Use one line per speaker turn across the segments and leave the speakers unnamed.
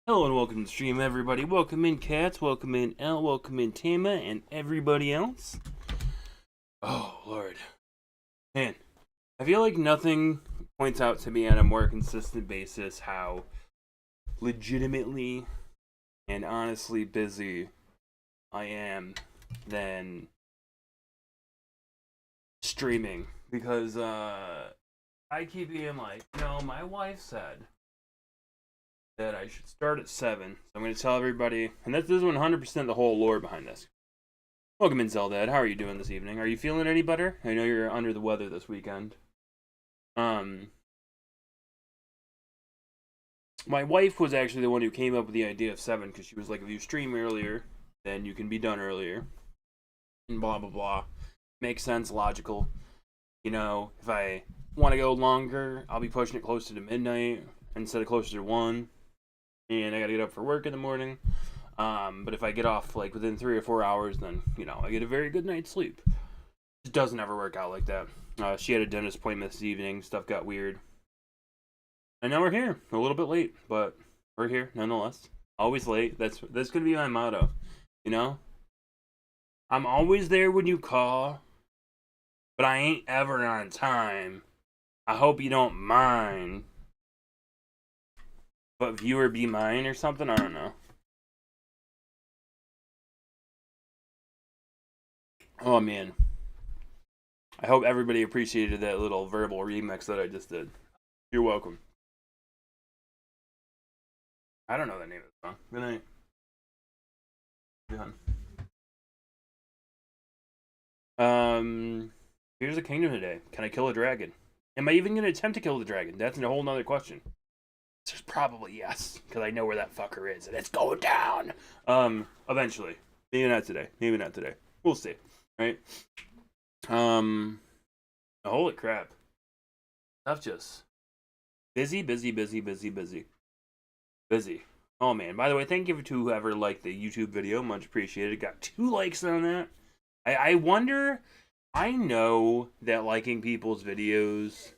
Hello and welcome to the stream, everybody. Welcome in, Cats. Welcome in, Elle. Welcome in, Tama, and everybody else. Oh, Lord. Man, I feel like nothing points out to me on a more consistent basis how legitimately and honestly busy I am than streaming. Because, I keep being like, my wife said that I should start at 7. So I'm going to tell everybody, and this is 100% the whole lore behind this. Welcome in, Zelda. How are you doing this evening? Are you feeling any better? I know you're under the weather this weekend. My wife was actually the one who came up with the idea of 7 because she was like, if you stream earlier, then you can be done earlier. And blah, blah, blah. Makes sense, logical. If I want to go longer, I'll be pushing it closer to midnight instead of closer to 1. And I gotta get up for work in the morning. But if I get off like within 3 or 4 hours, then I get a very good night's sleep. It doesn't ever work out like that. She had a dentist appointment this evening. Stuff got weird, and now we're here. A little bit late, but we're here nonetheless. Always late. That's gonna be my motto. I'm always there when you call, but I ain't ever on time. I hope you don't mind. But viewer be mine or something? I don't know. Oh, man. I hope everybody appreciated that little verbal remix that I just did. You're welcome. I don't know the name of the song. Good night. Here's a kingdom today. Can I kill a dragon? Am I even going to attempt to kill the dragon? That's a whole nother question. There's probably yes, because I know where that fucker is, and it's going down. Eventually. Maybe not today. Maybe not today. We'll see. Right? Holy crap. Stuff just busy. Oh man, by the way, thank you to whoever liked the YouTube video. Much appreciated. Got 2 likes on that. I wonder, I know that liking people's videos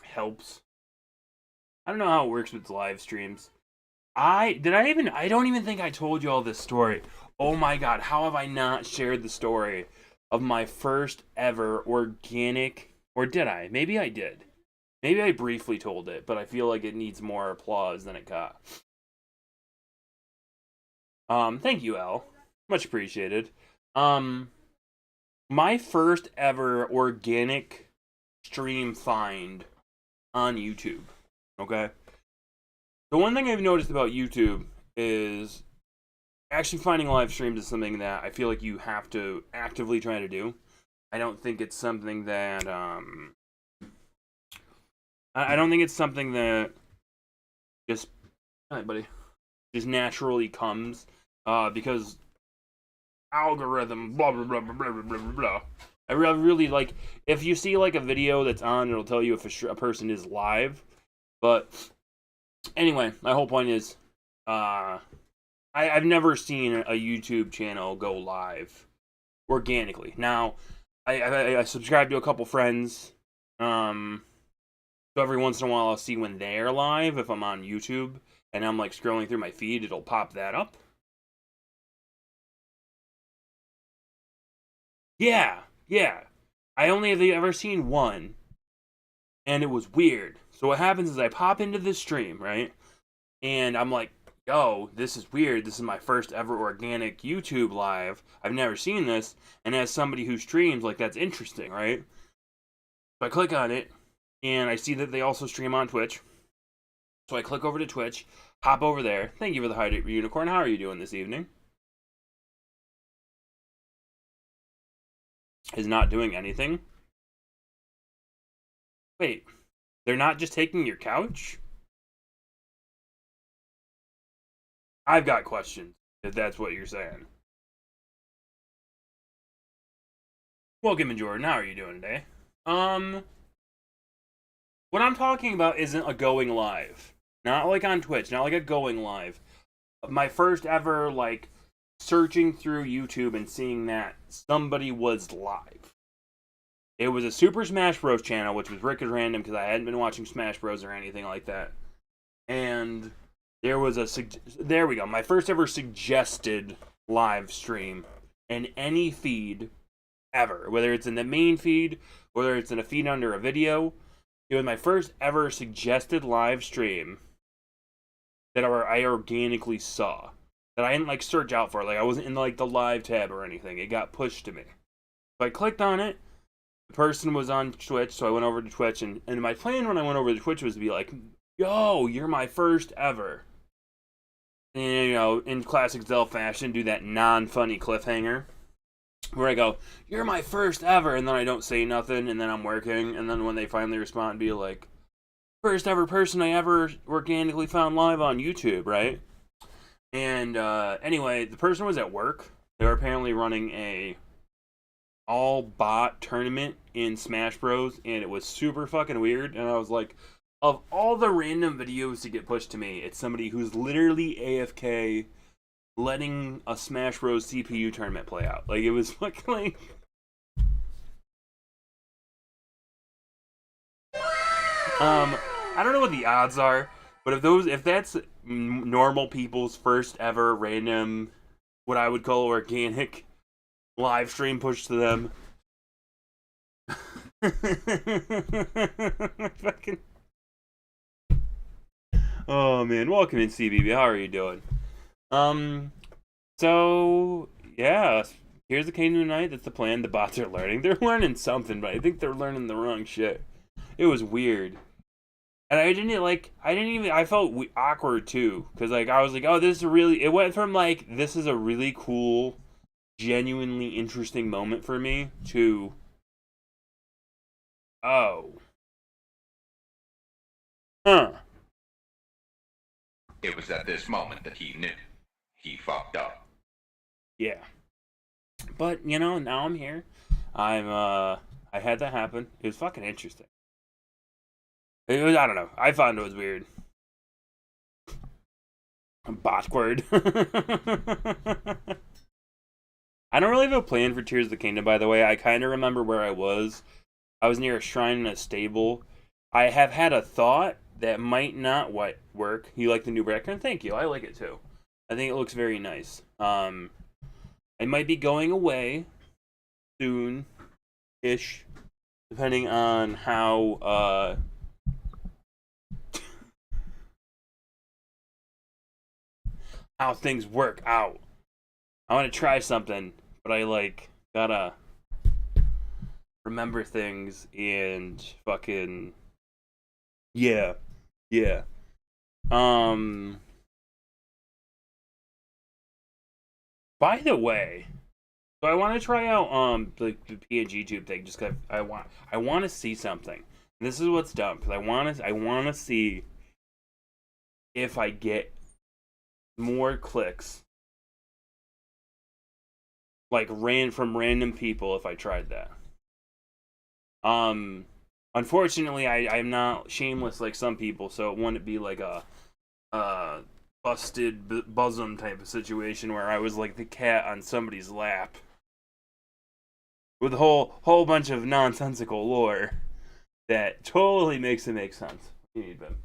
helps. I don't know how it works with live streams. I don't even think I told you all this story. Oh my god, how have I not shared the story of my first ever organic, or did I? Maybe I did. Maybe I briefly told it, but I feel like it needs more applause than it got. Thank you, Al. Much appreciated. My first ever organic stream find on YouTube. Okay? The one thing I've noticed about YouTube is actually finding live streams is something that I feel like you have to actively try to do. I don't think it's something that I don't think it's something that just hi buddy just naturally comes because algorithm blah blah blah blah blah blah blah. I really like if you see like a video that's on, it'll tell you if a person is live. But anyway, my whole point is I've never seen a YouTube channel go live organically. Now, I subscribe to a couple friends. So every once in a while I'll see when they're live. If I'm on YouTube and I'm like scrolling through my feed, it'll pop that up. Yeah. I only have ever seen one. And it was weird. So what happens is I pop into this stream, right? And I'm like, yo, this is weird. This is my first ever organic YouTube live. I've never seen this. And as somebody who streams, like, that's interesting, right? So I click on it, and I see that they also stream on Twitch. So I click over to Twitch, hop over there. Thank you for the hydrate unicorn. How are you doing this evening? Is not doing anything? Wait, they're not just taking your couch? I've got questions, if that's what you're saying. Welcome in, Jordan. How are you doing today? What I'm talking about isn't a going live. Not like on Twitch, not like a going live. My first ever, like, searching through YouTube and seeing that somebody was live. It was a Super Smash Bros. Channel, which was wicked random because I hadn't been watching Smash Bros. Or anything like that. and there was there we go, my first ever suggested live stream in any feed ever, whether it's in the main feed, whether it's in a feed under a video. It was my first ever suggested live stream that I organically saw, that I didn't like search out for. Like I wasn't in like the live tab or anything. It got pushed to me. So I clicked on it. The person was on Twitch, so I went over to Twitch, and my plan when I went over to Twitch was to be like, "Yo, you're my first ever." And, you know, in classic Zelda fashion, do that non-funny cliffhanger where I go, "You're my first ever," and then I don't say nothing, and then I'm working, and then when they finally respond, be like, "First ever person I ever organically found live on YouTube," right? And anyway, the person was at work. They were apparently running a all bot tournament in Smash Bros, and it was super fucking weird. And I was like, of all the random videos to get pushed to me, it's somebody who's literally AFK letting a Smash Bros CPU tournament play out. Like, it was fucking like, I don't know what the odds are, but if that's normal people's first ever random, what I would call organic live stream push to them. Fucking. Oh man, welcome in, CBB. How are you doing? So yeah, here's the Kingdom tonight. That's the plan. The bots are learning. They're learning something, but I think they're learning the wrong shit. It was weird. And I felt awkward too, because like I was like, oh, this is really. It went from like, this is a really cool, genuinely interesting moment for me to, oh, huh.
It was at this moment that he knew. He fucked up.
Yeah. But, you know, now I'm here. I had that happen. It was fucking interesting. It was, I don't know. I found it was weird. Botward. I don't really have a plan for Tears of the Kingdom, by the way. I kind of remember where I was. I was near a shrine in a stable. I have had a thought that might not work. You like the new background? Thank you. I like it too. I think it looks very nice. I might be going away soon-ish, depending on how how things work out. I want to try something, but I like gotta remember things and fucking yeah. Um. By the way, so I want to try out the PNG tube thing just cause I want to see something. And this is what's dumb because I want to see if I get more clicks like from random people if I tried that. Unfortunately, I'm not shameless like some people, so it wouldn't be like a busted bosom type of situation where I was like the cat on somebody's lap with a whole bunch of nonsensical lore that totally makes it make sense. You need them.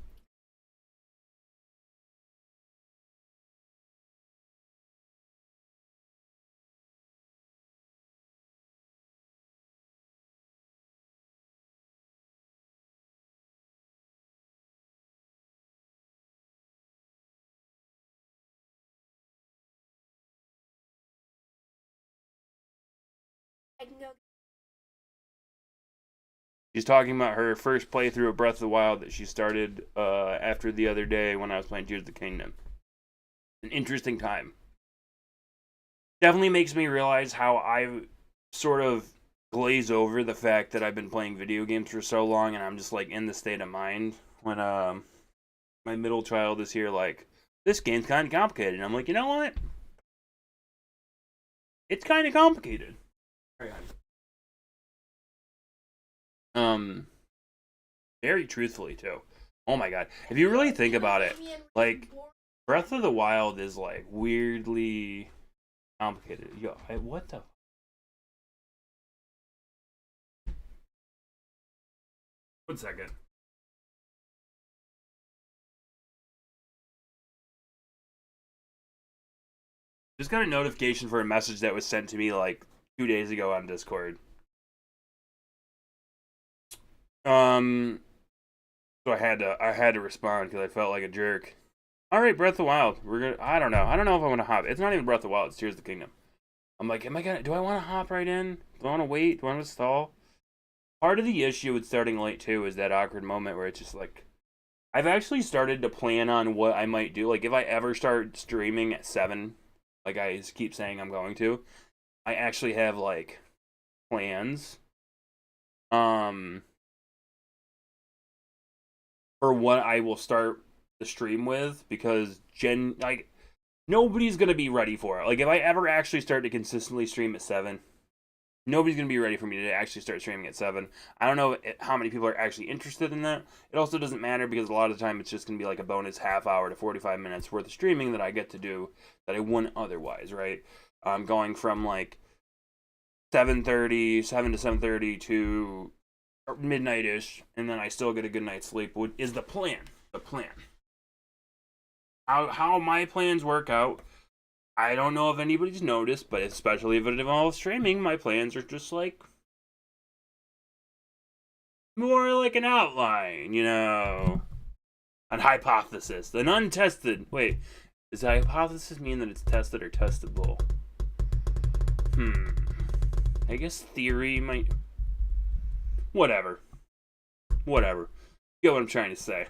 She's talking about her first playthrough of Breath of the Wild that she started after the other day when I was playing Tears of the Kingdom. An interesting time. Definitely makes me realize how I sort of glaze over the fact that I've been playing video games for so long and I'm just like in the state of mind when my middle child is here like, this game's kind of complicated. And I'm like, you know what? It's kind of complicated. Very truthfully too. Oh my god. If you really think about it, like Breath of the Wild is like weirdly complicated. Yo, what the? One second. Just got a notification for a message that was sent to me like 2 days ago on Discord. So I had to respond because I felt like a jerk. All right, Breath of the Wild. I don't know. I don't know if I want to hop. It's not even Breath of the Wild. It's Tears of the Kingdom. I'm like, do I want to hop right in? Do I want to wait? Do I want to stall? Part of the issue with starting late too is that awkward moment where it's just like, I've actually started to plan on what I might do. Like if I ever start streaming at 7, like I keep saying I'm going to, I actually have like plans. For what I will start the stream with, because nobody's gonna be ready for it. Like if I ever actually start to consistently stream at 7, nobody's gonna be ready for me to actually start streaming at 7. I don't know how many people are actually interested in that. It also doesn't matter because a lot of the time it's just gonna be like a bonus half hour to 45 minutes worth of streaming that I get to do that I wouldn't otherwise, right? Going from like 7 to 7:30 to midnight-ish, and then I still get a good night's sleep, is the plan. The plan. How my plans work out, I don't know if anybody's noticed, but especially if it involves streaming, my plans are just like more like an outline, an hypothesis, an untested. Wait, does a hypothesis mean that it's tested or testable? I guess theory might. Whatever. You get what I'm trying to say.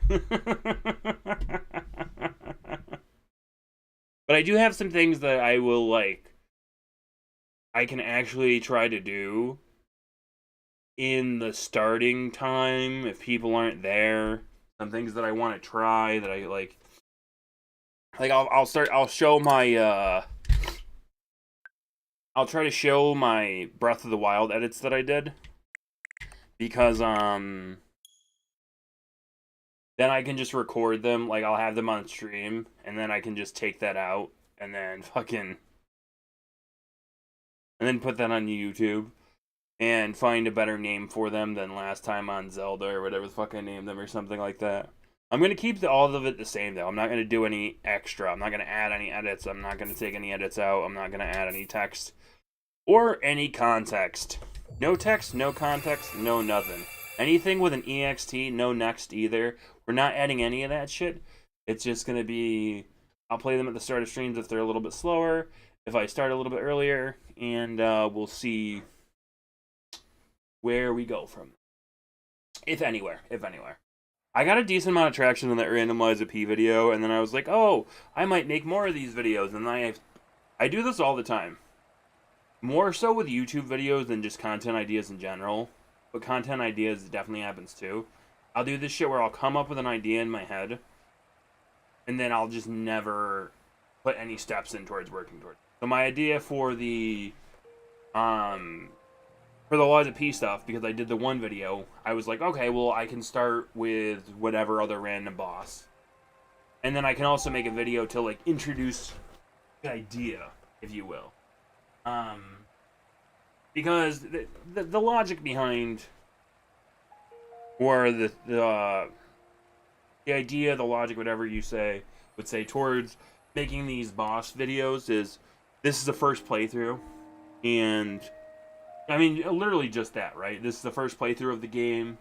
But I do have some things that I can actually try to do in the starting time if people aren't there. Some things that I want to try that I like. I'll show my I'll try to show my Breath of the Wild edits that I did. Because then I can just record them, like I'll have them on stream, and then I can just take that out and then put that on YouTube and find a better name for them than last time on Zelda or whatever the fuck I named them or something like that. I'm gonna keep all of it the same though. I'm not gonna do any extra. I'm not gonna add any edits. I'm not gonna take any edits out. I'm not gonna add any text or any context. No text, no context, no nothing. Anything with an EXT, no next either. We're not adding any of that shit. It's just going to be, I'll play them at the start of streams if they're a little bit slower, if I start a little bit earlier, and we'll see where we go from. If anywhere. I got a decent amount of traction on that randomize a P video, and then I was like, oh, I might make more of these videos, and I do this all the time. More so with YouTube videos than just content ideas in general. But content ideas definitely happens too. I'll do this shit where I'll come up with an idea in my head, and then I'll just never put any steps in towards working towards it. So my idea for the Laws of P stuff, because I did the one video, I was like, okay, well, I can start with whatever other random boss. And then I can also make a video to, like, introduce the idea, if you will. Because the logic behind, or the idea, the logic, whatever you would say towards making these boss videos is, this is the first playthrough, and I mean literally just that, right? This is the first playthrough of the game,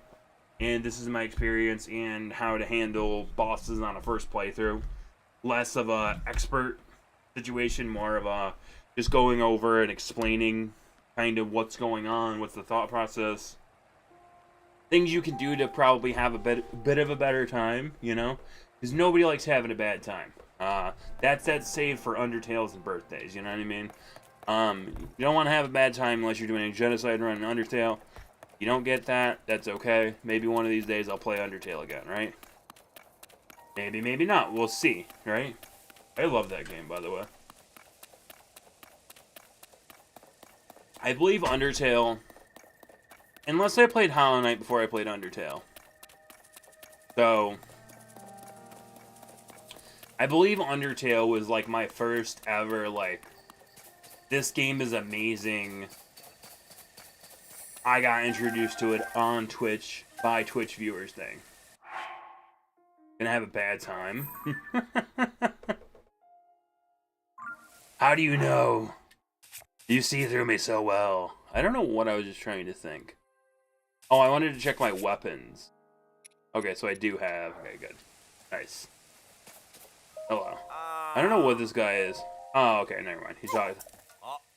and this is my experience and how to handle bosses on a first playthrough. Less of a expert situation, more of a just going over and explaining kind of what's going on, what's the thought process, things you can do to probably have a bit of a better time, because nobody likes having a bad time. That's saved for Undertales and birthdays, you know what I mean? You don't want to have a bad time unless you're doing a genocide run in Undertale. You don't get that, that's okay. Maybe one of these days I'll play Undertale again, right? Maybe not, we'll see, right? I love that game, by the way. I believe Undertale, unless I played Hollow Knight before I played Undertale. So, I believe Undertale was like my first ever, like, this game is amazing. I got introduced to it on Twitch by Twitch viewers thing. Gonna have a bad time. How do you know? You see through me so well. I don't know what I was just trying to think. Oh, I wanted to check my weapons. Okay, so I do have... Okay, good. Nice. Hello. I don't know what this guy is. Oh, okay, never mind. He's talking.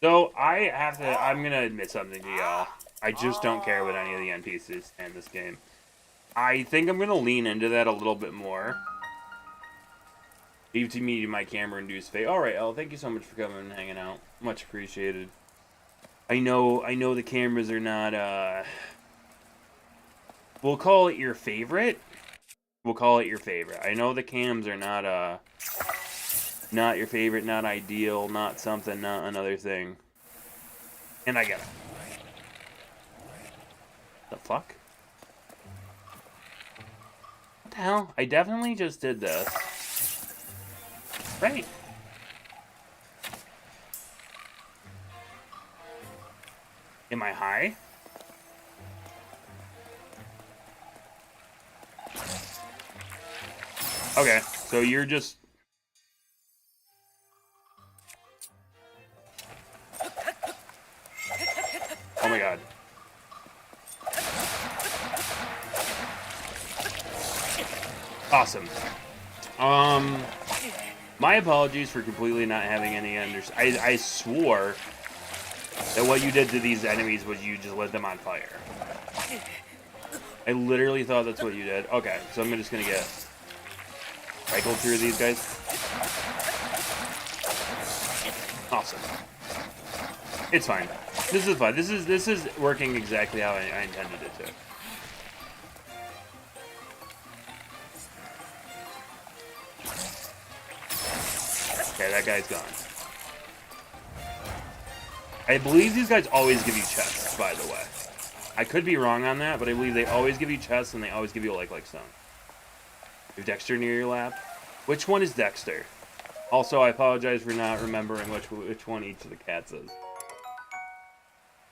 So, I'm gonna admit something to y'all. I just don't care about any of the NPCs in this game. I think I'm gonna lean into that a little bit more. Leave to me my camera-induced fate. Alright, Elle, thank you so much for coming and hanging out. Much appreciated. I know the cameras are not, we'll call it your favorite. We'll call it your favorite. I know the cams are not your favorite, not ideal, not something, not another thing. And I get it. The fuck? What the hell? I definitely just did this. Right. Am I high? Okay, so you're just... Oh my god. Awesome. My apologies for completely not having any I swore that what you did to these enemies was you just lit them on fire. I literally thought that's what you did. Okay, so I'm just gonna get cycled through these guys. Awesome. It's fine. This is fine. This is working exactly how I intended it to. Okay, that guy's gone. I believe these guys always give you chests, by the way. I could be wrong on that, but I believe they always give you chests and they always give you like stone. Is Dexter near your lap? Which one is Dexter? Also, I apologize for not remembering which one each of the cats is.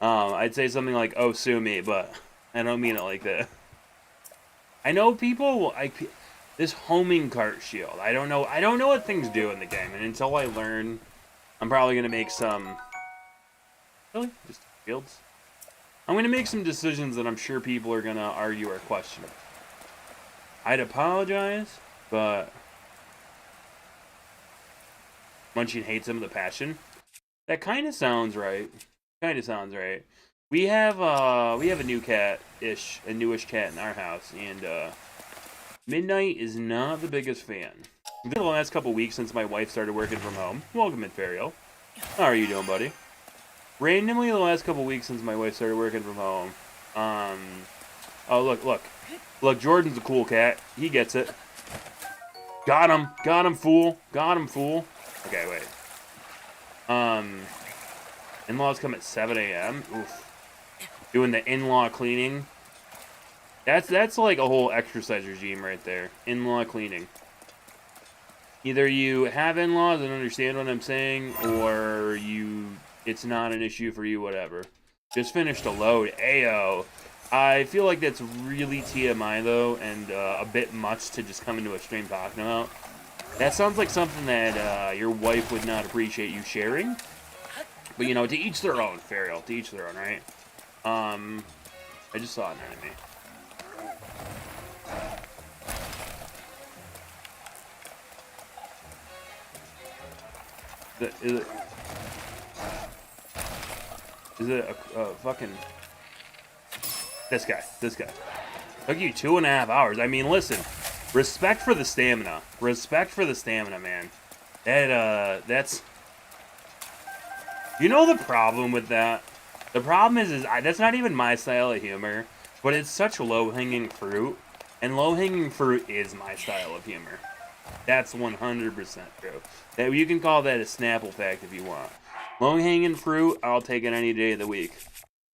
I'd say something like, "Oh, sue me," but I don't mean it like that. I know people. This homing cart shield. I don't know what things do in the game, and until I learn, I'm probably gonna make some. Really, just shields. I'm gonna make some decisions that I'm sure people are gonna argue or question. I'd apologize, but Munchkin hates him with a passion. That kind of sounds right. We have a new cat-ish, a newish cat in our house, and Midnight is not the biggest fan. The last couple weeks since my wife started working from home. Welcome, Inferial. How are you doing, buddy? Randomly, the last couple weeks since my wife started working from home. Oh, look, Jordan's a cool cat. He gets it. Got him, fool. Okay, wait. In-laws come at 7 a.m. Oof. Doing the in-law cleaning. That's like a whole exercise regime right there. In-law cleaning. Either you have in-laws and understand what I'm saying, or it's not an issue for you, whatever. Just finished a load. Ayo. I feel like that's really TMI, though, and a bit much to just come into a stream talking about. That sounds like something that your wife would not appreciate you sharing. But, you know, to each their own, Fariel. To each their own, right? I just saw an enemy. Is it a fucking... This guy. Took you 2.5 hours. I mean, listen. Respect for the stamina. Man. That's... You know the problem with that? The problem is that's not even my style of humor, but it's such low-hanging fruit, and low-hanging fruit is my style of humor. That's 100% true. That you can call that a Snapple fact if you want. Low-hanging fruit, I'll take it any day of the week.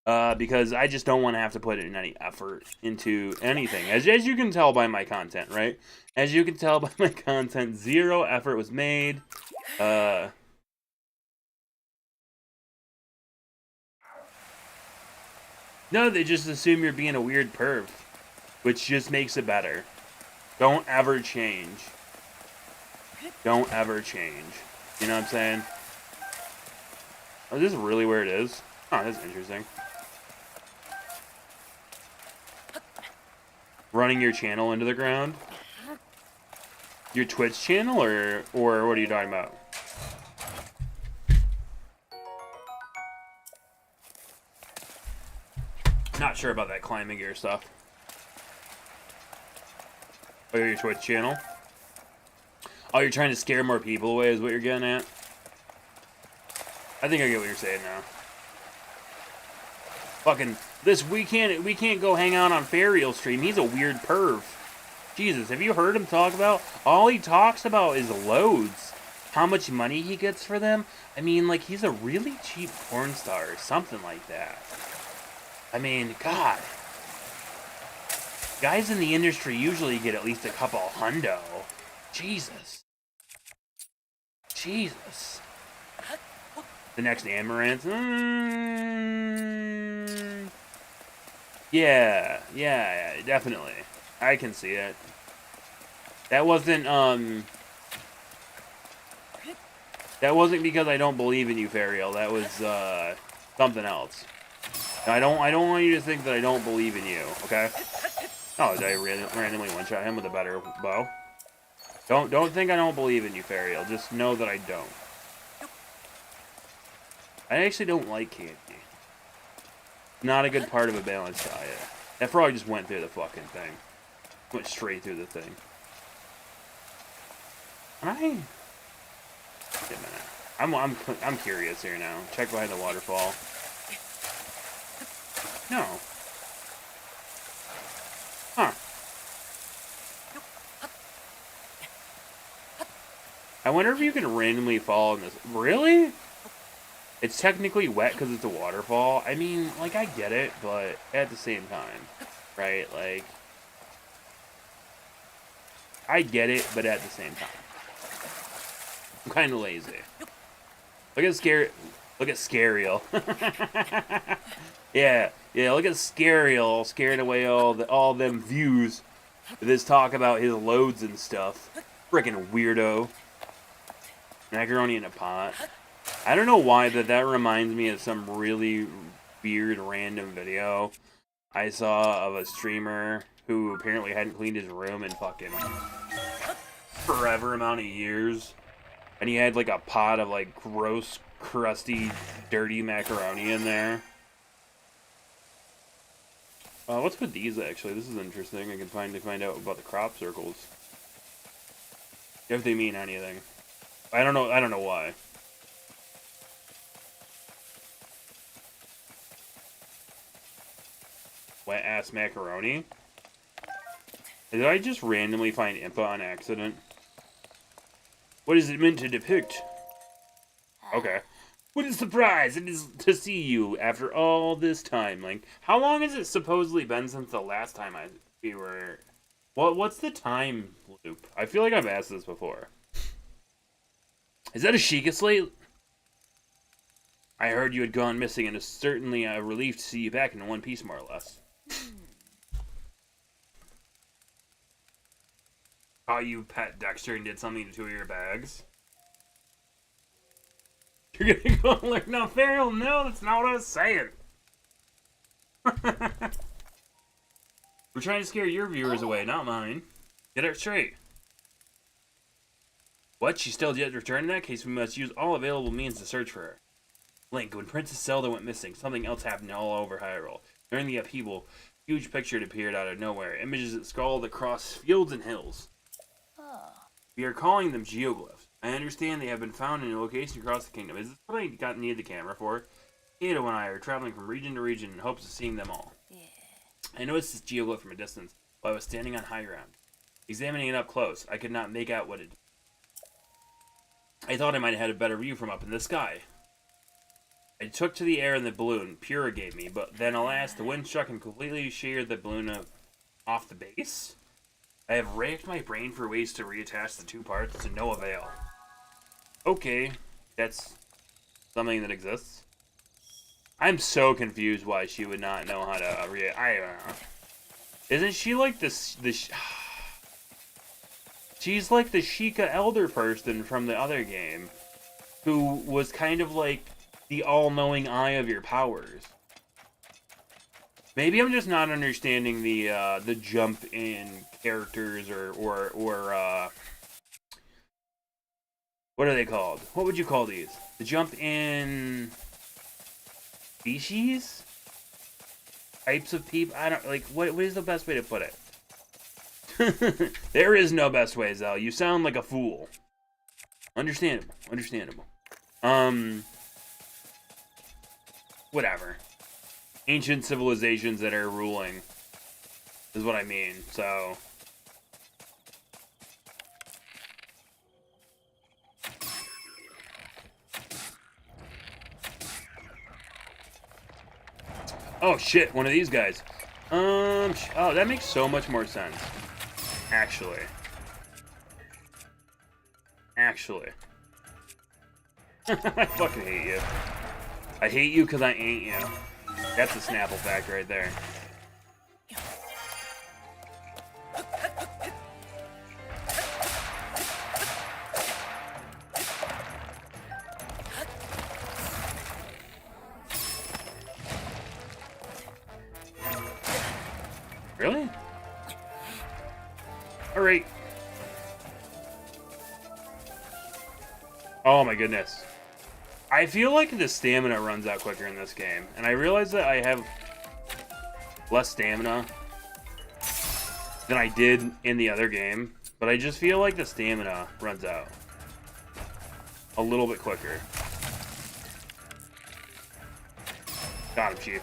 Because I just don't want to have to put in any effort into anything. As you can tell by my content, right? As you can tell by my content, 0 effort was made. No, they just assume you're being a weird perv, which just makes it better. Don't ever change. You know what I'm saying? Oh, is this really where it is? Oh, that's interesting. Running your channel into the ground? Your Twitch channel, or what are you talking about? Not sure about that climbing gear stuff. Oh, your Twitch channel? Oh, you're trying to scare more people away is what you're getting at? I think I get what you're saying now. Fucking this we can't go hang out on Fariel's stream. He's a weird perv. Jesus, have you heard him talk about? All he talks about is loads. How much money he gets for them? I mean, like, he's a really cheap porn star or something like that. I mean, God. Guys in the industry usually get at least a couple hundo. Jesus. Jesus. The next Amaranth? Yeah, definitely. I can see it. That wasn't because I don't believe in you, Fariel. That was, something else. I don't want you to think that I don't believe in you, okay? Oh, did I randomly one-shot him with a better bow? Don't think I don't believe in you, Fariel. Just know that I don't. I actually don't like candy. Not a good part of a balanced diet. That frog just went through the fucking thing. Went straight through the thing. Wait a minute. I'm curious here now. Check behind the waterfall. No. Huh. I wonder if you can randomly fall in this. Really? It's technically wet because it's a waterfall. I mean, like, I get it, but at the same time, right? Like, I get it, but at the same time, I'm kind of lazy. Look at Scariel. yeah, look at Scariel scaring away all them views with his talk about his loads and stuff. Freaking weirdo. Macaroni in a pot. I don't know why, but that reminds me of some really weird random video I saw of a streamer who apparently hadn't cleaned his room in fucking forever amount of years. And he had like a pot of like gross, crusty, dirty macaroni in there. What's with these actually? This is interesting. I can find out about the crop circles. If they mean anything. I don't know why. Wet ass macaroni? Did I just randomly find Impa on accident? What is it meant to depict? Okay. What a surprise it is to see you after all this time. Like, how long has it supposedly been since the last time we were... What's the time loop? I feel like I've asked this before. Is that a Sheikah slate? I heard you had gone missing, and it's certainly a relief to see you back in one piece, more or less. Oh, you pet Dexter and did something to two of your bags? You're gonna go and learn. No, Farrell, no, that's not what I was saying. We're trying to scare your viewers away, not mine. Get it straight. What? She's still yet to return? In that case, we must use all available means to search for her. Link, when Princess Zelda went missing, something else happened all over Hyrule. During the upheaval, a huge picture appeared out of nowhere. Images that scrawled across fields and hills. We are calling them geoglyphs. I understand they have been found in a location across the kingdom. Is this what I needed the camera for? Kato and I are traveling from region to region in hopes of seeing them all. Yeah. I noticed this geoglyph from a distance while I was standing on high ground. Examining it up close, I could not make out what it... I thought I might have had a better view from up in the sky. I took to the air in the balloon Pura gave me, but then alas, the wind struck and completely sheared the balloon off the base. I have racked my brain for ways to reattach the two parts to no avail. Okay, that's something that exists. I'm so confused why she would not know how to I don't know. Isn't she like this? She's like the Sheikah elder person from the other game, who was kind of like the all-knowing eye of your powers. Maybe I'm just not understanding the jump in characters or what are they called? What would you call these? The jump in species? Types of people? I don't like what is the best way to put it? There is no best way, Zell. You sound like a fool. Understandable. Understandable. Whatever. Ancient civilizations that are ruling is what I mean. So oh shit, one of these guys. Oh, that makes so much more sense. Actually. I fucking hate you. I hate you because I ain't you. That's a Snapple fact right there. Really? Alright. Oh my goodness. I feel like the stamina runs out quicker in this game. And I realize that I have less stamina than I did in the other game. But I just feel like the stamina runs out a little bit quicker. Got him, Chief.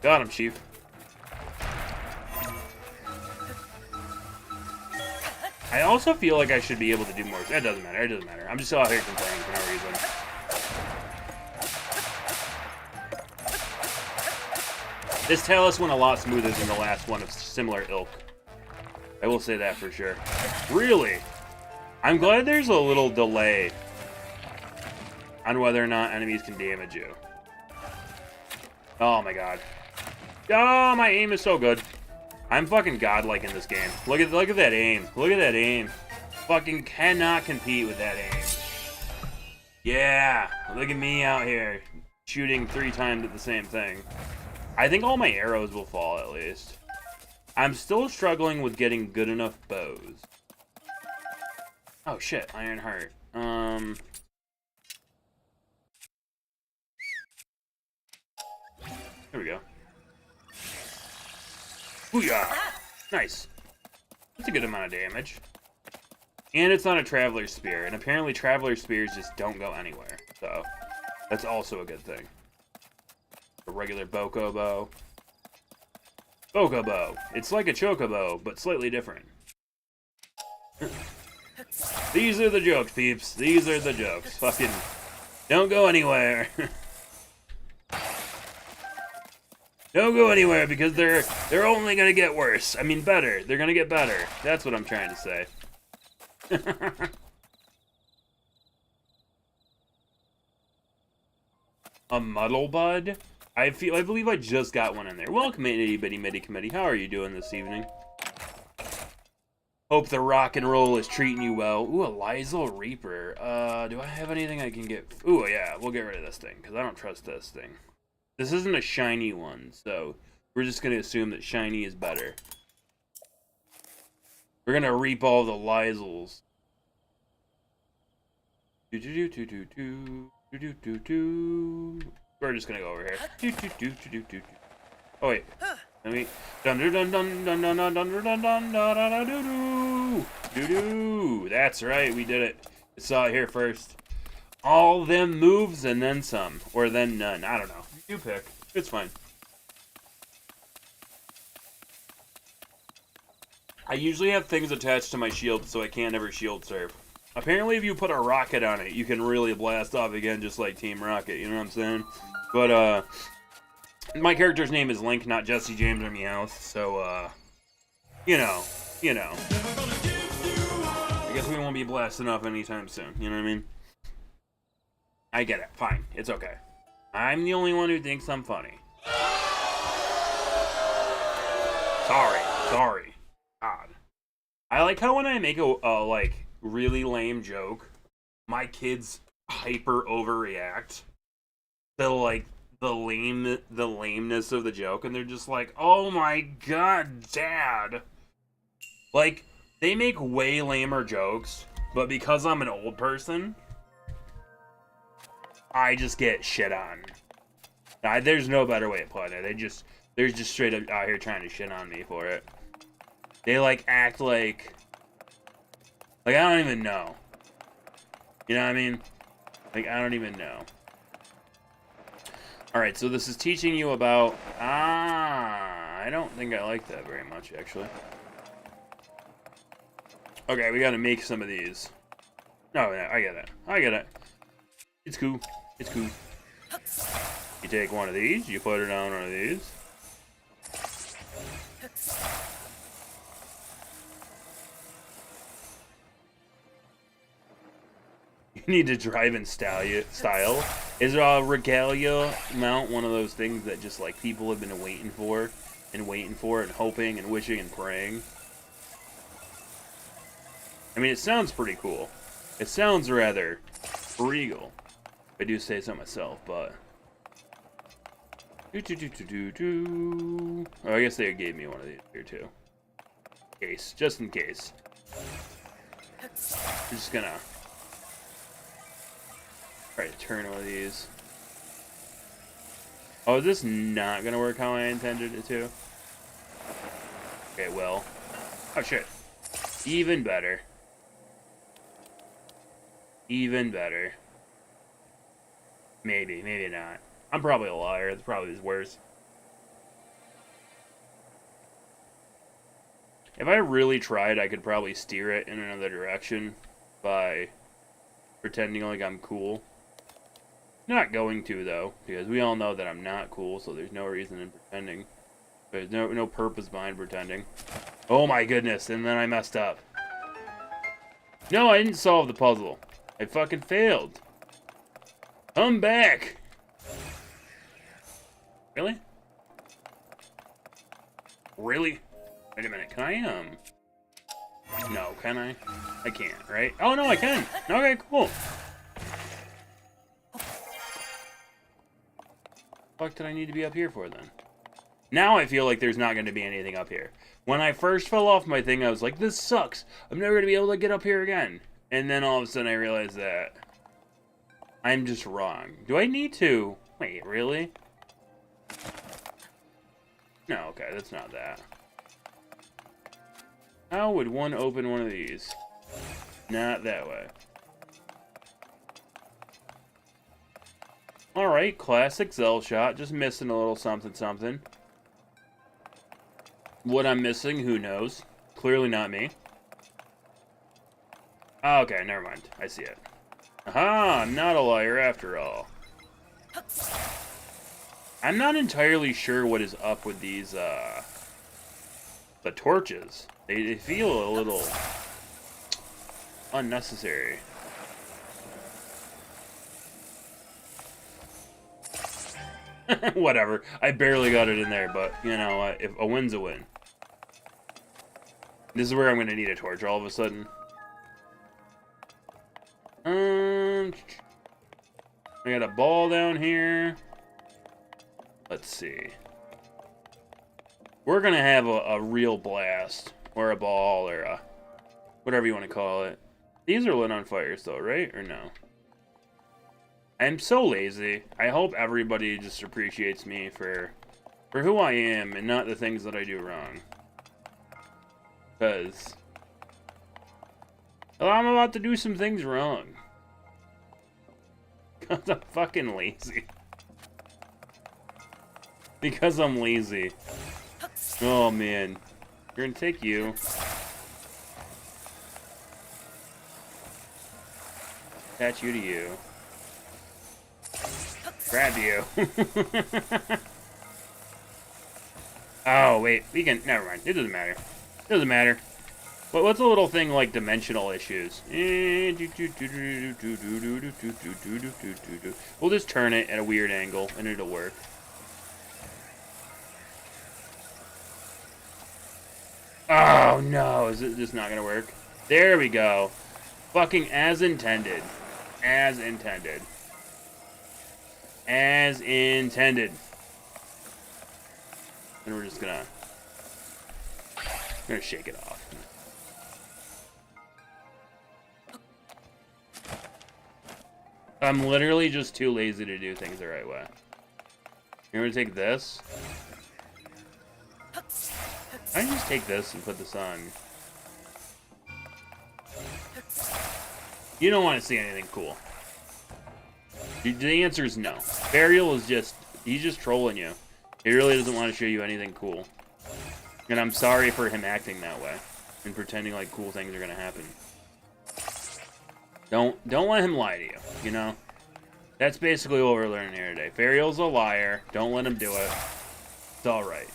Got him, Chief. I also feel like I should be able to do more. That doesn't matter. It doesn't matter. I'm just out here complaining for no reason. This Talus went a lot smoother than the last one of similar ilk. I will say that for sure. Really? I'm glad there's a little delay on whether or not enemies can damage you. Oh my god. Oh, my aim is so good. I'm fucking godlike in this game. Look at that aim. Look at that aim. Fucking cannot compete with that aim. Yeah, look at me out here shooting 3 times at the same thing. I think all my arrows will fall at least. I'm still struggling with getting good enough bows. Oh shit, Iron Heart. There we go. Booyah! Nice. That's a good amount of damage. And it's not a Traveler's Spear. And apparently Traveler's Spears just don't go anywhere. So, that's also a good thing. A regular Bokobo. Bokobo. It's like a Chocobo, but slightly different. These are the jokes, peeps. These are the jokes. Fucking don't go anywhere. Don't go anywhere because they're only gonna get worse. I mean better. They're gonna get better. That's what I'm trying to say. A Muddle Bud? I believe I just got one in there. Welcome, itty bitty mitty committee. How are you doing this evening? Hope the rock and roll is treating you well. Ooh, a Lysol Reaper. Do I have anything I can get? Ooh, yeah, we'll get rid of this thing because I don't trust this thing. This isn't a shiny one, so we're just gonna assume that shiny is better. We're gonna reap all the Lysols. We're just gonna go over here. Oh wait, let me. Dun dun dun dun dun dun dun dun dun dun dun dun doo doo. That's right, we did it. I saw it here first. All them moves and then some, or then none. I don't know. You pick. It's fine. I usually have things attached to my shield, so I can't ever shield serve. Apparently, if you put a rocket on it, you can really blast off again, just like Team Rocket. You know what I'm saying? But my character's name is Link, not Jesse James or Meowth. So you know. I guess we won't be blasting off anytime soon. You know what I mean? I get it. Fine. It's okay. I'm the only one who thinks I'm funny. Sorry. God. I like how when I make a like really lame joke, my kids hyper overreact. the like the lameness of the joke, and they're just like, oh my god, Dad. Like, they make way lamer jokes, but because I'm an old person, I just get shit on. There's no better way to put it. They're just straight up out here trying to shit on me for it. They like act like I don't even know. You know what I mean? Like, I don't even know. Alright, so this is teaching you about... I don't think I like that very much, actually. Okay, we gotta make some of these. No, I get it. I get it. It's cool. It's cool. You take one of these, you put it on one of these. You need to drive in style. Is a regalia mount one of those things that just like people have been waiting for and hoping and wishing and praying? I mean, it sounds pretty cool. It sounds rather regal. I do say so myself, but oh, I guess they gave me one of these here too. Just in case. I'm just gonna try to turn one of these. Oh, is this not gonna work how I intended it to? Okay, well. Oh shit. Even better. Even better. Maybe, maybe not. I'm probably a liar. It's probably worse. If I really tried, I could probably steer it in another direction by pretending like I'm cool. Not going to, though, because we all know that I'm not cool, so there's no reason in pretending. There's no purpose behind pretending. Oh my goodness, and then I messed up. No, I didn't solve the puzzle. I fucking failed. Come back! Really? Really? Wait a minute, can I, No, can I? I can't, right? Oh, no, I can! Okay, cool. What the fuck did I need to be up here for, then? Now I feel like there's not going to be anything up here. When I first fell off my thing, I was like, this sucks. I'm never going to be able to get up here again. And then all of a sudden I realized that I'm just wrong. Do I need to? Wait, really? No, okay, that's not that. How would one open one of these? Not that way. Alright, classic Zelda shot. Just missing a little something something. What I'm missing, who knows? Clearly not me. Okay, never mind. I see it. Aha! I'm not a liar after all. I'm not entirely sure what is up with these, the torches. They feel a little unnecessary. Whatever. I barely got it in there, but, you know, if a win's a win. This is where I'm going to need a torch all of a sudden. I got a ball down here. Let's see. We're gonna have a real blast, or a ball, or a whatever you want to call it. These are lit on fire still, right? Or no? I'm so lazy. I hope everybody just appreciates me for who I am and not the things that I do wrong. Because I'm about to do some things wrong. Because I'm fucking lazy. Because I'm lazy. Oh man. We're gonna take you. Attach you to you. Grab you. Oh wait, we can, never mind. It doesn't matter. It doesn't matter. But what's a little thing like dimensional issues? We'll just turn it at a weird angle and it'll work. Oh no, is it just not gonna work? There we go. Fucking as intended. As intended. As intended. And we're just gonna shake it off. I'm literally just too lazy to do things the right way. You're gonna take this. I can just take this and put this on. You don't want to see anything cool. The answer is no. Burial is he's just trolling you. He really doesn't want to show you anything cool. And I'm sorry for him acting that way and pretending like cool things are gonna happen. Don't let him lie to you, you know? That's basically what we're learning here today. Burial's a liar. Don't let him do it. It's alright.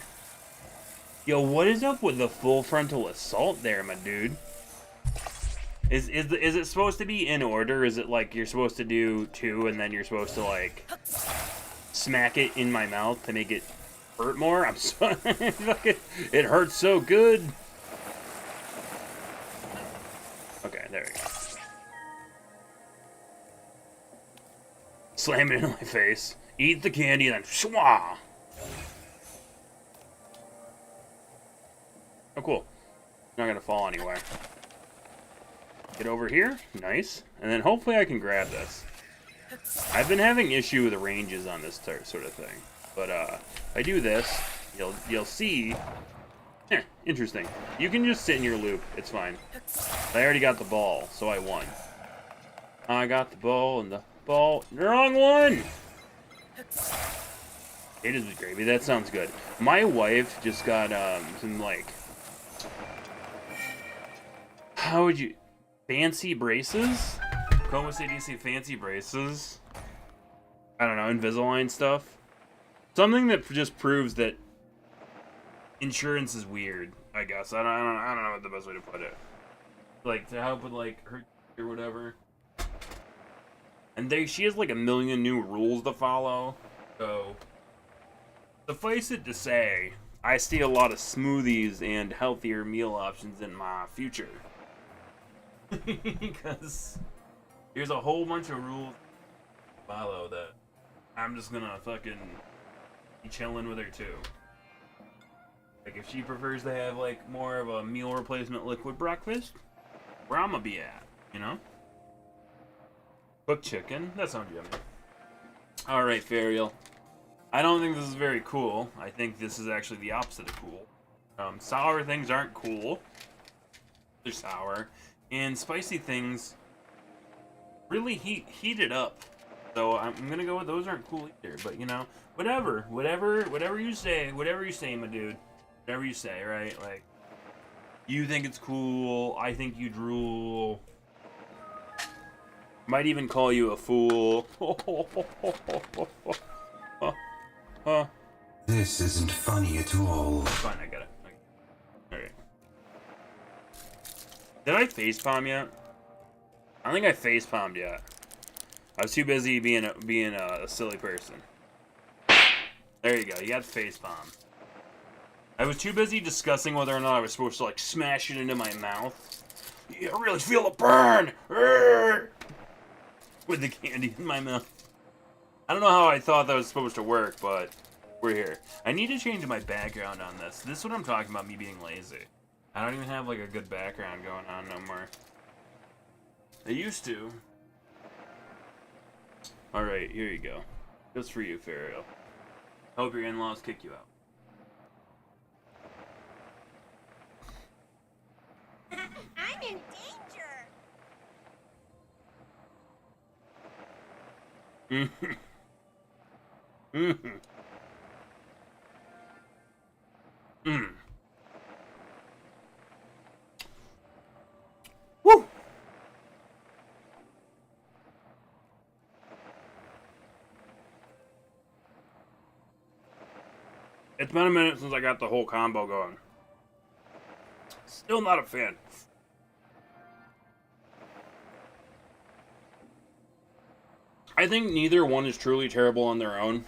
Yo, what is up with the full frontal assault there, my dude? Is it supposed to be in order? Is it like you're supposed to do 2 and then you're supposed to like smack it in my mouth to make it hurt more? I'm sorry. It hurts so good. Okay, there we go. Slam it in my face. Eat the candy and then shwa. Oh, cool. Not gonna fall anywhere. Get over here. Nice. And then hopefully I can grab this. I've been having issue with the ranges on this sort of thing. But if I do this, you'll see. Interesting. You can just sit in your loop. It's fine. I already got the ball, so I won. I got the ball and the ball. The wrong one! It is gravy. That sounds good. My wife just got some like, how would you, fancy braces? Como se dice fancy braces? I don't know, Invisalign stuff. Something that just proves that insurance is weird. I guess I don't know what the best way to put it. Like to help with like her or whatever. And she has like a million new rules to follow. So suffice it to say, I see a lot of smoothies and healthier meal options in my future. Because there's a whole bunch of rules to follow that I'm just gonna fucking be chilling with her too. Like if she prefers to have like more of a meal replacement liquid breakfast, where I'm gonna be at, you know? Cooked chicken, that sounds yummy. Alright, Fariel. I don't think this is very cool. I think this is actually the opposite of cool. Sour things aren't cool. They're sour. And spicy things really heat it up. So I'm gonna go with those aren't cool either. But you know, whatever you say, my dude. Whatever you say, right? Like, you think it's cool, I think you drool. Might even call you a fool.
This isn't funny at all.
Fine, I get it. Alright. Did I facepalm yet? I don't think I facepalmed yet. I was too busy being a silly person. There you go, you got facepalm. I was too busy discussing whether or not I was supposed to like smash it into my mouth. Yeah, I really feel a burn! With the candy in my mouth. I don't know how I thought that was supposed to work, but we're here. I need to change my background on this. This is what I'm talking about, me being lazy. I don't even have like a good background going on no more. I used to. Alright, here you go. Just for you, Fariel. Hope your in-laws kick you out.
I'm in danger.
Woo! It's been a minute since I got the whole combo going. Still not a fan. I think neither one is truly terrible on their own.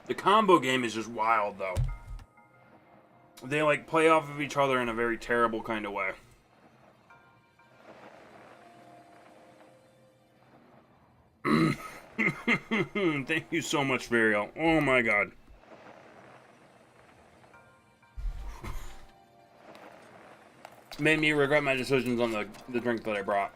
The combo game is just wild, though. They, like, play off of each other in a very terrible kind of way. And thank you so much, Varial. Oh my god. Made me regret my decisions on the drink that I brought.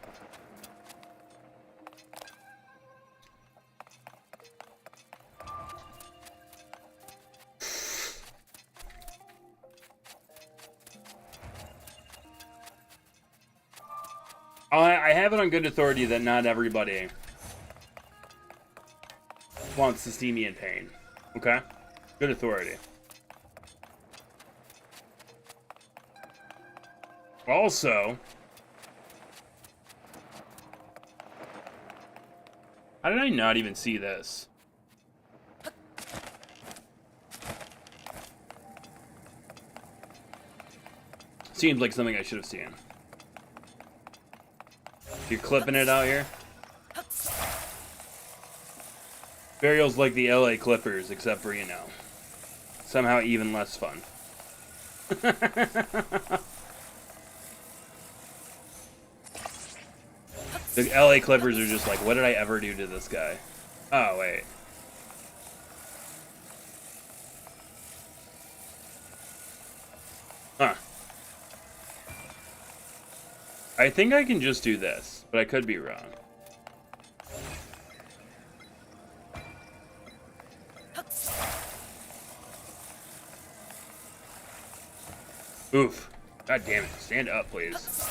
I have it on good authority that not everybody wants to see me in pain. Okay? Good authority. Also, how did I not even see this? Seems like something I should have seen. You're clipping it out here? Burial's like the LA Clippers, except for, you know, somehow even less fun. The LA Clippers are just like, what did I ever do to this guy? Oh, wait. Huh. I think I can just do this, but I could be wrong. Oof. God damn it. Stand up, please.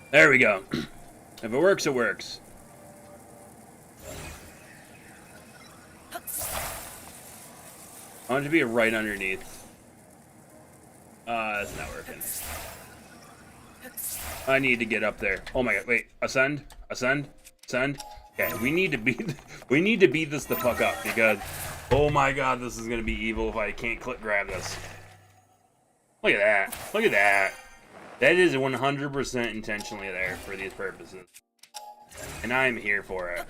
There we go. If it works, it works. I want it to be right underneath. That's not working. I need to get up there. Oh my god, wait. Ascend? Ascend? Ascend? Okay, we need to beat this the fuck up because oh my god, this is gonna be evil if I can't grab this. Look at that. Look at that. That is 100% intentionally there for these purposes. And I'm here for it.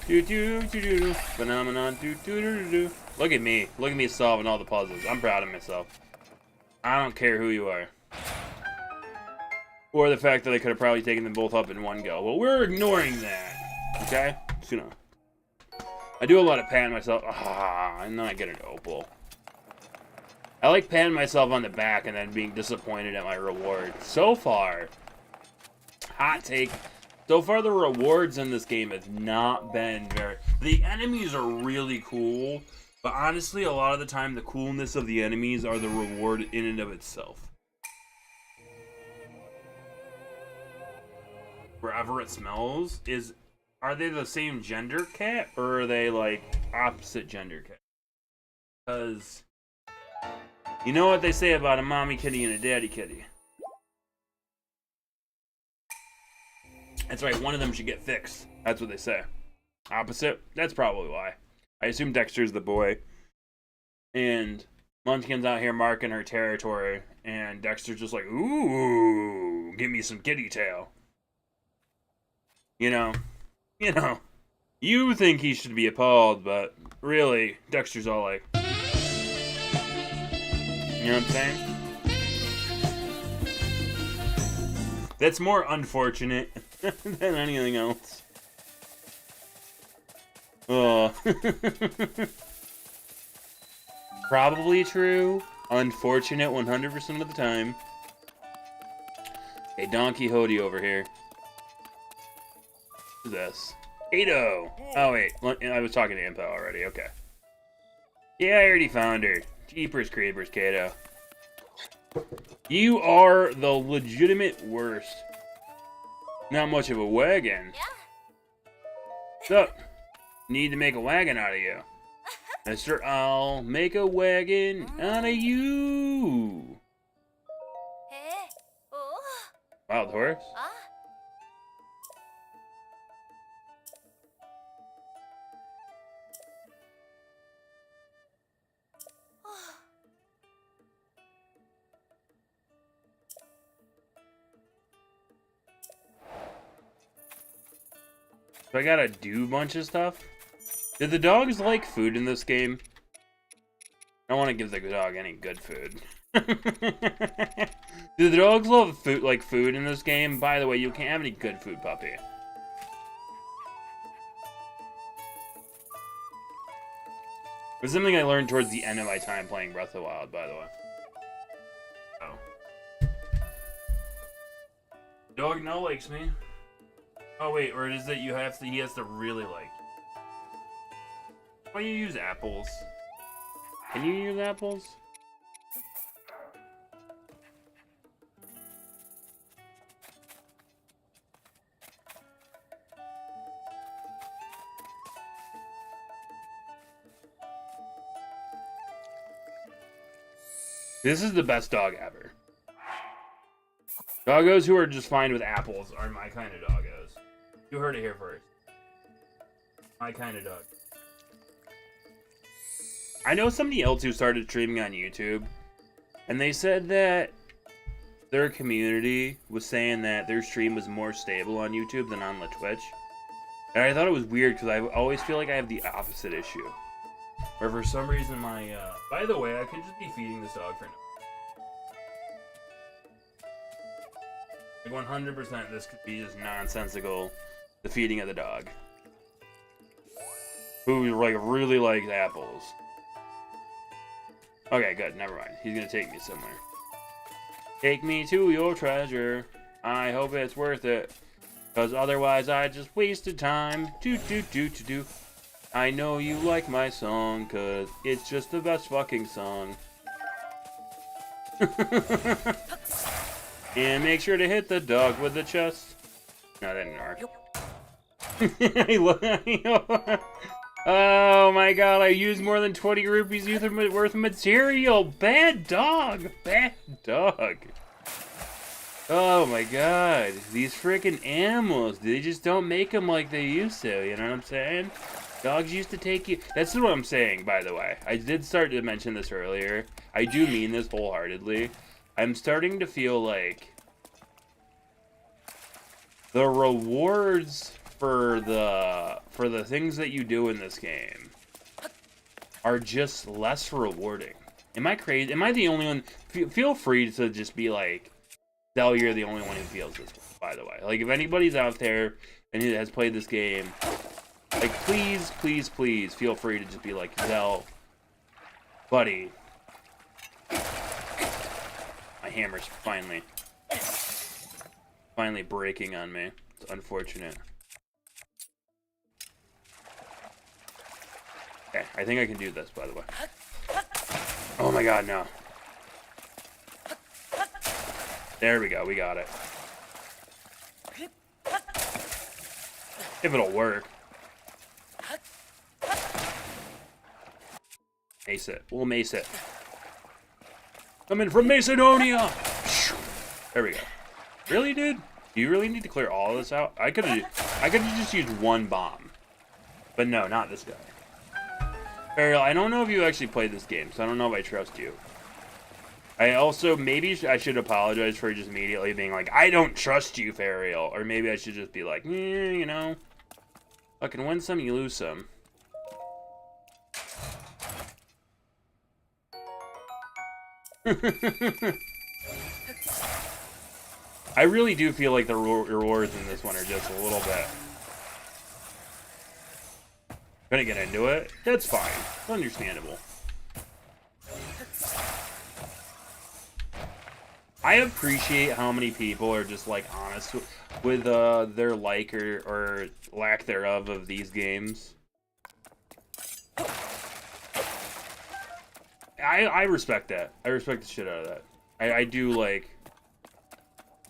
Do do do do do. Phenomenon do do do do. Look at me. Look at me solving all the puzzles. I'm proud of myself. I don't care who you are. Or the fact that I could have probably taken them both up in one go. Well, we're ignoring that. Okay? Just, you know. I do a lot of patting myself. And then I get an opal. I like patting myself on the back and then being disappointed at my reward. So far, hot take, so far the rewards in this game have not been very... The enemies are really cool, but honestly, a lot of the time, the coolness of the enemies are the reward in and of itself. Wherever it smells is... Are they the same gender cat, or are they, like, opposite gender cat? Because... You know what they say about a mommy kitty and a daddy kitty? That's right, one of them should get fixed. That's what they say. Opposite? That's probably why. I assume Dexter's the boy. And Munchkin's out here marking her territory. And Dexter's just like, ooh, give me some kitty tail. You know. You think he should be appalled, but really, Dexter's all like... You know what I'm saying? That's more unfortunate than anything else. Oh. Probably true. Unfortunate 100% of the time. Hey, Don Quixote over here. Who's this? Kato! Oh, wait. I was talking to Impa already. Okay. Yeah, I already found her. Jeepers creepers, Kato. You are the legitimate worst. Not much of a wagon. So, need to make a wagon out of you. Mister, I'll make a wagon out of you. Wild horse? So I gotta do a bunch of stuff? Did the dogs like food in this game? I don't want to give the dog any good food. Do the dogs love food, like food in this game? By the way, you can't have any good food, puppy. It was something I learned towards the end of my time playing Breath of the Wild, by the way. Oh. Dog no likes me. Oh wait, or is it you have to? He has to really like. Why do you use apples? Can you use apples? This is the best dog ever. Doggos who are just fine with apples are my kind of doggos. You heard it here first. My kind of dog. I know somebody else who started streaming on YouTube, and they said that their community was saying that their stream was more stable on YouTube than on the Twitch. And I thought it was weird because I always feel like I have the opposite issue. Where for some reason my, by the way, I could just be feeding this dog for now. Like 100% this could be just nonsensical, the feeding of the dog. Who, like, really likes apples. Okay, good, never mind. He's gonna take me somewhere. Take me to your treasure. I hope it's worth it. Cause otherwise I just wasted time. Do. I know you like my song, cause it's just the best fucking song. And make sure to hit the dog with the chest. No, that didn't work. Oh my god, I used more than 20 rupees worth of material. Bad dog. Bad dog. Oh my god. These freaking animals, they just don't make them like they used to, you know what I'm saying? Dogs used to take you. That's what I'm saying, by the way. I did start to mention this earlier. I do mean this wholeheartedly. I'm starting to feel like the rewards for the things that you do in this game are just less rewarding. Am I crazy? Am I the only one? Feel free to just be like, Del, you're the only one who feels this way, by the way. Like, if anybody's out there and who has played this game, like, please feel free to just be like, Del, buddy. My hammer's finally breaking on me. It's unfortunate. Okay, I think I can do this, by the way. Oh my god, no. There we go, we got it. If it'll work. Mace it. We'll mace it. Coming from Macedonia! There we go. Really, dude? Do you really need to clear all of this out? I could've just used one bomb. But no, not this guy. Ariel, I don't know if you actually played this game, so I don't know if I trust you. I also, maybe I should apologize for just immediately being like, I don't trust you, Fariel. Or maybe I should just be like, you know, fucking win some, you lose some. I really do feel like the rewards in this one are just a little bit. Gonna get into it. That's fine. It's understandable. I appreciate how many people are just like honest with their like or lack thereof of these games. I respect that. I respect the shit out of that. I do like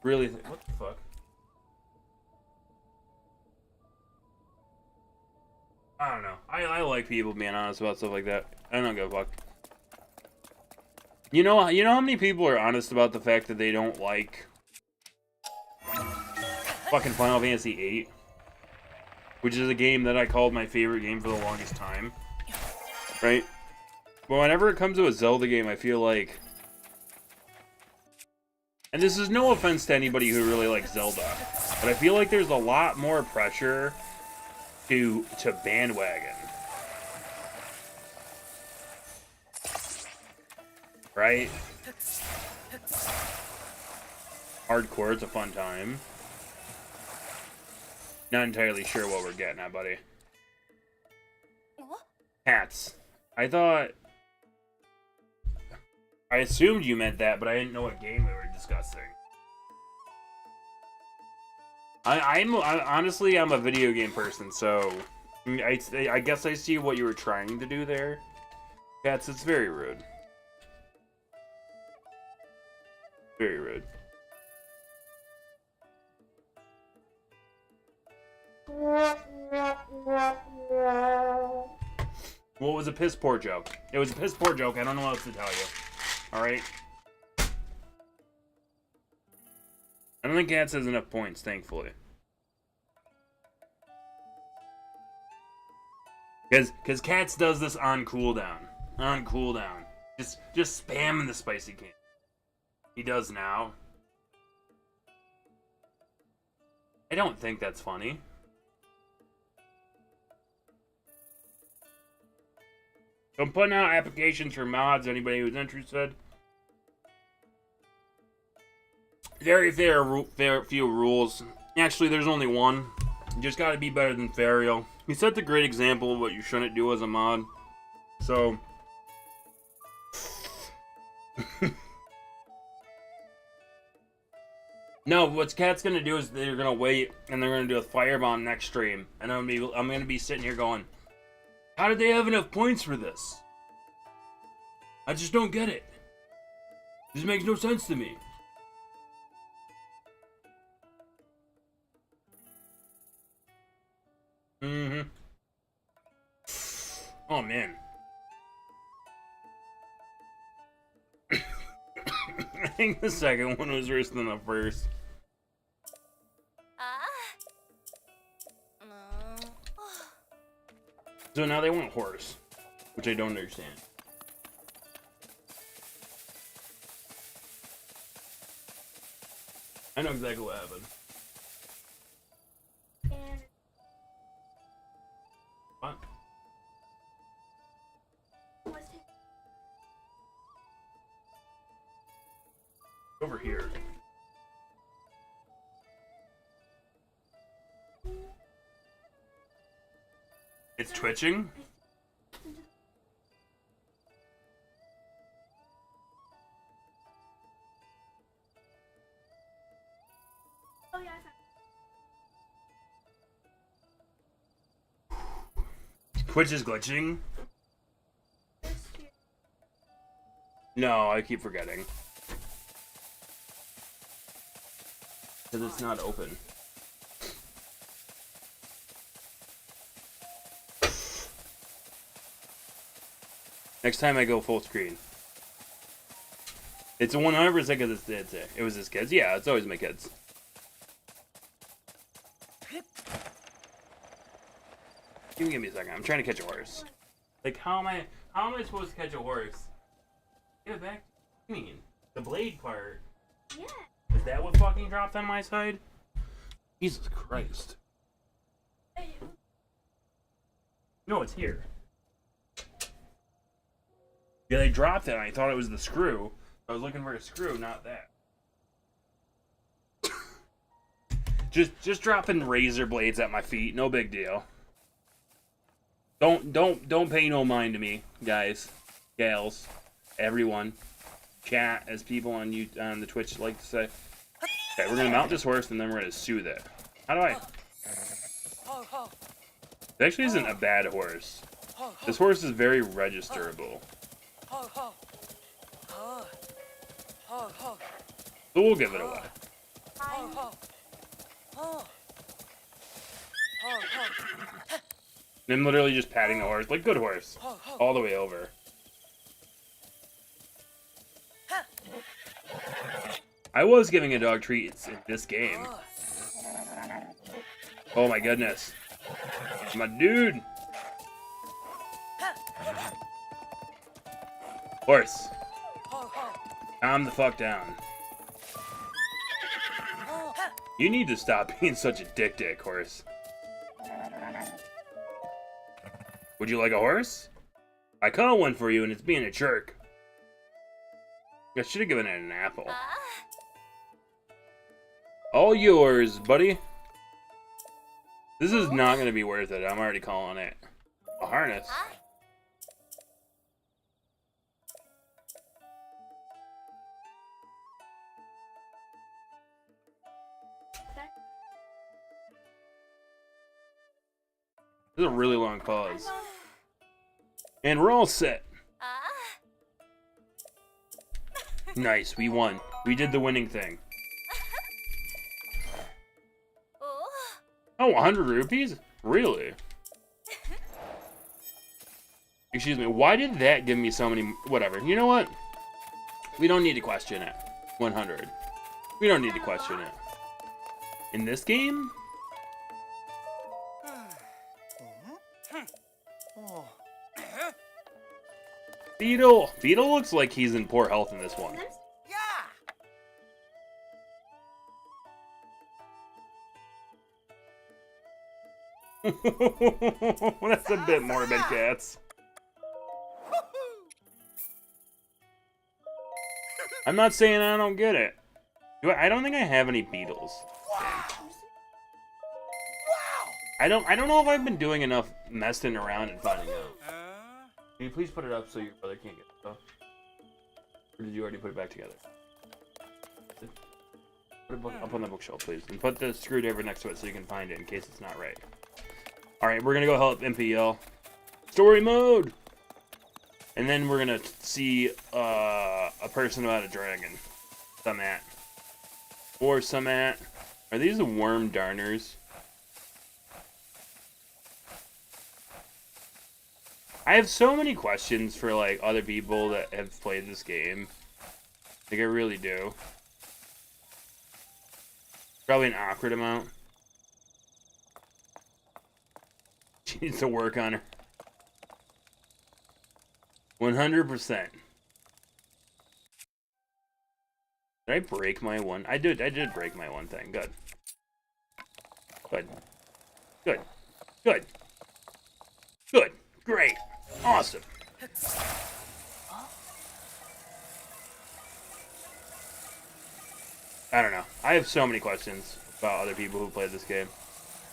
really what the fuck? I don't know. I like people being honest about stuff like that. I don't give a fuck. You know how many people are honest about the fact that they don't like fucking Final Fantasy VIII? Which is a game that I called my favorite game for the longest time. Right? But whenever it comes to a Zelda game, I feel like... And this is no offense to anybody who really likes Zelda, but I feel like there's a lot more pressure to bandwagon. Right? Hardcore, it's a fun time. Not entirely sure what we're getting at, buddy. Cats. I thought... I assumed you meant that, but I didn't know what game we were discussing. Honestly, I'm a video game person, so... I guess I see what you were trying to do there. Cats, it's very rude. Very rude. Well, it was a piss poor joke. It was a piss poor joke. I don't know what else to tell you. Alright? I don't think Cats has enough points, thankfully. Because Cats does this on cooldown. On cooldown. Just spamming the spicy can. He does now. I don't think that's funny. So I'm putting out applications for mods, anybody who's interested. Very few rules. Actually, there's only one. You just gotta be better than Fariel. He set a great example of what you shouldn't do as a mod. So... No, what Cat's gonna do is they're gonna wait and they're gonna do a firebomb next stream. And I'm gonna be sitting here going, how did they have enough points for this? I just don't get it. This makes no sense to me. Mm-hmm. Oh, man. I think the second one was worse than the first. So now they want a horse, which I don't understand. I know exactly what happened. What? Over here. It's twitching?
Oh, yeah,
Twitch is glitching? No, I keep forgetting. Because it's not open. Next time I go full screen. It's 100% because it was his kids. Yeah, it's always my kids. You can give me a second. I'm trying to catch a horse. Like, how am I supposed to catch a horse? Get it back. What do you mean? The blade part.
yeah.
Is that what fucking dropped on my side? Jesus Christ. No, it's here. Yeah, they dropped it and I thought it was the screw. I was looking for a screw, not that. just dropping razor blades at my feet, no big deal. Don't pay no mind to me, guys, gals, everyone, chat, as people on the Twitch like to say. Okay, we're gonna mount this horse and then we're gonna soothe it. How do I? It actually isn't a bad horse. This horse is very registerable. So we'll give it away. I'm literally just patting the horse, like good horse, all the way over. I was giving a dog treats in this game. Oh my goodness. My dude. Horse. Calm the fuck down. You need to stop being such a dick, horse. Would you like a horse? I caught one for you and it's being a jerk. I should have given it an apple. All yours, buddy. This is not going to be worth it. I'm already calling it. A harness. This is a really long pause. And we're all set. Nice, we won. We did the winning thing. Oh, 100 rupees? Really? Excuse me, why did that give me so many... Whatever, you know what? We don't need to question it. 100. We don't need to question it. In this game? Beetle! Beetle looks like he's in poor health in this one. That's a bit morbid, cats. I'm not saying I don't get it. I don't think I have any beetles. I don't know if I've been doing enough messing around and finding out. Can you please put it up so your brother can't get stuff? Or did you already put it back together? Put it up on the bookshelf, please. And put the screwdriver next to it so you can find it in case it's not right. Alright, we're gonna go help MPL. Story mode! And then we're gonna see a person about a dragon. Some at. Or some at. Are these the worm darners? I have so many questions for like other people that have played this game. Like I really do. Probably an awkward amount. She needs to work on her. 100%. Did I break my one? I did break my one thing. Good. Good. Good. Good. Good. Great. Awesome. I don't know. I have so many questions about other people who played this game.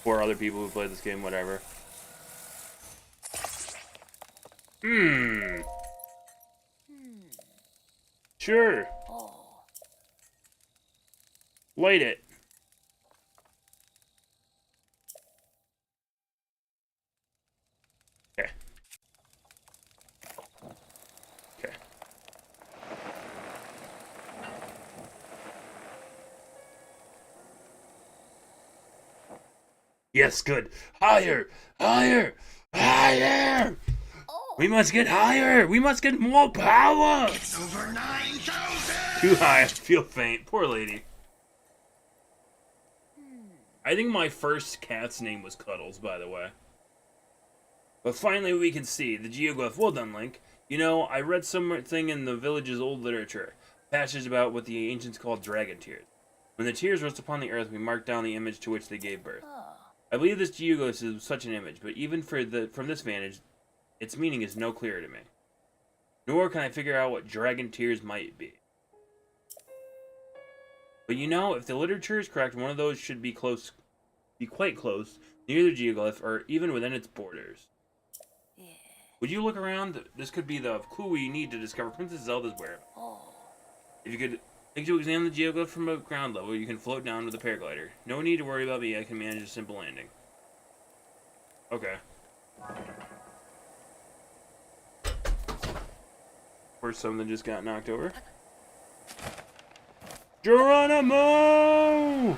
Or other people who played this game, whatever. Sure. Light it. Okay. Okay. Yes, good. Higher! Higher! Higher! We must get higher! We must get more power!
It's over 9,000!
Too high. I feel faint. Poor lady. I think my first cat's name was Cuddles, by the way. But finally we can see the geoglyph. Well done, Link. You know, I read something in the village's old literature. Passages about what the ancients called dragon tears. When the tears rest upon the earth, we mark down the image to which they gave birth. I believe this geoglyph is such an image, but even from this vantage, its meaning is no clearer to me. Nor can I figure out what dragon tears might be. But you know, if the literature is correct, one of those should be quite close, near the geoglyph, or even within its borders. Yeah. Would you look around? This could be the clue we need to discover Princess Zelda's whereabouts. If you could think to examine the geoglyph from a ground level, you can float down with a paraglider. No need to worry about me, I can manage a simple landing. Okay. Or something just got knocked over. Geronimo!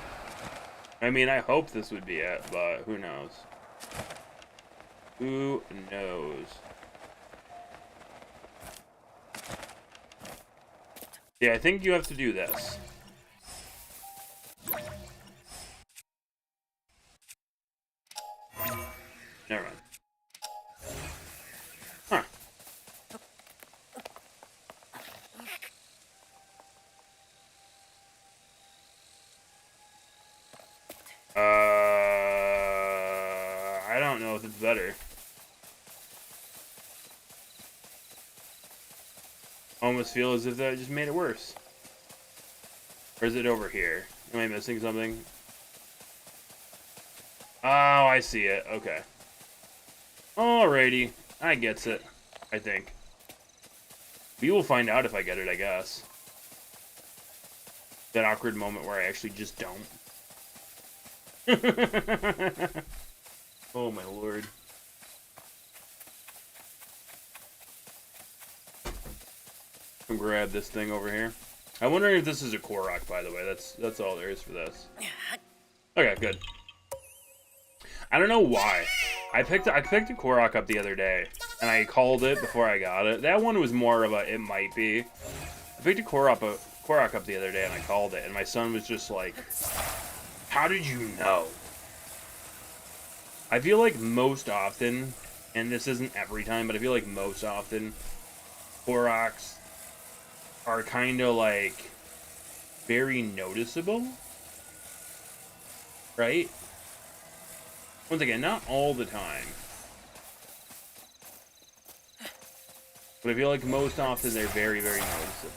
I mean, I hope this would be it, but who knows? Who knows? Yeah, I think you have to do this. Never mind. Huh. I don't know if it's better. almost feel as if that just made it worse. Or is it over here? Am I missing something? Oh, I see it. Okay. Alrighty. I gets it. I think. We will find out if I get it, I guess. That awkward moment where I actually just don't. Oh my lord. I'll grab this thing over here. I wonder if this is a Korok, by the way. That's all there is for this. Okay, good. I don't know why. I picked a Korok up the other day, and I called it before I got it. That one was more of a it might be. I picked a Korok up the other day, and I called it, and my son was just like, "How did you know?" I feel like most often, and this isn't every time, but I feel like most often, Koroks are kind of like very noticeable, right? Once again, not all the time, but I feel like most often they're very, very noticeable.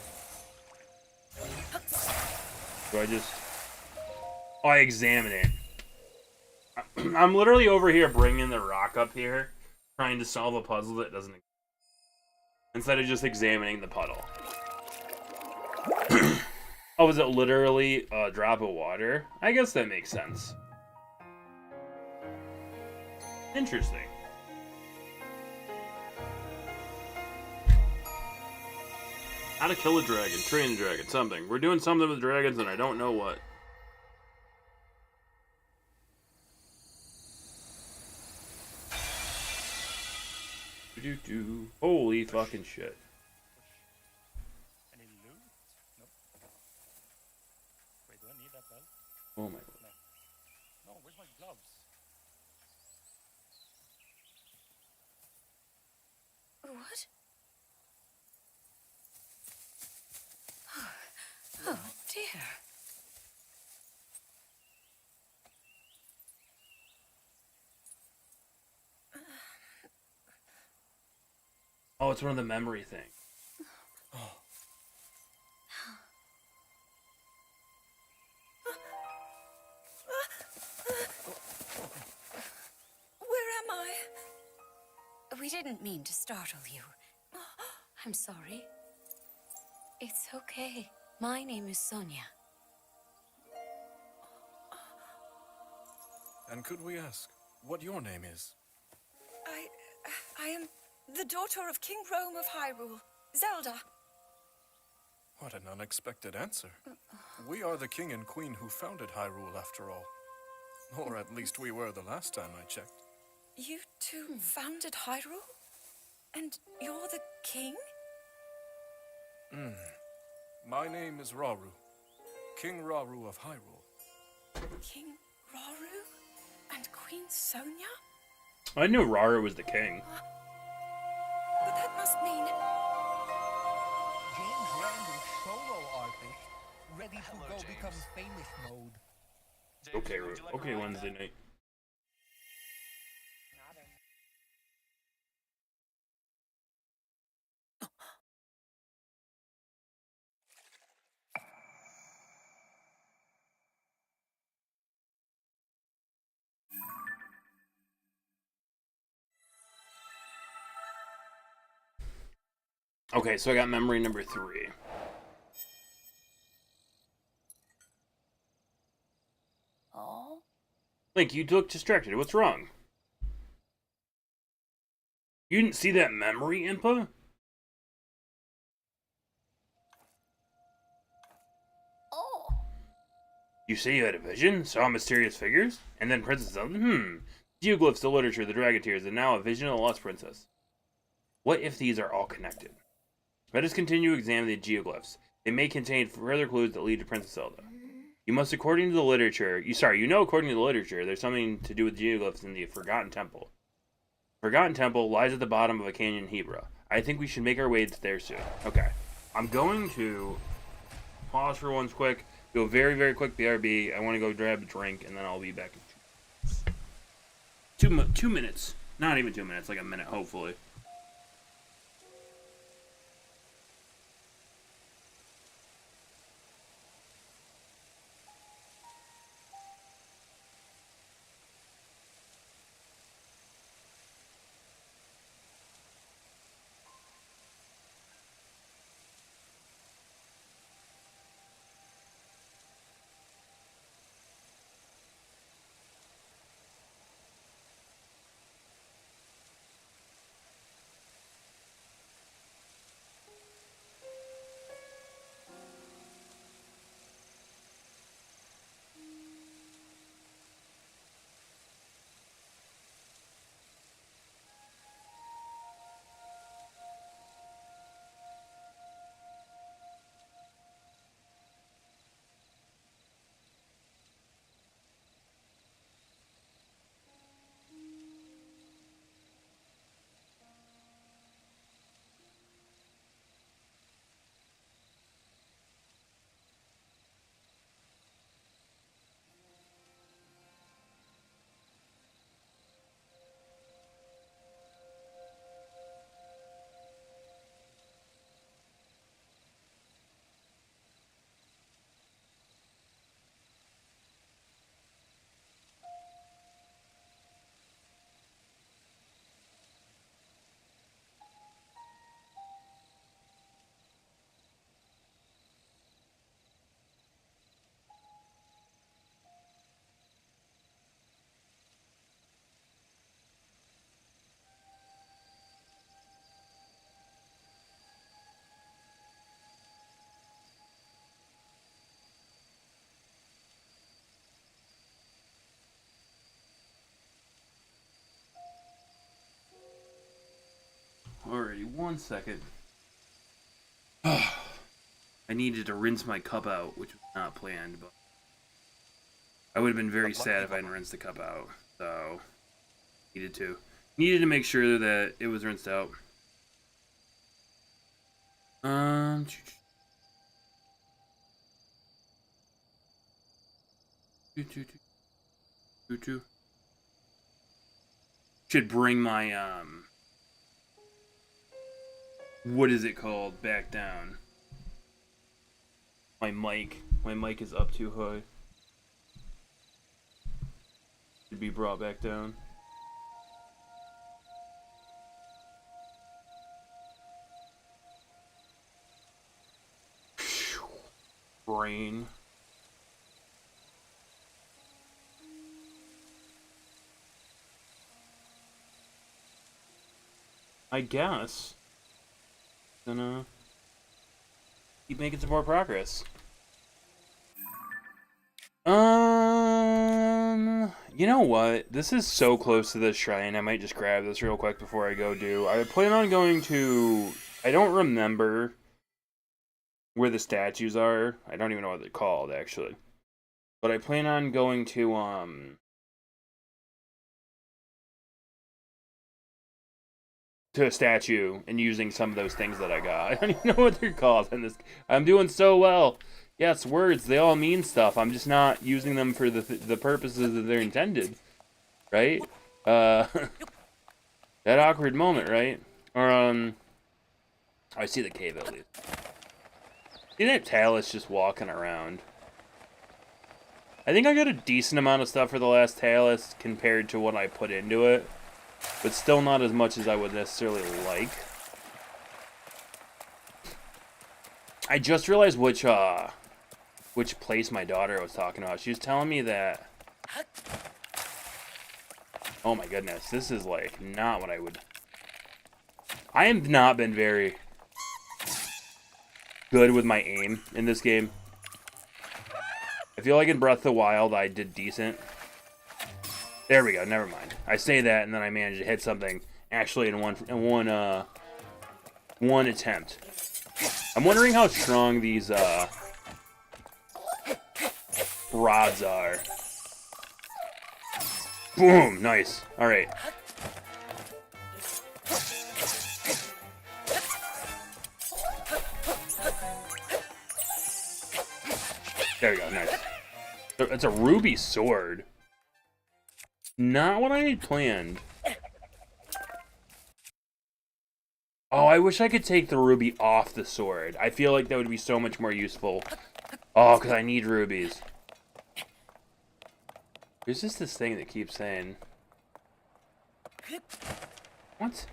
So I examine it. I'm literally over here bringing the rock up here, trying to solve a puzzle that doesn't exist, instead of just examining the puddle. Oh, is it literally a drop of water? I guess that makes sense. Interesting. How to kill a dragon, train a dragon, something. We're doing something with dragons and I don't know what. Holy fucking shit.
Any loot? Nope. Wait, do I need that belt?
Oh my god.
No, where's my gloves?
What? Oh dear.
Oh, it's one of the memory things.
Where am I? We didn't mean to startle you. I'm sorry. It's okay. My name is Sonia.
And could we ask what your name is?
I am the daughter of King Rome of Hyrule, Zelda.
What an unexpected answer. We are the king and queen who founded Hyrule, after all. Or at least we were the last time I checked.
You two founded Hyrule? And you're the king?
My name is Rauru, King Rauru of Hyrule.
King Rauru? And Queen Sonia?
I knew Rara was the king.
But that must mean...
James Randall, solo artist, ready to go become famous mode.
Okay, Wednesday night. Okay, so I got memory number 3.
Oh?
Link, you look distracted. What's wrong? You didn't see that memory, Impa?
Oh!
You say you had a vision? Saw mysterious figures? And then Princess Zelda? Geoglyphs, the literature, the dragon tears, and now a vision of the lost princess. What if these are all connected? Let us continue to examine the geoglyphs. They may contain further clues that lead to Princess Zelda. You must, according to the literature, according to the literature, there's something to do with geoglyphs in the Forgotten Temple. Forgotten Temple lies at the bottom of a canyon in Hebra. I think we should make our way there soon. Okay. I'm going to pause for once quick, go very, very quick BRB. I want to go grab a drink, and then I'll be back in 2 minutes. Not even 2 minutes, like a minute, hopefully. 1 second. I needed to rinse my cup out, which was not planned, but I would have been very sad if I hadn't rinsed the cup out. So, needed to make sure that it was rinsed out. Should bring my what is it called back down. My mic is up too high. Should be brought back down. Brain. I guess. Gonna keep making some more progress. You know what? This is so close to this shrine. I might just grab this real quick before I go do. I plan on going to. I don't remember where the statues are. I don't even know what they're called actually. But I plan on going to a statue and using some of those things that I got. I don't even know what they're called in this. I'm doing so well. Yes, words, they all mean stuff. I'm just not using them for the purposes that they're intended. Right? That awkward moment, right? Or, I see the cave at least. See that Talus just walking around. I think I got a decent amount of stuff for the last Talus compared to what I put into it. But still not as much as I would necessarily like. I just realized which place my daughter was talking about. She was telling me that... Oh my goodness, this is like not what I would... I have not been very good with my aim in this game. I feel like in Breath of the Wild I did decent. There we go, never mind. I say that and then I managed to hit something actually in one attempt. I'm wondering how strong these rods are. Boom, nice. All right. There we go, nice. It's a ruby sword. Not what I had planned. Oh, I wish I could take the ruby off the sword. I feel like that would be so much more useful. Oh, because I need rubies. There's just this thing that keeps saying... What?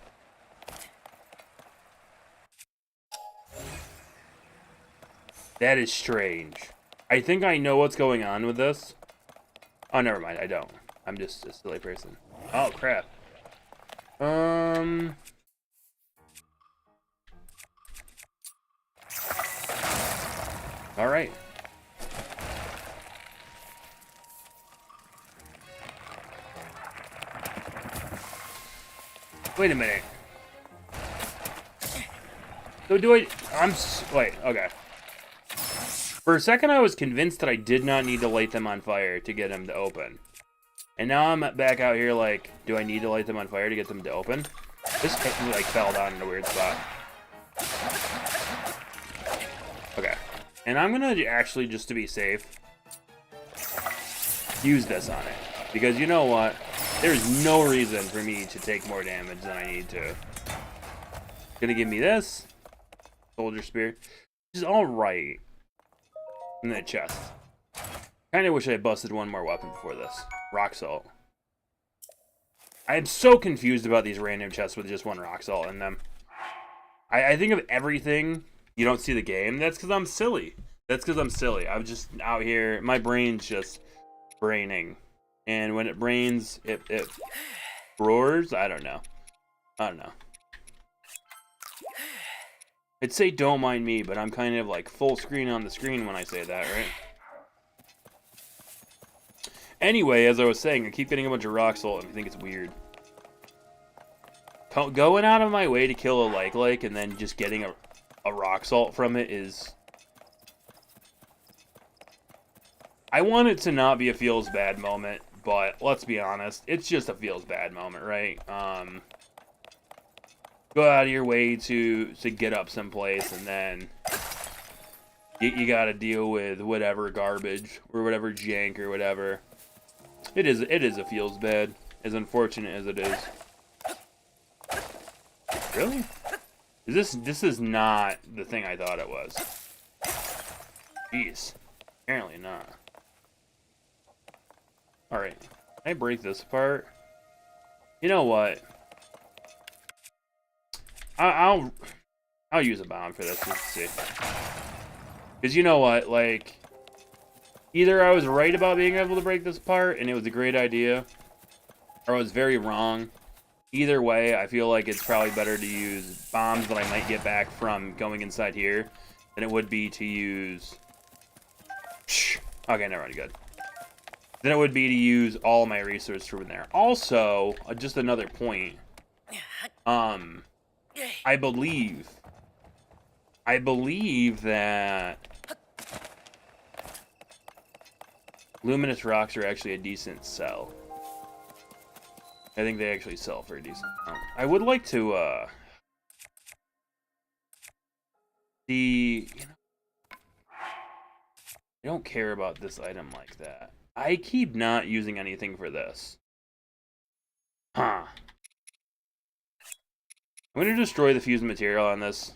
That is strange. I think I know what's going on with this. Oh, never mind, I don't. I'm just a silly person. Oh, crap. Alright. Wait a minute. So do I... Wait, okay. For a second I was convinced that I did not need to light them on fire to get them to open. And now I'm back out here like, do I need to light them on fire to get them to open? This like fell down in a weird spot. Okay. And I'm gonna actually, just to be safe, use this on it. Because you know what? There's no reason for me to take more damage than I need to. Gonna give me this. Soldier Spear. Which is alright. And then a chest. Kinda wish I had busted one more weapon before this. Rock Salt. I am so confused about these random chests with just one Rock Salt in them. I think of everything. You don't see the game. That's because I'm silly. That's because I'm silly. I'm just out here. My brain's just braining. And when it brains, it roars. I don't know. I don't know. I'd say don't mind me, but I'm kind of like full screen on the screen when I say that, right? Anyway, as I was saying, I keep getting a bunch of rock salt and I think it's weird. going out of my way to kill a like and then just getting a rock salt from it is... I want it to not be a feels bad moment, but let's be honest, it's just a feels bad moment, right? Go out of your way to get up someplace, and then you gotta deal with whatever garbage or whatever jank or whatever. It is a feels bad, as unfortunate as it is. Really? This is not the thing I thought it was. Jeez. Apparently not. Alright. Can I break this apart? You know what? I'll use a bomb for this, just to see. Because you know what, like, either I was right about being able to break this apart, and it was a great idea, or I was very wrong. Either way, I feel like it's probably better to use bombs that I might get back from going inside here than it would be to use... Okay, never mind, good. Then it would be to use all my resources from there. Also, just another point. I believe that luminous rocks are actually a decent sell. I think they actually sell for a decent amount. I would like to see, you know, I don't care about this item like that. I keep not using anything for this. Huh. I'm going to destroy the fused material on this.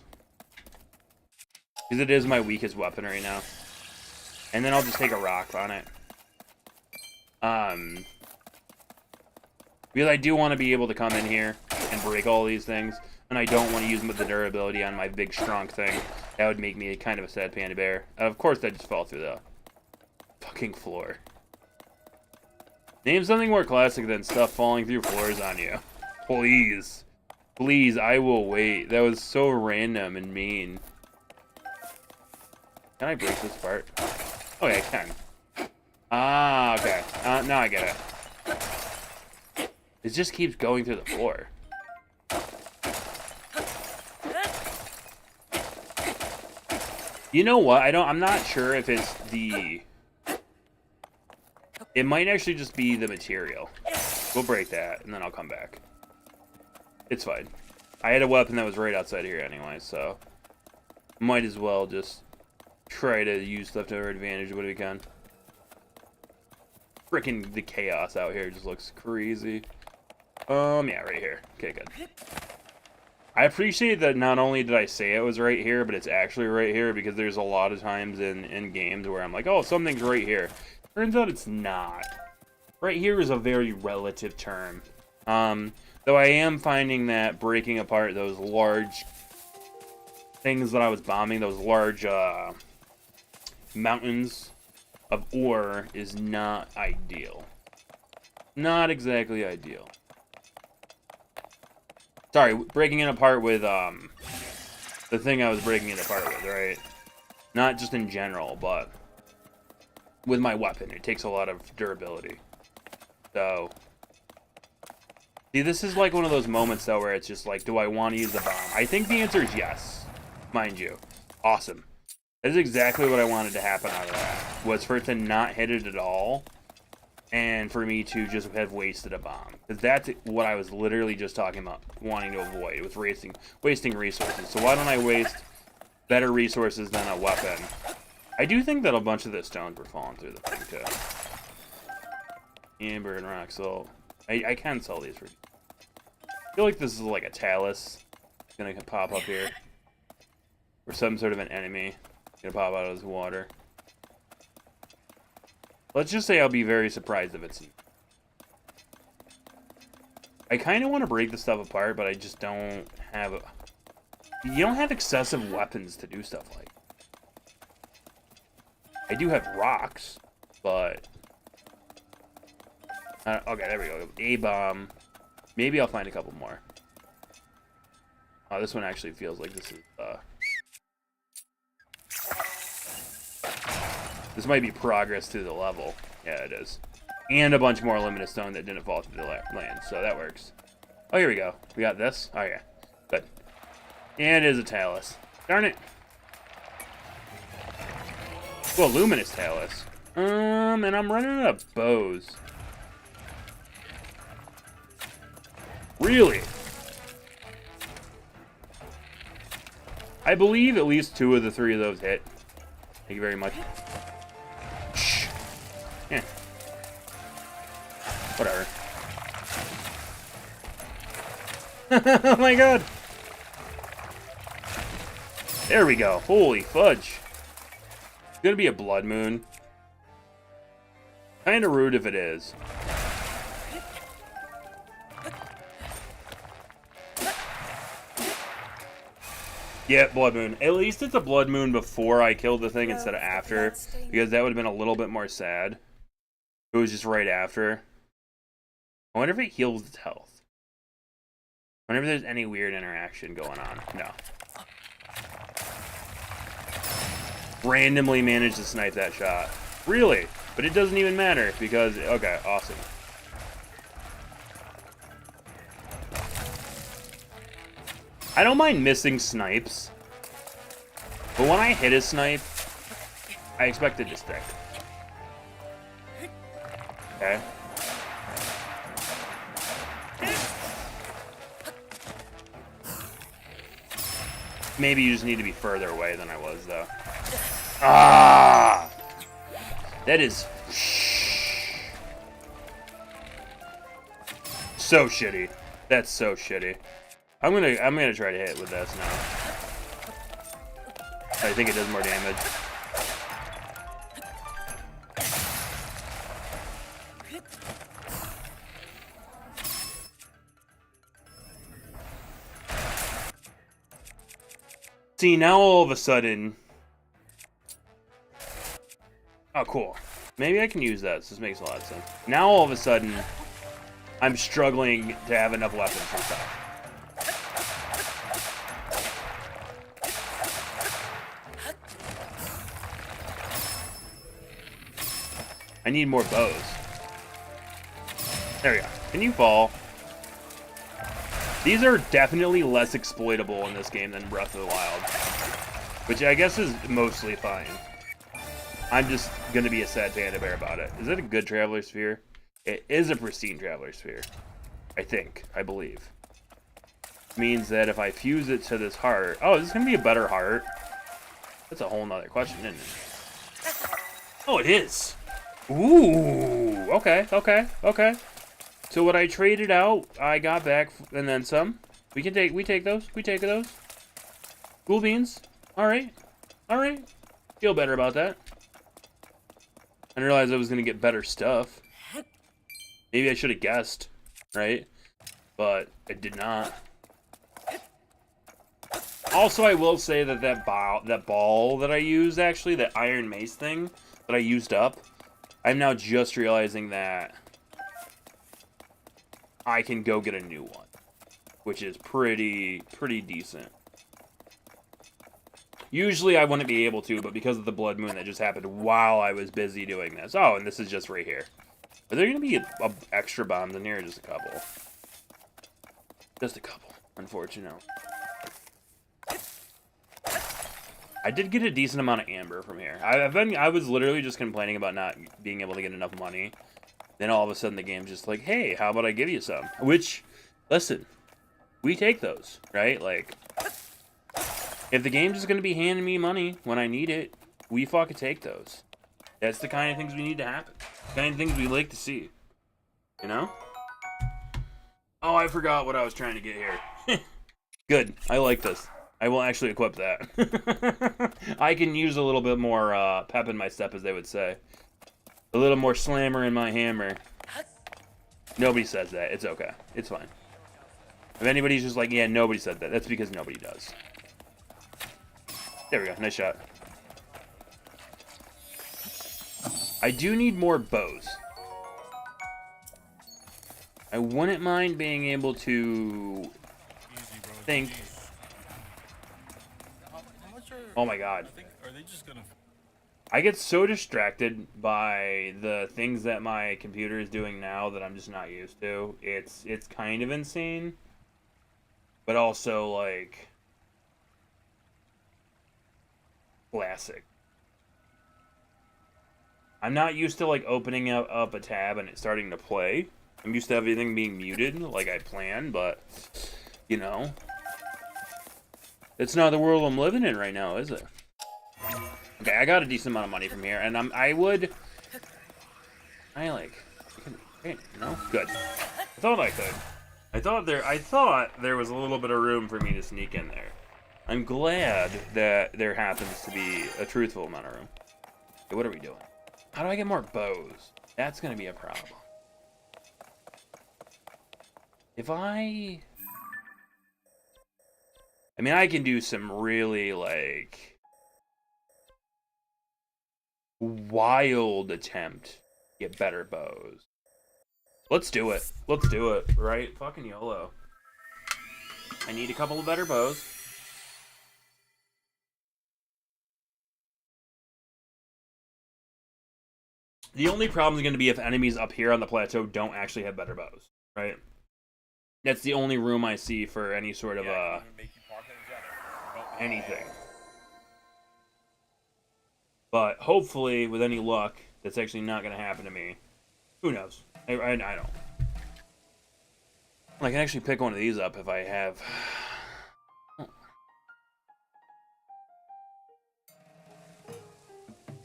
Because it is my weakest weapon right now. And then I'll just take a rock on it. Because I do want to be able to come in here and break all these things. And I don't want to use the durability on my big strong thing. That would make me a kind of a sad panda bear. And of course, that just fell through the fucking floor. Name something more classic than stuff falling through floors on you. Please. Please, I will wait. That was so random and mean. Can I break this part? Oh yeah, I can. Ah, okay. Now I get it. It just keeps going through the floor. You know what? I'm not sure if it's the... It might actually just be the material. We'll break that, and then I'll come back. It's fine. I had a weapon that was right outside here anyway, so... Might as well just try to use stuff to our advantage when we can. Frickin' the chaos out here just looks crazy. Yeah, right here. Okay, good. I appreciate that not only did I say it was right here, but it's actually right here, because there's a lot of times in games where I'm like, oh, something's right here. Turns out it's not. Right here is a very relative term. Though I am finding that breaking apart those large things that I was bombing, those large mountains of ore, is not ideal. Not exactly ideal. Sorry, breaking it apart with the thing I was breaking it apart with, right? Not just in general, but with my weapon. It takes a lot of durability. So, see, this is like one of those moments, though, where it's just like, do I want to use the bomb? I think the answer is yes, mind you. Awesome. That is exactly what I wanted to happen out of that, was for it to not hit it at all, and for me to just have wasted a bomb. Because that's what I was literally just talking about, wanting to avoid, with wasting resources. So why don't I waste better resources than a weapon? I do think that a bunch of the stones were falling through the thing, too. Amber and rock salt. I can sell these for... I feel like this is like a talus. It's gonna pop up here. Or some sort of an enemy. Gonna pop out of this water. Let's just say I'll be very surprised if it's... I kind of want to break this stuff apart, but I just don't have... You don't have excessive weapons to do stuff like. I do have rocks, but... okay, there we go. A bomb. Maybe I'll find a couple more. Oh, this one actually feels like this is... This might be progress through the level. Yeah, it is. And a bunch more luminous stone that didn't fall through the land, so that works. Oh, here we go. We got this. Oh, yeah. Good. And it is a Talus. Darn it. Well, Luminous Talus. And I'm running out of bows. Really? I believe at least 2 of the 3 of those hit. Thank you very much. Shh. Yeah. Whatever. Oh my god. There we go. Holy fudge. It's gonna be a blood moon. Kinda rude if it is. Yeah, blood moon. At least it's a blood moon before I killed the thing instead of after. Because that would have been a little bit more sad. It was just right after. I wonder if it heals its health. I wonder if there's any weird interaction going on. No. Randomly managed to snipe that shot. Really? But it doesn't even matter because... Okay, awesome. I don't mind missing snipes. But when I hit a snipe, I expect it to stick. Okay. Maybe you just need to be further away than I was, though. Ah! That is... so shitty. That's so shitty. I'm gonna try to hit with this now. I think it does more damage. See, now all of a sudden... Oh, cool. Maybe I can use that. This makes a lot of sense. Now all of a sudden, I'm struggling to have enough weapons for stuff. I need more bows. There we go. Can you fall? These are definitely less exploitable in this game than Breath of the Wild. Which I guess is mostly fine. I'm just going to be a sad panda bear about it. Is it a good Traveler Sphere? It is a pristine Traveler Sphere. I think. I believe. Means that if I fuse it to this heart... Oh, is this going to be a better heart? That's a whole nother question, isn't it? Oh, it is! Ooh, okay. So what I traded out, I got back, and then some. We take those. Cool beans. All right. Feel better about that. I didn't realize I was gonna get better stuff. Maybe I should have guessed, right? But I did not. Also, I will say that that ball that I used, actually, that iron mace thing that I used up. I'm now just realizing that I can go get a new one, which is pretty decent. Usually I wouldn't be able to, but because of the blood moon that just happened while I was busy doing this. Oh, and this is just right here. Are there going to be extra bombs in here? Just a couple. Just a couple, unfortunately. I did get a decent amount of amber from here. I was literally just complaining about not being able to get enough money. Then all of a sudden the game's just like, hey, how about I give you some? Which, listen, we take those, right? Like, if the game's just going to be handing me money when I need it, we fucking take those. That's the kind of things we need to happen. The kind of things we like to see. You know? Oh, I forgot what I was trying to get here. Good. I like this. I will actually equip that. I can use a little bit more pep in my step, as they would say. A little more slammer in my hammer. Nobody says that. It's okay. It's fine. If anybody's just like, yeah, nobody said that, that's because nobody does. There we go. Nice shot. I do need more bows. I wouldn't mind being able to think... Oh my god.
Are they just gonna
I get so distracted by the things that my computer is doing now that I'm just not used to. It's kind of insane, but also like classic. I'm not used to like opening up a tab and it starting to play. I'm used to everything being muted like I planned, but you know, it's not the world I'm living in right now, is it? Okay, I got a decent amount of money from here, and I no, good. I thought I could. I thought there was a little bit of room for me to sneak in there. I'm glad that there happens to be a truthful amount of room. Okay, what are we doing? How do I get more bows? That's gonna be a problem. If I mean, I can do some really, like, wild attempt to get better bows. Let's do it. Let's do it, right? Fucking YOLO. I need a couple of better bows. The only problem is going to be if enemies up here on the plateau don't actually have better bows, right? That's the only room I see for any sort of anything. But hopefully, with any luck, that's actually not going to happen to me. Who knows? I don't. I can actually pick one of these up if I have.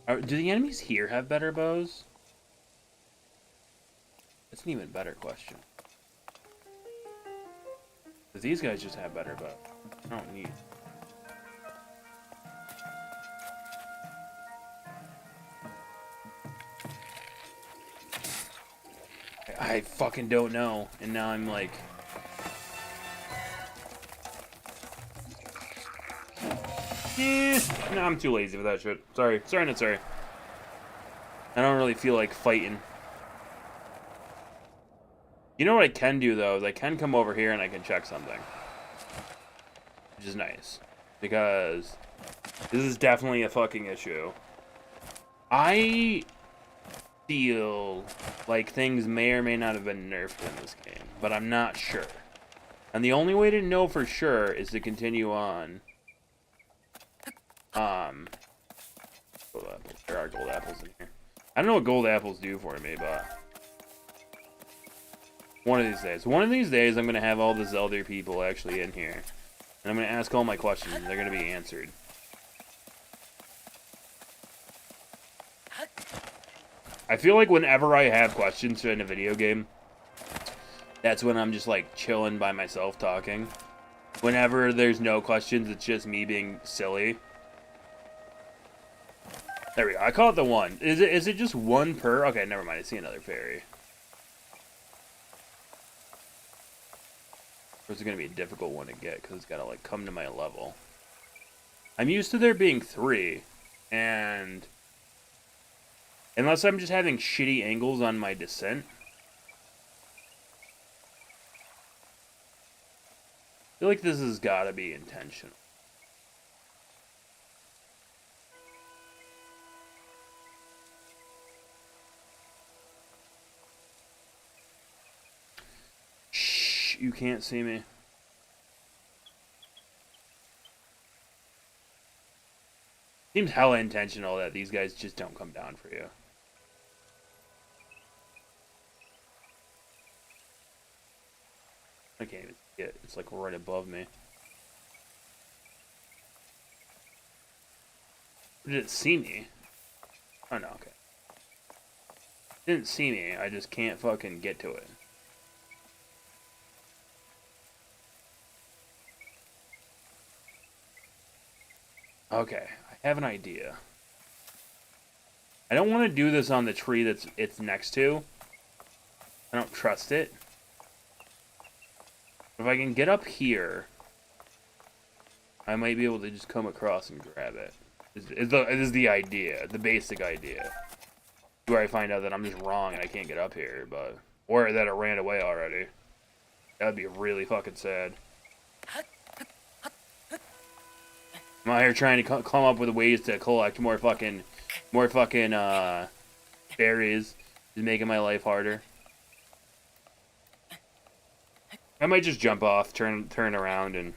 Do the enemies here have better bows? That's an even better question. Because these guys just have better bows. I don't need. I fucking don't know. And now I'm like... no, I'm too lazy for that shit. Sorry. Sorry, not sorry. I don't really feel like fighting. You know what I can do, though? Is I can come over here and I can check something. Which is nice. Because this is definitely a fucking issue. I feel like things may or may not have been nerfed in this game. But I'm not sure. And the only way to know for sure is to continue on. Gold apples. There are gold apples in here. I don't know what gold apples do for me, but one of these days, I'm gonna have all the Zelda people actually in here, and I'm gonna ask all my questions, and they're gonna be answered. I feel like whenever I have questions in a video game, that's when I'm just like chilling by myself talking. Whenever there's no questions, it's just me being silly. There we go. I call it the one. Is it just one per? Okay, never mind. I see another fairy. This is gonna be a difficult one to get because it's gotta like come to my level. I'm used to there being 3, and unless I'm just having shitty angles on my descent, I feel like this has gotta be intentional. You can't see me. Seems hella intentional that these guys just don't come down for you. I can't even see it. It's like right above me. Did it see me? Oh no, okay. It didn't see me, I just can't fucking get to it. Okay, I have an idea. I don't want to do this on the tree it's next to. I don't trust it. If I can get up here, I might be able to just come across and grab it. This is the idea, the basic idea. Where I find out that I'm just wrong and I can't get up here, but or that it ran away already. That would be really fucking sad. I'm out here trying to come up with ways to collect more fucking More fucking berries is making my life harder. I might just jump off, turn around, and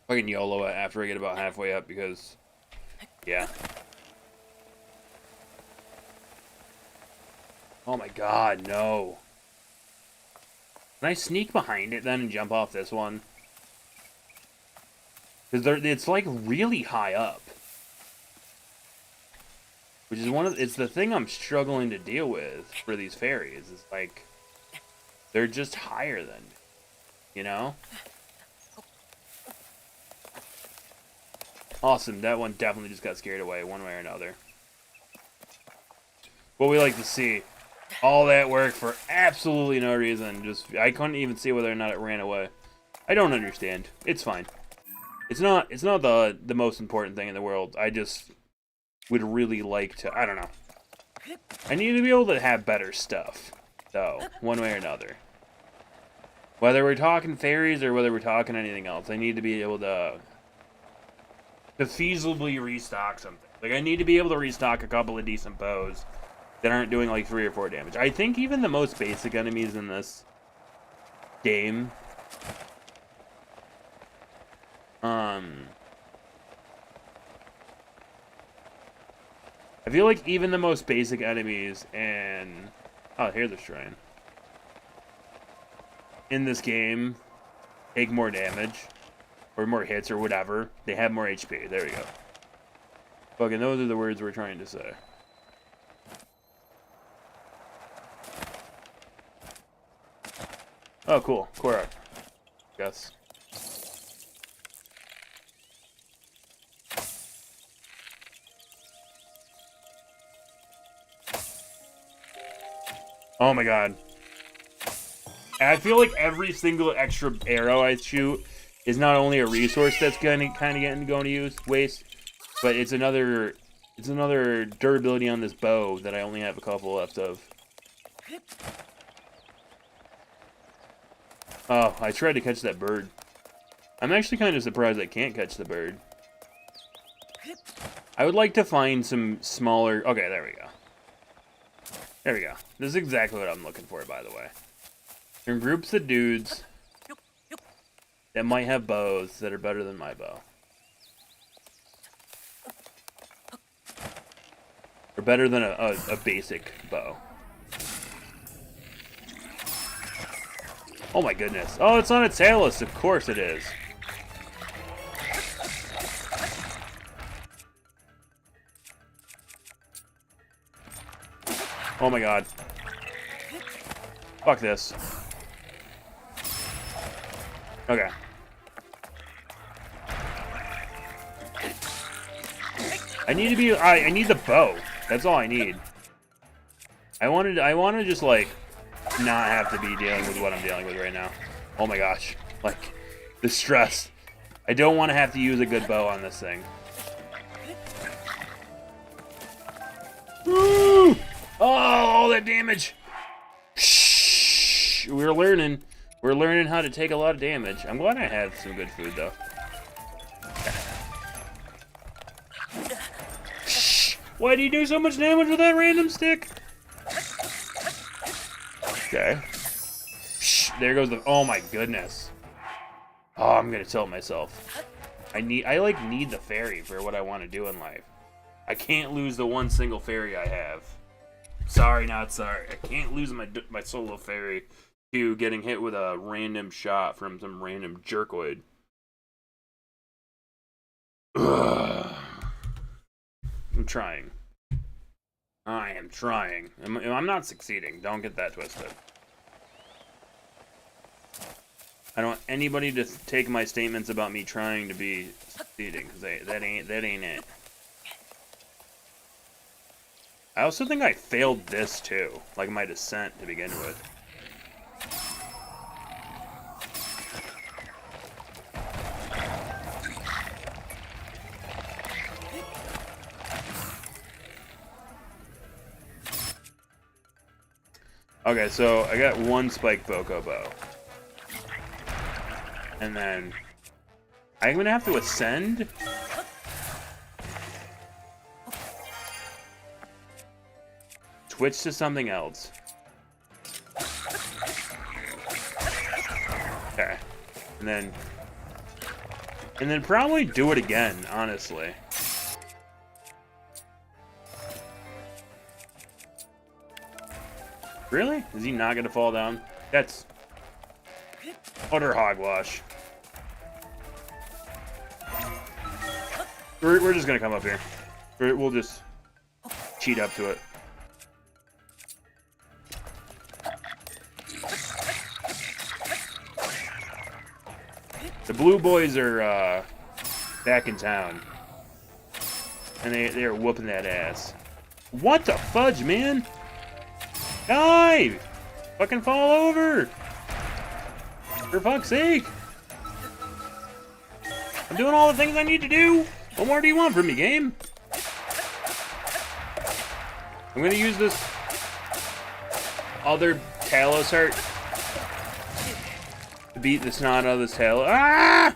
fucking YOLO it after I get about halfway up because, yeah. Oh my god, no. Can I sneak behind it then and jump off this one? Because it's like really high up. Which is it's the thing I'm struggling to deal with for these fairies. Is like, they're just higher than me, you know? Awesome, that one definitely just got scared away one way or another. What we like to see. All that work for absolutely no reason. Just I couldn't even see whether or not it ran away. I don't understand. It's fine. It's not the most important thing in the world. I just would really like to, I don't know. I need to be able to have better stuff, though, one way or another. Whether we're talking fairies or whether we're talking anything else, I need to be able to feasibly restock something. Like, I need to be able to restock a couple of decent bows that aren't doing like 3 or 4 damage. I think even the most basic enemies in this game, I feel like even the most basic enemies and oh, here's a shrine in this game take more damage or more hits or whatever. They have more HP. There we go. Fucking those are the words we're trying to say. Oh, cool. Korok. Guess. Oh my god. I feel like every single extra arrow I shoot is not only a resource that's going to waste, but it's another durability on this bow that I only have a couple left of. Oh, I tried to catch that bird. I'm actually kind of surprised I can't catch the bird. I would like to find some smaller... Okay, there we go. There we go. This is exactly what I'm looking for, by the way. There are groups of dudes that might have bows that are better than my bow. Or better than a basic bow. Oh my goodness. Oh, it's on its tailless. Of course it is. Oh my god. Fuck this. Okay. I need to be... I need the bow. That's all I need. I want to just, like, not have to be dealing with what I'm dealing with right now. Oh my gosh. Like, the stress. I don't want to have to use a good bow on this thing. Woo! Oh, all that damage. Shh. We're learning. We're learning how to take a lot of damage. I'm glad I had some good food, though. Shh. Why do you do so much damage with that random stick? Okay. Shh. There goes the... Oh, my goodness. Oh, I'm going to tilt myself. I need the fairy for what I want to do in life. I can't lose the one single fairy I have. Sorry, not sorry. I can't lose my solo fairy to getting hit with a random shot from some random jerkoid. Ugh. I'm trying. I am trying. I'm not succeeding. Don't get that twisted. I don't want anybody to take my statements about me trying to be succeeding, because that ain't it. I also think I failed this too, like my descent to begin with. Okay, so I got one spike Boko bow. And then I'm gonna have to ascend. switch to something else. Okay. And then probably do it again, honestly. Really? Is he not gonna fall down? That's utter hogwash. We're just gonna come up here. We'll just cheat up to it. The blue boys are back in town, and they're whooping that ass. What the fudge, man? Die! Fucking fall over! For fuck's sake! I'm doing all the things I need to do. What more do you want from me, game? I'm gonna use this other Talos heart to beat the snot out of this Talos. Ah!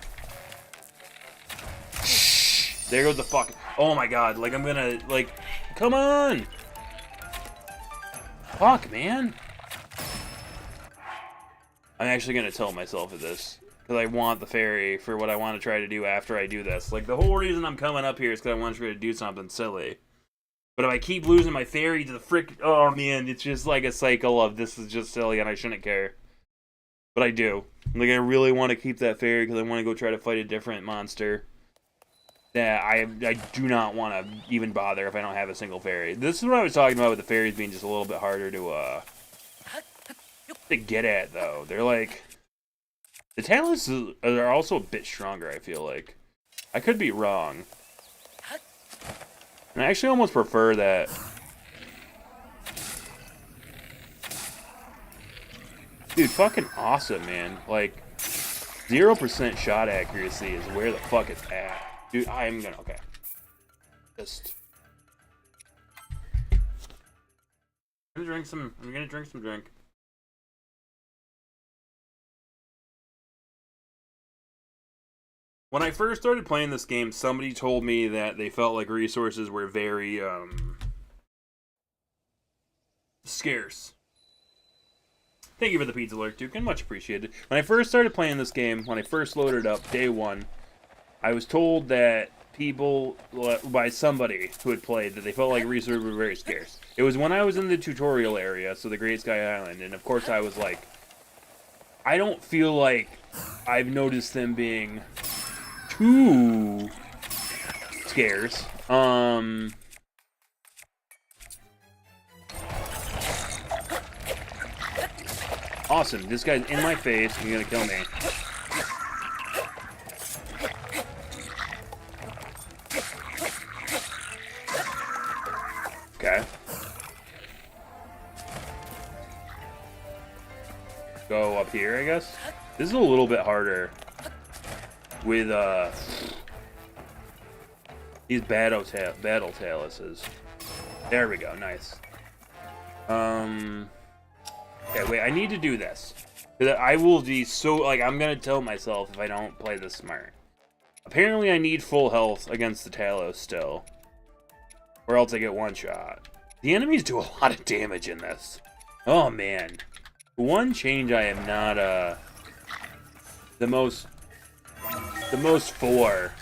There goes the fuck. Oh my god! Like I'm gonna like, come on! Fuck, man! I'm actually gonna tell myself of this. Because I want the fairy for what I want to try to do after I do this. Like, the whole reason I'm coming up here is because I want to try to do something silly. But if I keep losing my fairy to the frick... Oh, man, it's just like a cycle of this is just silly and I shouldn't care. But I do. Like, I really want to keep that fairy because I want to go try to fight a different monster. That I do not want to even bother if I don't have a single fairy. This is what I was talking about with the fairies being just a little bit harder to get at, though. They're like... The Talos are also a bit stronger, I feel like. I could be wrong. And I actually almost prefer that. Dude, fucking awesome, man. Like, 0% shot accuracy is where the fuck it's at. Dude, I am gonna... Okay. Just... I'm gonna drink some drink. When I first started playing this game, somebody told me that they felt like resources were very, scarce. Thank you for the pizza alert, Duke, and much appreciated. When I first started playing this game, when I first loaded up, day one, I was told that people, by somebody who had played, that they felt like resources were very scarce. It was when I was in the tutorial area, so the Great Sky Island, and of course I was like, I don't feel like I've noticed them being... too scarce. Awesome. This guy's in my face. He's gonna kill me. Okay. Go up here, I guess. This is a little bit harder. With, these battle taluses. There we go, nice. Okay, wait, I need to do this. I will be so, like, I'm gonna tell myself if I don't play this smart. Apparently I need full health against the Talos still. Or else I get one shot. The enemies do a lot of damage in this. Oh, man. One change I am not, the most for.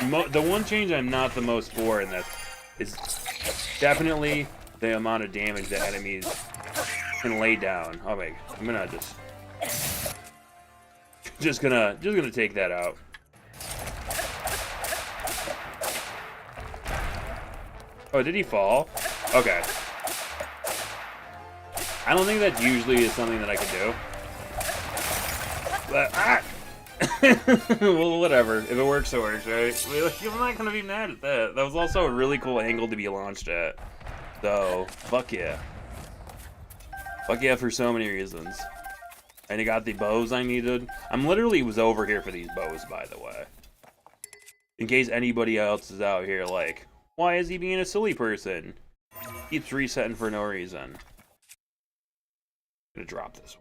The one change I'm not the most for in this is definitely the amount of damage that enemies can lay down. Oh my, I'm gonna just gonna take that out. Oh, did he fall? Okay. I don't think that usually is something that I could do. But, well, whatever. If it works, it works, right? I'm not gonna be mad at that. That was also a really cool angle to be launched at. So, fuck yeah. Fuck yeah for so many reasons. And I got the bows I needed. I'm literally was over here for these bows, by the way. In case anybody else is out here like, why is he being a silly person? Keeps resetting for no reason. I'm gonna drop this one.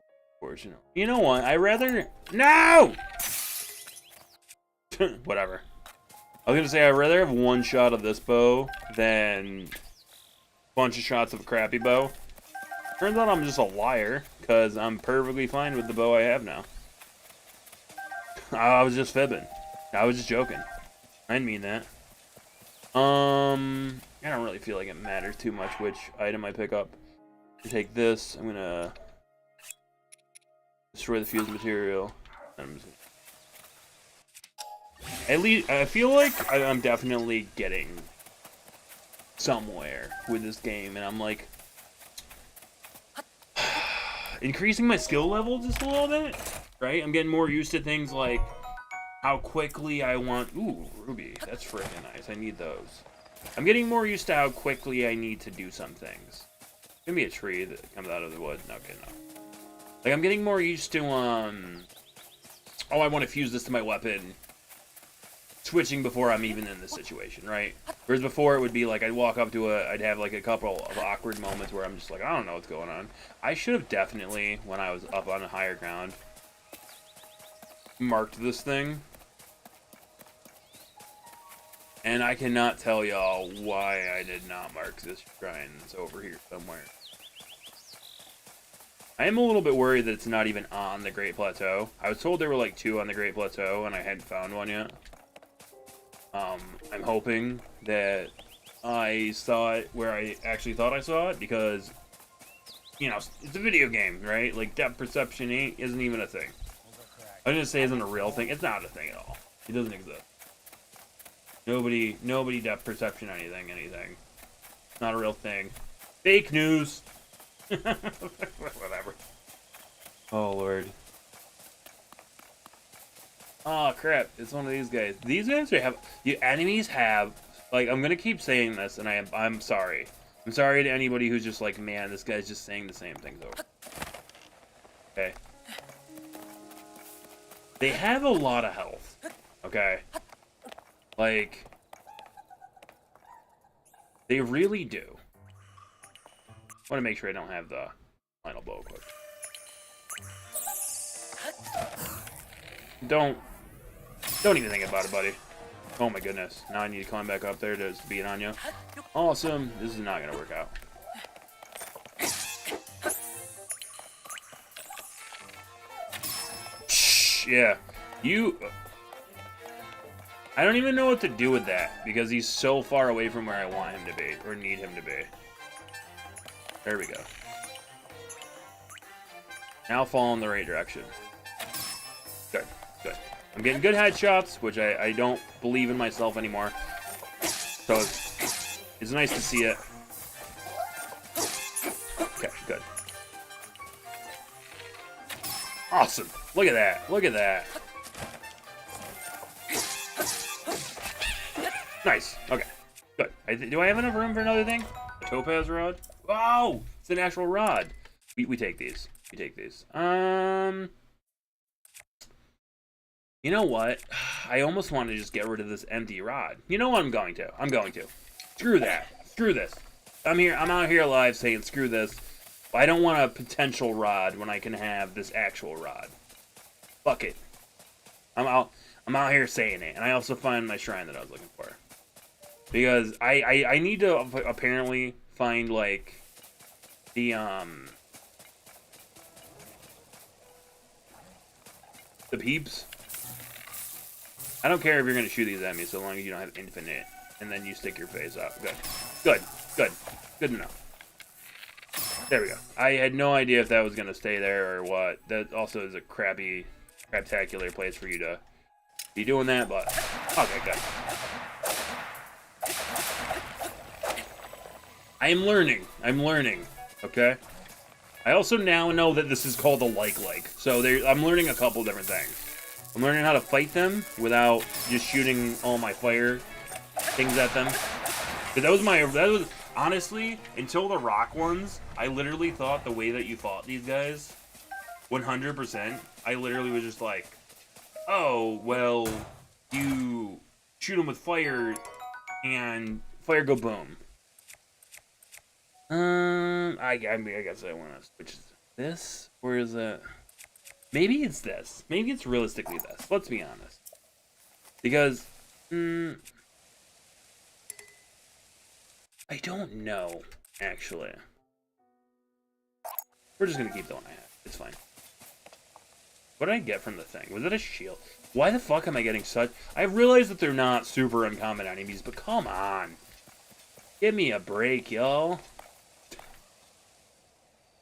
You know what? I rather... No! Whatever. I was gonna say I'd rather have one shot of this bow than a bunch of shots of a crappy bow. Turns out I'm just a liar, because I'm perfectly fine with the bow I have now. I was just fibbing. I was just joking. I didn't mean that. I don't really feel like it matters too much which item I pick up. I take this. I'm gonna destroy the fused material. I'm just gonna... At least I feel like I'm definitely getting somewhere with this game, and I'm like increasing my skill level just a little bit. Right? I'm getting more used to things like how quickly I want... Ooh, ruby. That's freaking nice. I need those. I'm getting more used to how quickly I need to do some things. It's gonna be a tree that comes out of the wood. Okay, no. Like, I'm getting more used to, oh, I want to fuse this to my weapon. Switching before I'm even in this situation, right? Whereas before it would be like I'd walk up to I'd have like a couple of awkward moments where I'm just like, I don't know what's going on. I should have definitely, when I was up on a higher ground, marked this thing. And I cannot tell y'all why I did not mark this shrine that's over here somewhere. I am a little bit worried that it's not even on the Great Plateau. I was told there were like 2 on the Great Plateau, and I hadn't found one yet. I'm hoping that I saw it where I actually thought I saw it, because, you know, it's a video game, right? Like, depth perception isn't even a thing. I was gonna say isn't a real thing. It's not a thing at all. It doesn't exist. Nobody depth perception anything. It's not a real thing. Fake news. Whatever. Oh, Lord. Oh, crap. It's one of these guys. These guys have... The enemies have... Like, I'm gonna keep saying this, and I'm sorry. I'm sorry to anybody who's just like, man, this guy's just saying the same things over. Okay. They have a lot of health. Okay? Like... They really do. I want to make sure I don't have the final bow equipped. Don't even think about it, buddy. Oh my goodness. Now I need to climb back up there to beat on you. Awesome. This is not gonna work out. Shh, yeah. I don't even know what to do with that, because he's so far away from where I want him to be, or need him to be. There we go. Now fall in the right direction. Good, good. I'm getting good headshots, which I don't believe in myself anymore. So it's nice to see it. Okay, good. Awesome. Look at that. Look at that. Nice. Okay. Good. Do I have enough room for another thing? A topaz rod? Oh! It's an actual rod. We take these. We take these. You know what? I almost want to just get rid of this empty rod. You know what I'm going to? I'm going to. Screw that. Screw this. I'm out here live saying screw this. I don't want a potential rod when I can have this actual rod. Fuck it. I'm out here saying it. And I also find my shrine that I was looking for. Because I need to apparently find, like, the peeps. I don't care if you're going to shoot these at me so long as you don't have infinite. And then you stick your face up. Good. Good. Good. Good enough. There we go. I had no idea if that was going to stay there or what. That also is a craptacular place for you to be doing that, but... Okay, good. I'm learning. Okay? I also now know that this is called a like. So I'm learning a couple different things. I'm learning how to fight them without just shooting all my fire things at them. That was honestly, until the rock ones, I literally thought the way that you fought these guys, 100%, I literally was just like, oh, well, you shoot them with fire and fire go boom. I guess I want to switch this. Where is it? Maybe it's this. Maybe it's realistically this. Let's be honest. Because, I don't know, actually. We're just gonna keep the one I have. It's fine. What did I get from the thing? Was it a shield? Why the fuck am I getting such... I realize that they're not super uncommon enemies, but come on. Give me a break, y'all.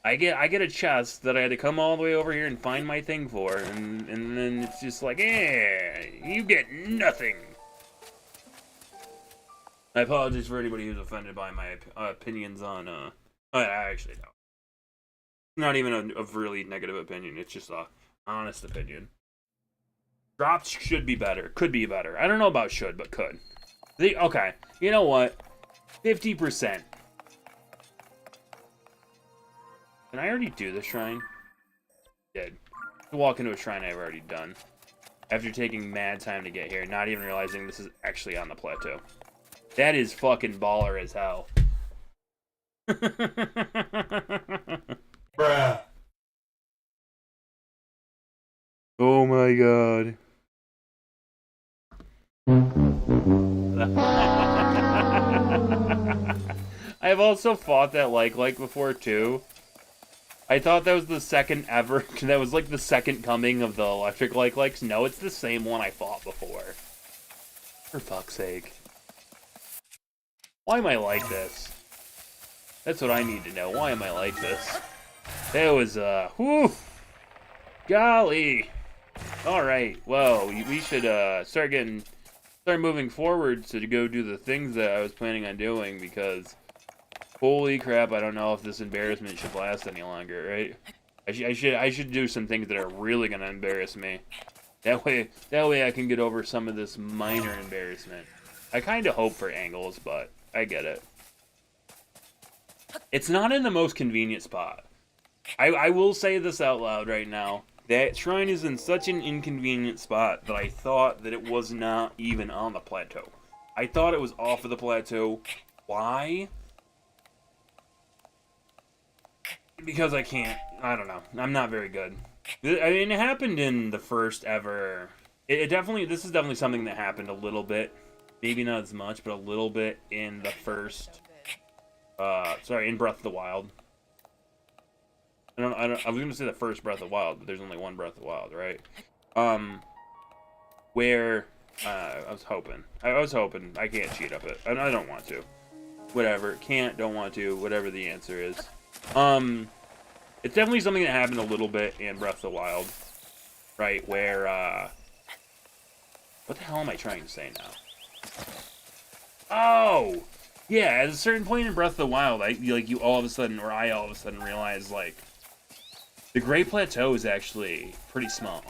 I get a chest that I had to come all the way over here and find my thing for, and then it's just like, you get nothing. I apologize for anybody who's offended by my opinions on, I actually don't. Not even a really negative opinion, it's just a honest opinion. Drops should be better, could be better. I don't know about should, but could. Okay, you know what? 50%. Can I already do the shrine? Did. To walk into a shrine I've already done. After taking mad time to get here, not even realizing this is actually on the plateau. That is fucking baller as hell.
Bruh.
Oh my god. I've also fought that like before too. I thought that was the second ever. That was like the second coming of the electric likes. No, it's the same one I fought before. For fuck's sake. Why am I like this? That's what I need to know. Why am I like this? That was, whew. Golly. Alright, well, we should, start moving forward to go do the things that I was planning on doing, because holy crap, I don't know if this embarrassment should last any longer, right? I should do some things that are really gonna embarrass me. That way I can get over some of this minor embarrassment. I kind of hope for angles, but I get it. It's not in the most convenient spot. I will say this out loud right now. That shrine is in such an inconvenient spot that I thought that it was not even on the plateau. I thought it was off of the plateau. Why? Because I can't. I don't know. I'm not very good. I mean, it happened in the first ever... This is definitely something that happened a little bit. Maybe not as much, but a little bit in the first... in Breath of the Wild. I was gonna say the first Breath of the Wild, but there's only one Breath of the Wild, right? Where... I was hoping. I can't cheat up it. I don't want to. Whatever. Can't, don't want to. Whatever the answer is. It's definitely something that happened a little bit in Breath of the Wild. Right, where, what the hell am I trying to say now? Oh! Yeah, at a certain point in Breath of the Wild, I all of a sudden realized, like, the Great Plateau is actually pretty small.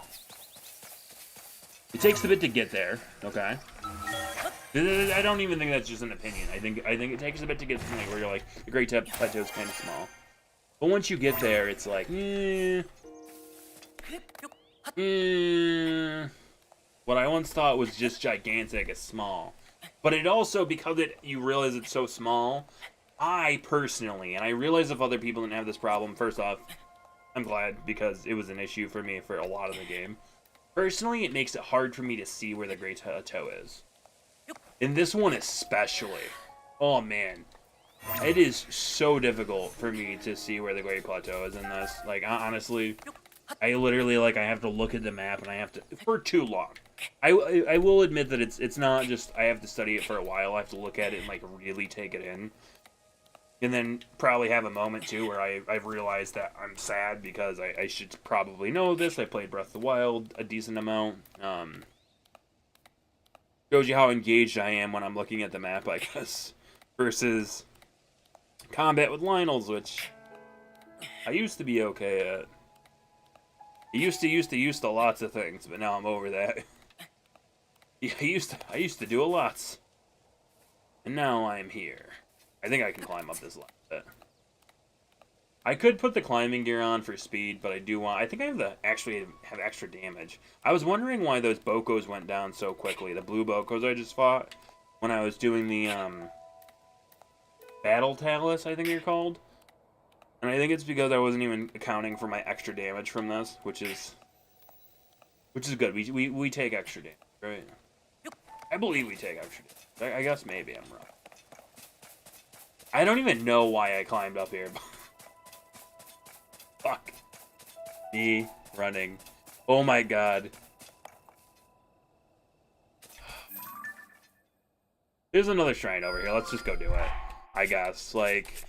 It takes a bit to get there, okay? I don't even think that's just an opinion. I think it takes a bit to get to the point where you're like, the Great Plateau is kind of small. But once you get there, it's like, what I once thought was just gigantic is small. But it also, because you realize it's so small, I personally, and I realize if other people didn't have this problem, first off, I'm glad, because it was an issue for me for a lot of the game. Personally, it makes it hard for me to see where the Great Plateau is. In this one especially. Oh man. It is so difficult for me to see where the Great Plateau is in this. Like, honestly, I literally, like, I have to look at the map and I have to, for too long. I will admit that it's not just, I have to study it for a while. I have to look at it and, like, really take it in. And then probably have a moment, too, where I've realized that I'm sad because I should probably know this. I played Breath of the Wild a decent amount. Shows you how engaged I am when I'm looking at the map, I guess. Versus combat with Lionels, which I used to be okay at. I used to lots of things, but now I'm over that. I used to do a lot. And now I'm here. I think I can climb up this ladder bit. I could put the climbing gear on for speed, but I think I have actually have extra damage. I was wondering why those Bokos went down so quickly. The blue Bokos I just fought when I was doing the Battle Talus, I think they're called. And I think it's because I wasn't even accounting for my extra damage from this, which is good. We take extra damage, right? I believe we take extra damage. I guess maybe I'm wrong. I don't even know why I climbed up here. Fuck. Me running. Oh my god. There's another shrine over here. Let's just go do it. I guess. Like,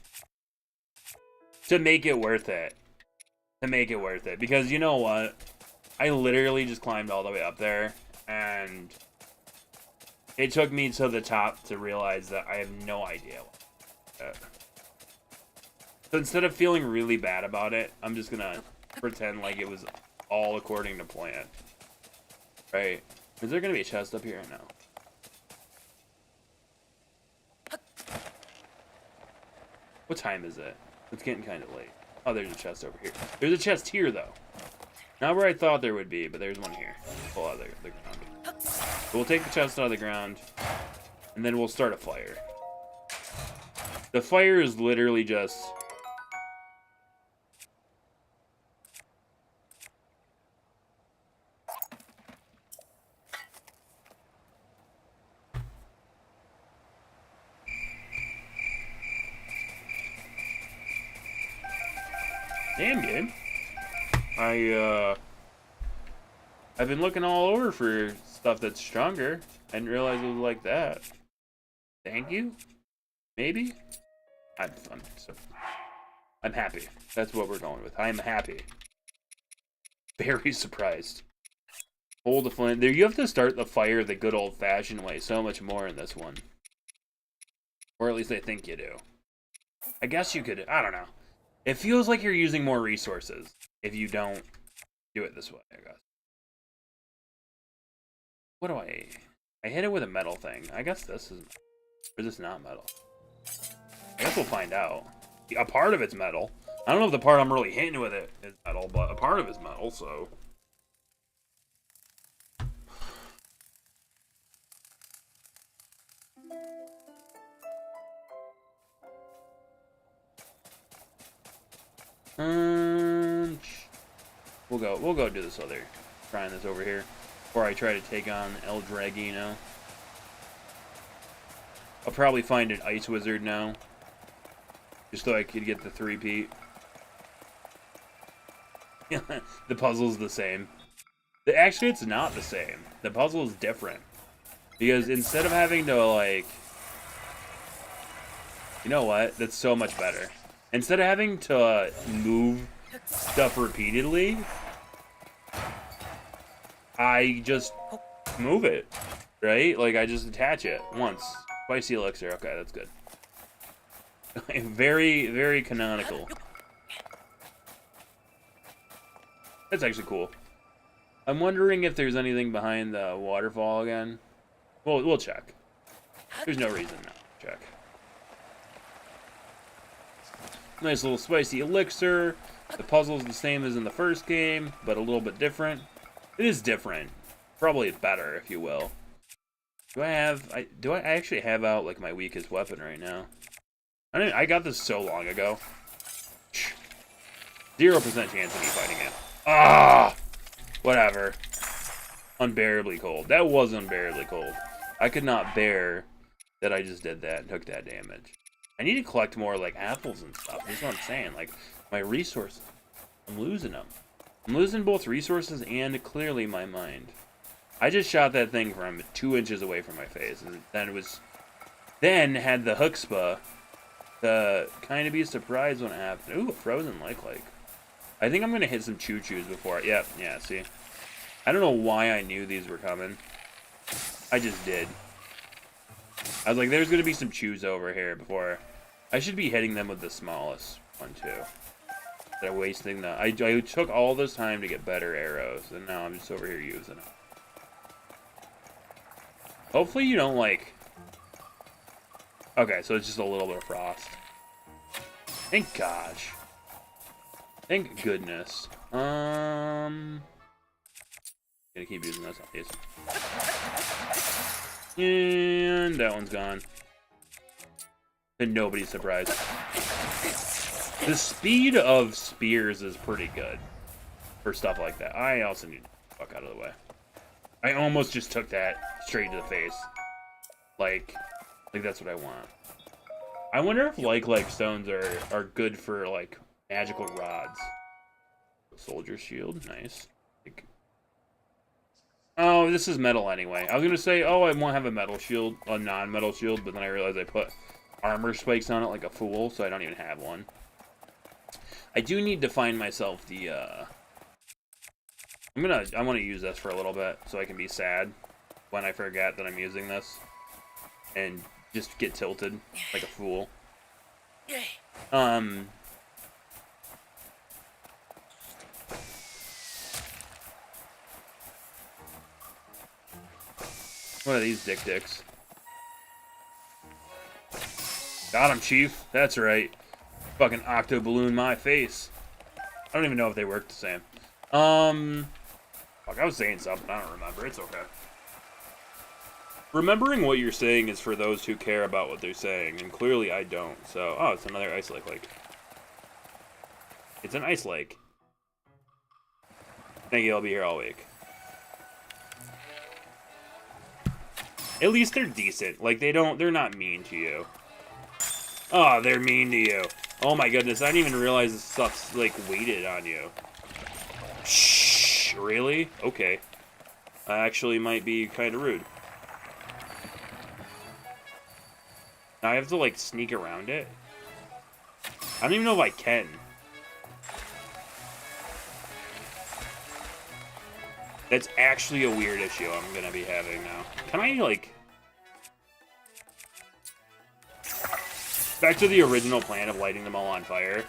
to make it worth it. To make it worth it. Because you know what? I literally just climbed all the way up there. And it took me to the top to realize that I have no idea. So instead of feeling really bad about it, I'm just gonna pretend like it was all according to plan. Right? Is there gonna be a chest up here or no? What time is it? It's getting kind of late. Oh, there's a chest over here. There's a chest here, though. Not where I thought there would be, but there's one here. Pull out of the ground. So we'll take the chest out of the ground, and then we'll start a fire. The fire is literally just... Damn, game. I've been looking all over for stuff that's stronger. I didn't realize it was like that. Thank you? Maybe? I'm happy. That's what we're going with. I'm happy. Very surprised. Hold the flint. There, you have to start the fire the good old-fashioned way so much more in this one. Or at least I think you do. I guess you could, I don't know. It feels like you're using more resources if you don't do it this way, I guess. What do I hit it with a metal thing. I guess this is... Or is this not metal? I guess we'll find out. A part of it's metal. I don't know if the part I'm really hitting with it is metal, but a part of it's metal, so... We'll go do this other, trying this over here, before I try to take on El Dragino. I'll probably find an ice wizard now, just so I could get the three-peat. The puzzle's the same. Actually, it's not the same. The puzzle is different, because instead of having to, like, you know what? That's so much better. Instead of having to move stuff repeatedly, I just move it, right? Like, I just attach it once. Spicy elixir. Okay, that's good. Very, very canonical. That's actually cool. I'm wondering if there's anything behind the waterfall again. We'll check. There's no reason not to check. Nice little spicy elixir. The puzzle's the same as in the first game, but a little bit different. It is different. Probably better, if you will. Do I actually have out, like, my weakest weapon right now? I got this so long ago. 0% chance of me fighting it. Ah! Whatever. Unbearably cold. That was unbearably cold. I could not bear that I just did that and took that damage. I need to collect more, like, apples and stuff. That's what I'm saying. Like, my resources. I'm losing them. I'm losing both resources and clearly my mind. I just shot that thing from 2 inches away from my face, and then had the chutzpah to kind of be surprised when it happened. Ooh, a frozen like. I think I'm gonna hit some choo-choos before. Yeah, see. I don't know why I knew these were coming. I just did. I was like, there's gonna be some chews over here before. I should be hitting them with the smallest one too. Instead of wasting the. I took all this time to get better arrows, and now I'm just over here using them. Hopefully you don't like. Okay, so it's just a little bit of frost. Thank gosh. Thank goodness. Gonna keep using this on these. And that one's gone. And nobody's surprised. The speed of spears is pretty good for stuff like that. I also need to fuck out of the way. I almost just took that straight to the face. Like that's what I want. I wonder if like stones are good for like magical rods. Soldier shield, nice. Like, oh, this is metal anyway. I was gonna say, oh, I won't have a metal shield, a non-metal shield, but then I realized I put armor spikes on it like a fool, so I don't even have one. I do need to find myself the, I want to use this for a little bit, so I can be sad when I forget that I'm using this. And just get tilted like a fool. What are these dicks? Got him, Chief. That's right. Fucking octo balloon my face. I don't even know if they work the same. Fuck, I was saying something. I don't remember. It's okay. Remembering what you're saying is for those who care about what they're saying, and clearly I don't. So, oh, it's another ice lake. It's an ice lake. Thank you. I'll be here all week. At least they're decent. Like they're not mean to you. Oh, they're mean to you. Oh my goodness, I didn't even realize this stuff's like weighted on you. Shh, really? Okay. That actually might be kind of rude. Now I have to like sneak around it. I don't even know if I can. That's actually a weird issue I'm gonna be having now. Can I, like... Back to the original plan of lighting them all on fire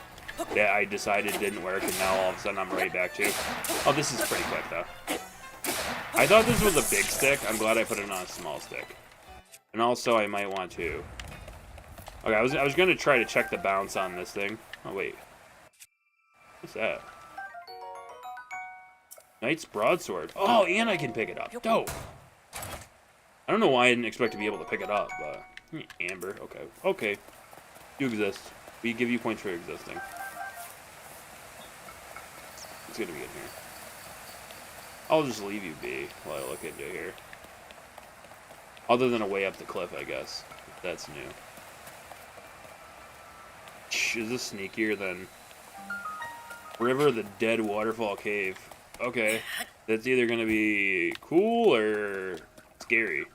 that I decided didn't work, and now all of a sudden I'm right back to. Oh, this is pretty quick, though. I thought this was a big stick. I'm glad I put it on a small stick. And also, I might want to... Okay, I was gonna try to check the bounce on this thing. Oh, wait. What's that? Knight's Broadsword. Oh, and I can pick it up. Dope. I don't know why I didn't expect to be able to pick it up, but... Amber, okay. Okay. You exist. We give you points for existing. It's gonna be in here. I'll just leave you be while I look into here. Other than a way up the cliff, I guess. That's new. Is this sneakier than... River of the Dead Waterfall Cave. Okay. That's either gonna be cool or scary.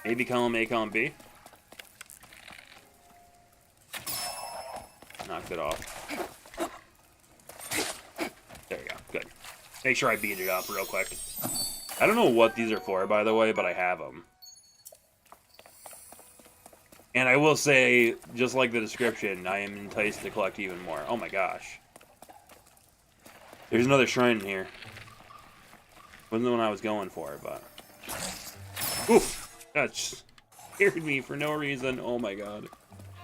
Maybe column A, column B. Knocked it off. There we go. Good. Make sure I beat it up real quick. I don't know what these are for, by the way, but I have them. And I will say, just like the description, I am enticed to collect even more. Oh my gosh. There's another shrine in here. Wasn't the one I was going for, but... Oof! That scared me for no reason. Oh my god.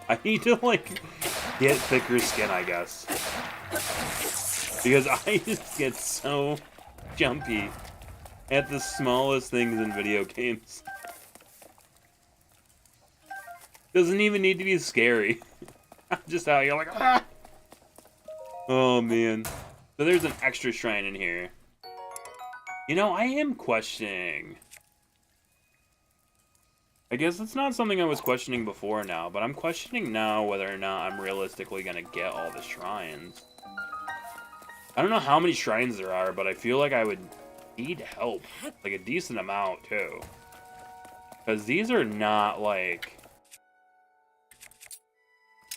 I need to, like, get thicker skin, I guess. Because I just get so jumpy at the smallest things in video games. Doesn't even need to be scary. Just how you're like, ah! Oh, man. So there's an extra shrine in here. You know, I am questioning. I guess it's not something I was questioning before now, but I'm questioning now whether or not I'm realistically going to get all the shrines. I don't know how many shrines there are, but I feel like I would need help. Like a decent amount, too. Because these are not like...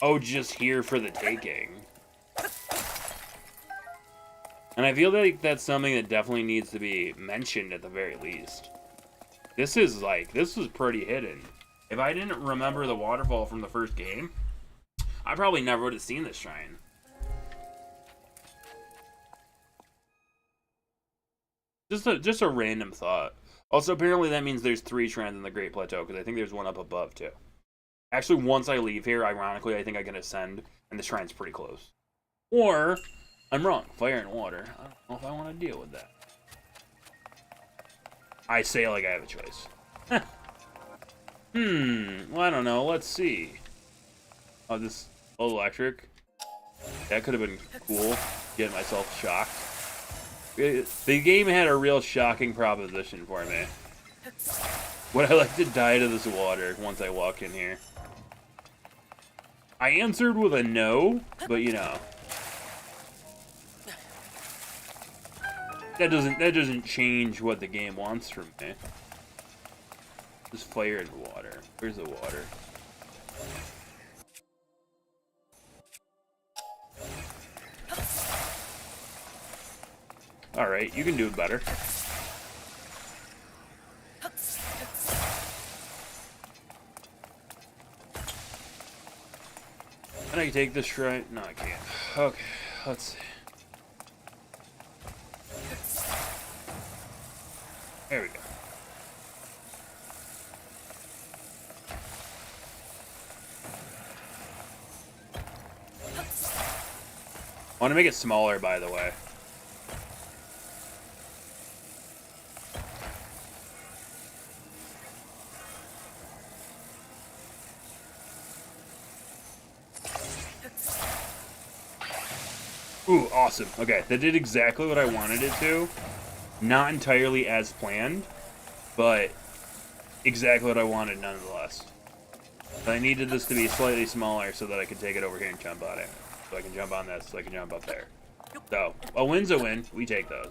Oh, just here for the taking. And I feel like that's something that definitely needs to be mentioned at the very least. This is pretty hidden. If I didn't remember the waterfall from the first game, I probably never would have seen this shrine. Just a random thought. Also, apparently that means there's 3 shrines in the Great Plateau, because I think there's one up above, too. Actually, once I leave here, ironically, I think I can ascend, and the shrine's pretty close. Or, I'm wrong. Fire and water. I don't know if I want to deal with that. I say like I have a choice. Well, I don't know. Let's see. Oh, this electric. That could have been cool. Getting myself shocked. The game had a real shocking proposition for me. Would I like to die to this water once I walk in here? I answered with a no, but you know. That doesn't change what the game wants from me. Just fire and water. Where's the water? Alright, you can do it better. Can I take this right? No, I can't. Okay, let's see. There we go. I want to make it smaller, by the way. Ooh, awesome. Okay, that did exactly what I wanted it to. Not entirely as planned, but exactly what I wanted nonetheless. But I needed this to be slightly smaller so that I could take it over here and jump on it. So I can jump on this, so I can jump up there. So, a win's a win. We take those.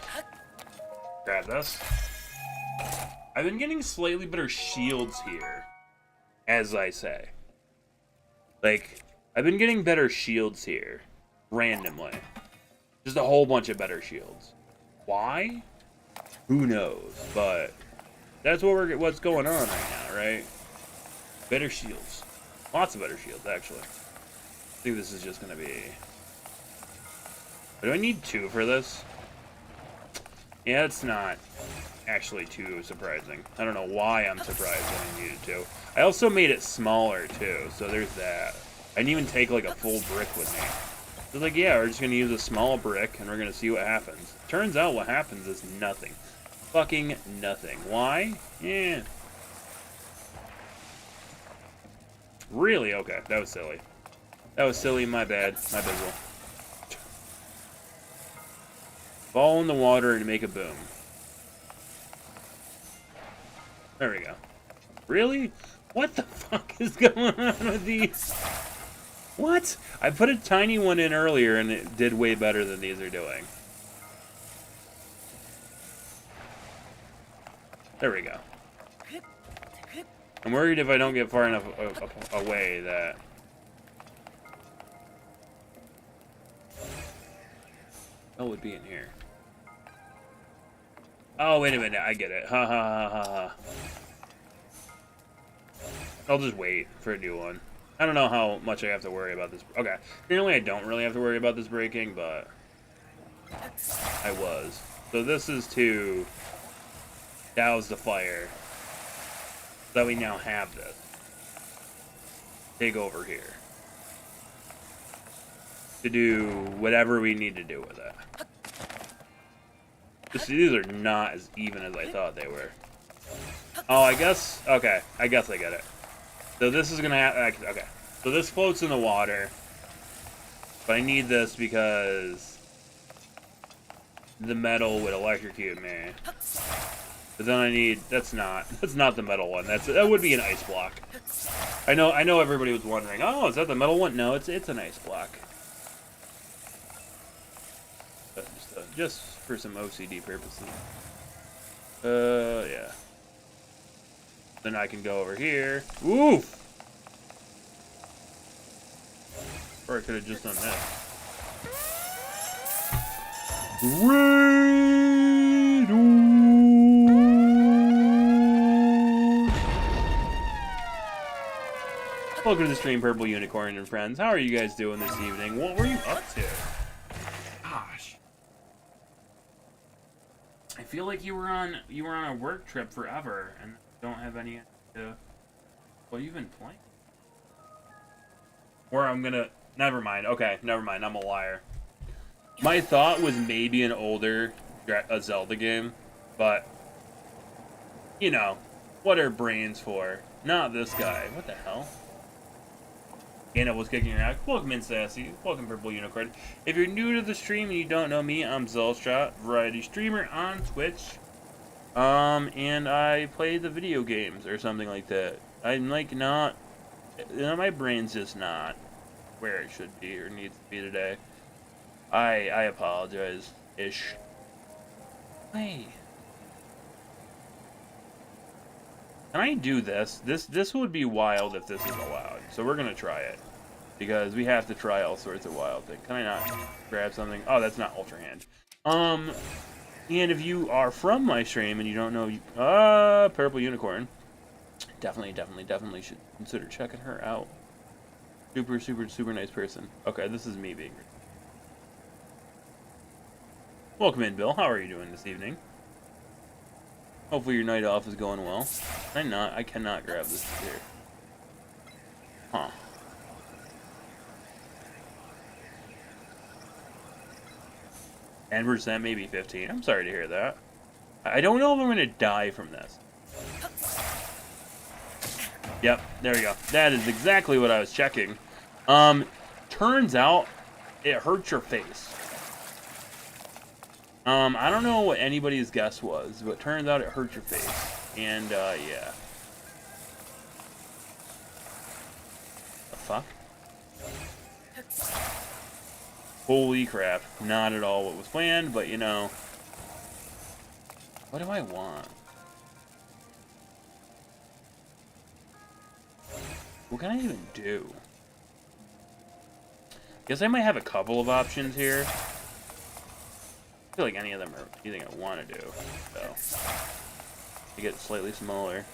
Grab this. I've been getting slightly better shields here, as I say. Like, I've been getting better shields here, randomly. Just a whole bunch of better shields. Why? Who knows? But that's what's going on right now, right? Better shields. Lots of better shields, actually. I think this is just gonna be... Do I need 2 for this? Yeah, it's not actually too surprising. I don't know why I'm surprised when I needed to. I also made it smaller, too, so there's that. I didn't even take, like, a full brick with me. So, like, yeah, we're just gonna use a small brick, and we're gonna see what happens. Turns out what happens is nothing. Fucking nothing. Why? Yeah. Really? Okay, that was silly. That was silly, my bad. My bizzle. Fall in the water and make a boom. There we go. Really? What the fuck is going on with these? What? I put a tiny one in earlier and it did way better than these are doing. There we go. I'm worried if I don't get far enough away that... Oh, it would be in here. Oh, wait a minute. I get it. Ha ha ha ha ha. I'll just wait for a new one. I don't know how much I have to worry about this. Okay. Apparently I don't really have to worry about this breaking, but... I was. So this is to... douse the fire. So that we now have this. Take over here. To do whatever we need to do with it. Just, these are not as even as I thought they were. Oh, I guess... Okay, I guess I get it. So this is gonna have... Okay. So this floats in the water. But I need this because... the metal would electrocute me. But then I need... That's not the metal one. That would be an ice block. I know everybody was wondering, oh, is that the metal one? No, it's an ice block. But just for some OCD purposes. Yeah. Then I can go over here. Oof! Or I could have just done that. Welcome to the stream, Purple Unicorn and friends. How are you guys doing this evening? What were you up to? Gosh. I feel like you were on a work trip forever and don't have any idea what you've been playing. Or I'm gonna... Never mind. Okay, never mind. I'm a liar. My thought was maybe an older Zelda game, but... You know, what are brains for? Not this guy. What the hell? Anna was kicking your ass. Welcome in, Sassy. Welcome, Purple Unicorn. If you're new to the stream and you don't know me, I'm Zelda, variety streamer on Twitch. And I play the video games or something like that. I'm like not, you know, my brain's just not where it should be or needs to be today. I apologize, ish. Hey. Can I do this? This would be wild if this is allowed. So we're gonna try it. Because we have to try all sorts of wild things. Can I not grab something? Oh, that's not Ultra Hand. And if you are from my stream and you don't know, Purple Unicorn, definitely should consider checking her out. Super nice person. Okay, this is me being. Welcome in, Bill. How are you doing this evening? Hopefully your night off is going well. I cannot grab this here. Huh. 10%, maybe 15. I'm sorry to hear that. I don't know if I'm going to die from this. Yep, there we go. That is exactly what I was checking. Turns out it hurts your face. I don't know what anybody's guess was, but turns out it hurts your face. And, yeah. The fuck? Holy crap. Not at all what was planned, but you know. What do I want? What can I even do? Guess I might have a couple of options here. I feel like any of them are anything I want to do, so. To get slightly smaller.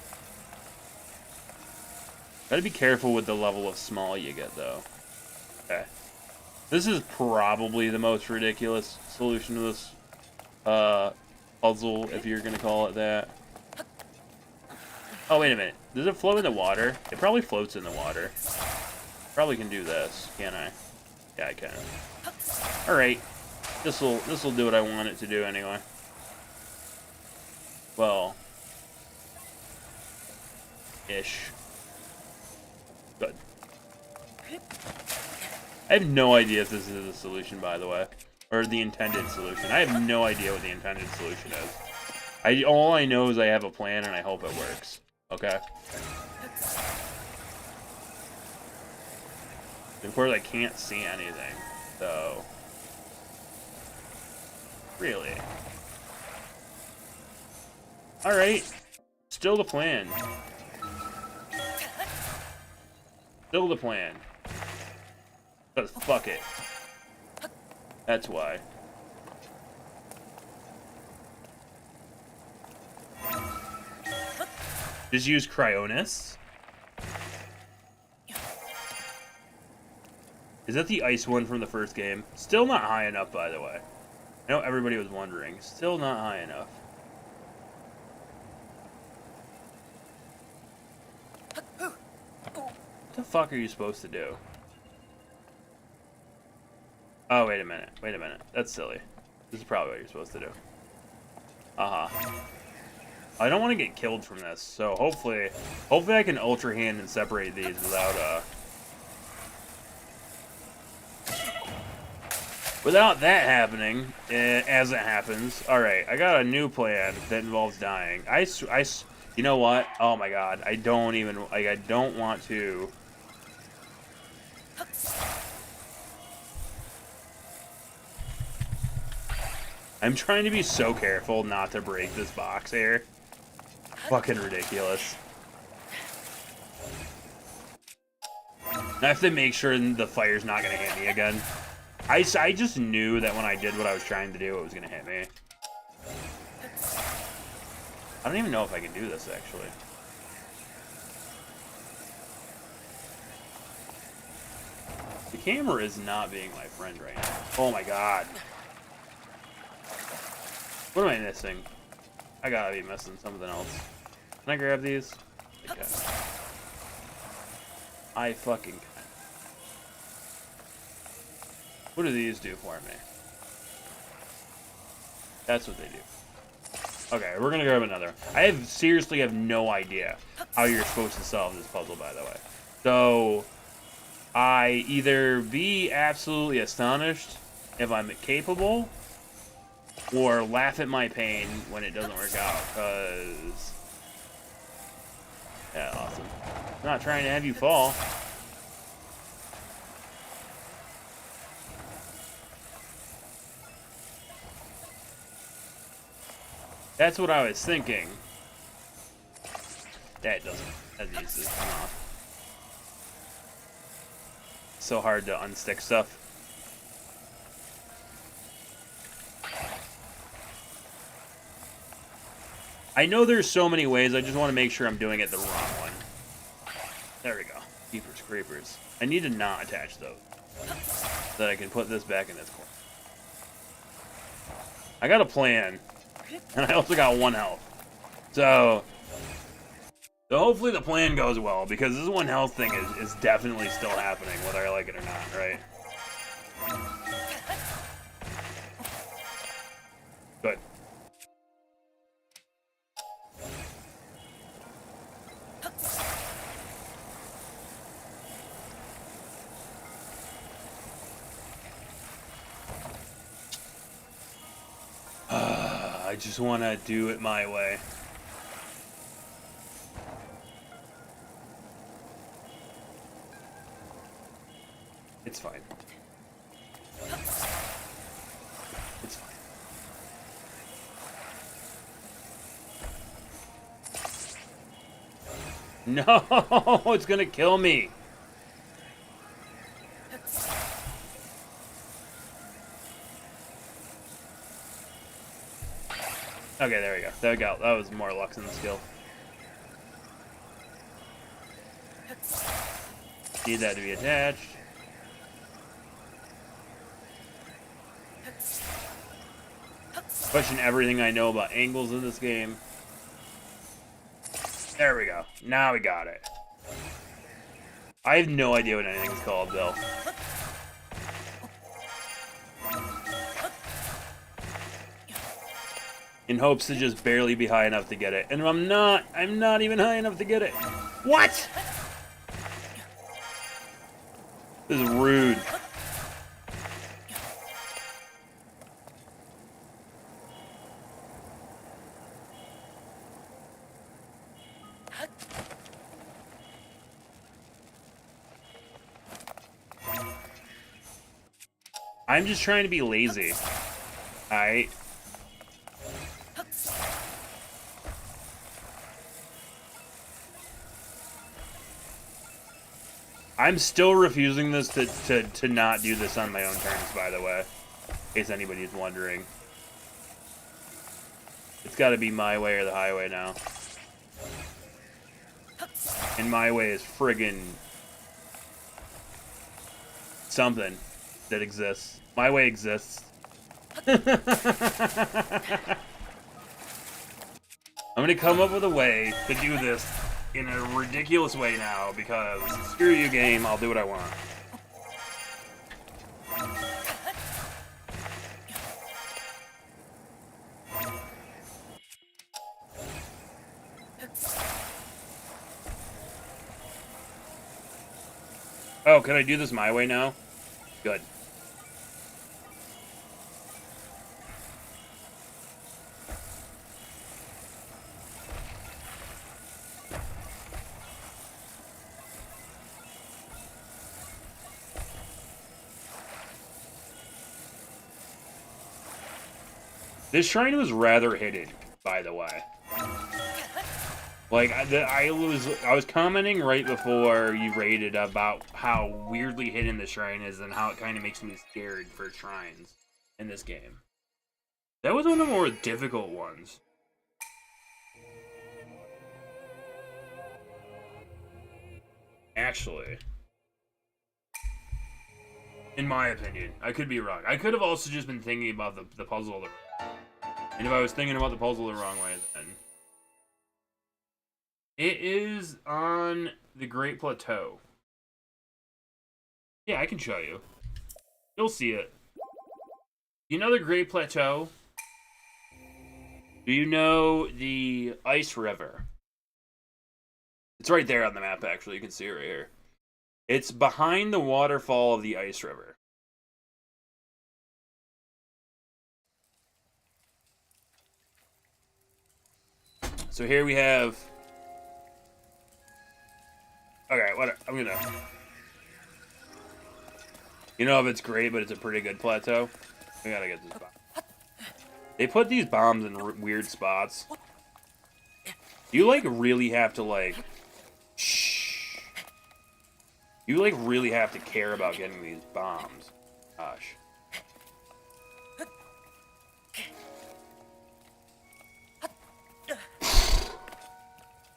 Gotta be careful with the level of small you get, though. Okay. This is probably the most ridiculous solution to this puzzle, if you're gonna call it that. Oh, wait a minute. Does it float in the water? It probably floats in the water. Probably can do this, can't I? Yeah, I can. Alright. This'll do what I want it to do anyway. Well. Ish. Good. I have no idea if this is the solution, by the way. Or the intended solution. I have no idea what the intended solution is. All I know is I have a plan and I hope it works. Okay? Of course, I can't see anything. So... Really? Alright. Still the plan. Still the plan. Because fuck it. That's why. Just use Cryonis. Is that the ice one from the first game? Still not high enough, by the way. I know everybody was wondering. Still not high enough. What the fuck are you supposed to do? Oh, wait a minute. Wait a minute. That's silly. This is probably what you're supposed to do. I don't want to get killed from this, so hopefully I can Ultra Hand and separate these without that happening, as it happens. Alright, I got a new plan that involves dying. You know what? Oh my god, I don't even, like, I don't want to. I'm trying to be so careful not to break this box here. Fucking ridiculous. I have to make sure the fire's not gonna hit me again. I just knew that when I did what I was trying to do, it was gonna hit me. I don't even know if I can do this, actually. The camera is not being my friend right now. Oh my god. What am I missing? I gotta be missing something else. Can I grab these? I can. I fucking can. What do these do for me? That's what they do. Okay, we're gonna grab another. I seriously have no idea how you're supposed to solve this puzzle, by the way. So, I either be absolutely astonished if I'm capable, or laugh at my pain when it doesn't work out, because... Yeah, awesome. I'm not trying to have you fall. That's what I was thinking. That doesn't. That needs to come off. So hard to unstick stuff. I know there's so many ways, I just want to make sure I'm doing it the wrong one. There we go. Keepers, creepers. I need to not attach those, so that I can put this back in this corner. I got a plan, and I also got 1 health. So hopefully the plan goes well, because this 1 health thing is definitely still happening, whether I like it or not, right? Good. I just want to do it my way. It's fine. It's fine. No, it's gonna kill me. Okay, there we go. There we go. That was more luck than skill. Need that to be attached. Question everything I know about angles in this game. There we go. Now we got it. I have no idea what anything's called, though. In hopes to just barely be high enough to get it. And I'm not even high enough to get it. What? This is rude. I'm just trying to be lazy. Alright? I'm still refusing this to not do this on my own terms, by the way. In case anybody's wondering. It's gotta be my way or the highway now. And my way is friggin' something that exists. My way exists. I'm gonna come up with a way to do this in a ridiculous way now, because screw you, game, I'll do what I want. Oh, can I do this my way now? Good. This shrine was rather hidden, by the way. Like, I was commenting right before you rated about how weirdly hidden the shrine is and how it kind of makes me scared for shrines in this game. That was one of the more difficult ones. Actually. In my opinion. I could be wrong. I could have also just been thinking about the puzzle the wrong way. And if I was thinking about the puzzle the wrong way, then... It is on the Great Plateau. Yeah, I can show you. You'll see it. You know the Great Plateau? Do you know the Ice River? It's right there on the map, actually. You can see it right here. It's behind the waterfall of the Ice River. So here we have. Okay, what I'm gonna. You know if it's great, but it's a pretty good plateau. We gotta get this bomb. They put these bombs in weird spots. You like really have to like. Shh. You like really have to care about getting these bombs. Gosh.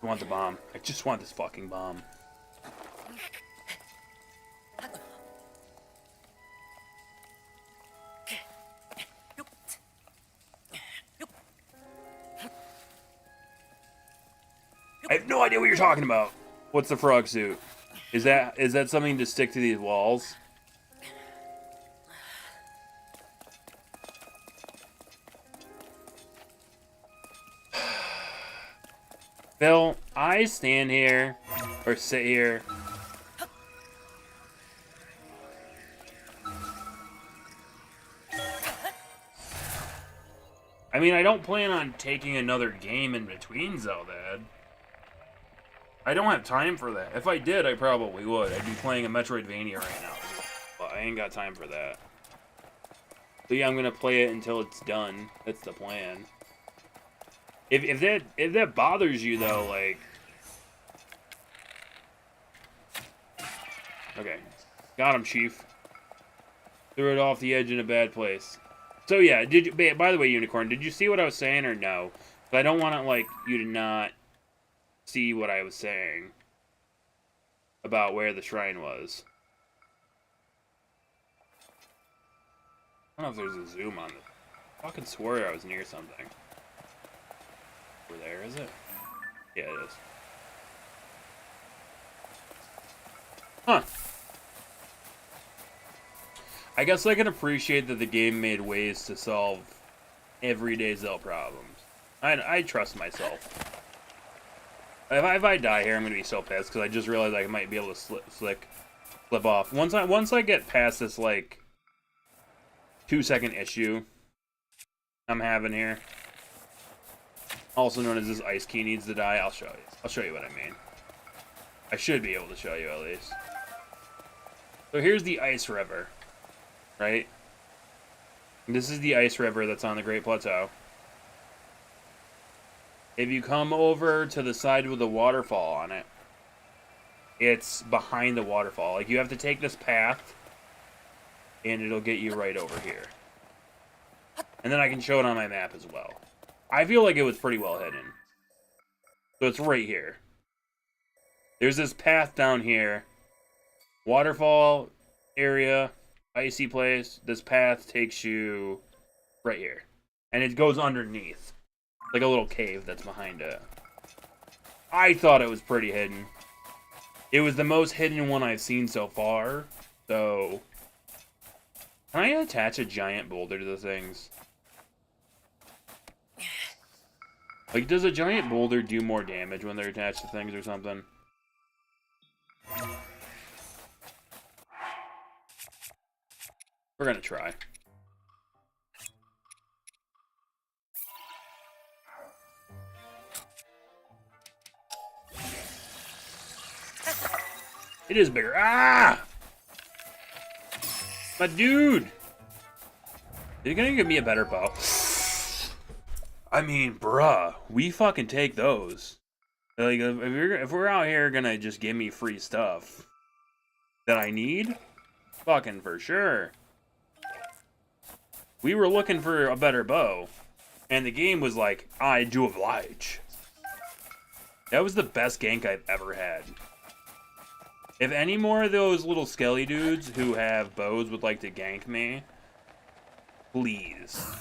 I want the bomb. I just want this fucking bomb. I have no idea what you're talking about. What's the frog suit? Is that something to stick to these walls? Phil, I stand here or sit here. I mean, I don't plan on taking another game in between Zelda. I don't have time for that. If I did, I probably would. I'd be playing a Metroidvania right now. But I ain't got time for that. So yeah, I'm gonna play it until it's done. That's the plan. If that bothers you though, like, okay, got him, Chief. Threw it off the edge in a bad place. So yeah, did you? By the way, Unicorn, did you see what I was saying or no? But I don't want to like you to not see what I was saying about where the shrine was. I don't know if there's a zoom on it. I fucking swore I was near something. Over there, is it? Yeah, it is. Huh. I guess I can appreciate that the game made ways to solve everyday Zelda problems. I trust myself. If I die here, I'm gonna be so pissed because I just realized I might be able to slip off. Once I get past this like 2-second issue I'm having here, also known as this ice key needs to die, I'll show you. I'll show you what I mean. I should be able to show you at least. So here's the ice river, right? This is the ice river that's on the Great Plateau. If you come over to the side with the waterfall on it, it's behind the waterfall. Like, you have to take this path, and it'll get you right over here. And then I can show it on my map as well. I feel like it was pretty well hidden. So it's right here. There's this path down here. Waterfall area, icy place. This path takes you right here. And it goes underneath. Like a little cave that's behind it. I thought it was pretty hidden. It was the most hidden one I've seen so far. So, can I attach a giant boulder to the things? Like, does a giant boulder do more damage when they're attached to things or something? We're gonna try. It is bigger. Ah! My dude! You're gonna give me a better bow. I mean, bruh, we fucking take those. Like, if we're out here gonna just give me free stuff that I need, fucking for sure. We were looking for a better bow, and the game was like, I do oblige. That was the best gank I've ever had. If any more of those little skelly dudes who have bows would like to gank me, please.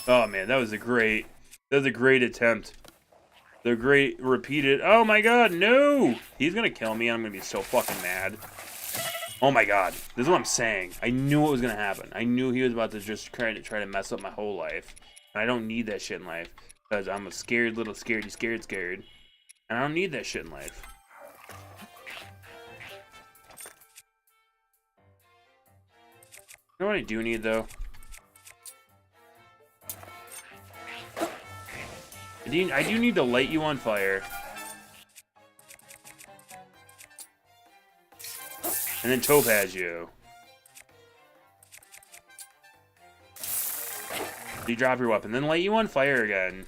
Oh man, that was a great attempt. The great repeated. Oh my god, no! He's gonna kill me. I'm gonna be so fucking mad. Oh my god, this is what I'm saying. I knew it was gonna happen. I knew he was about to just try to mess up my whole life. And I don't need that shit in life. Because I'm a scared little scaredy scared. And I don't need that shit in life. You know what I do need, though? I do need to light you on fire. And then topaz you. You drop your weapon, then light you on fire again.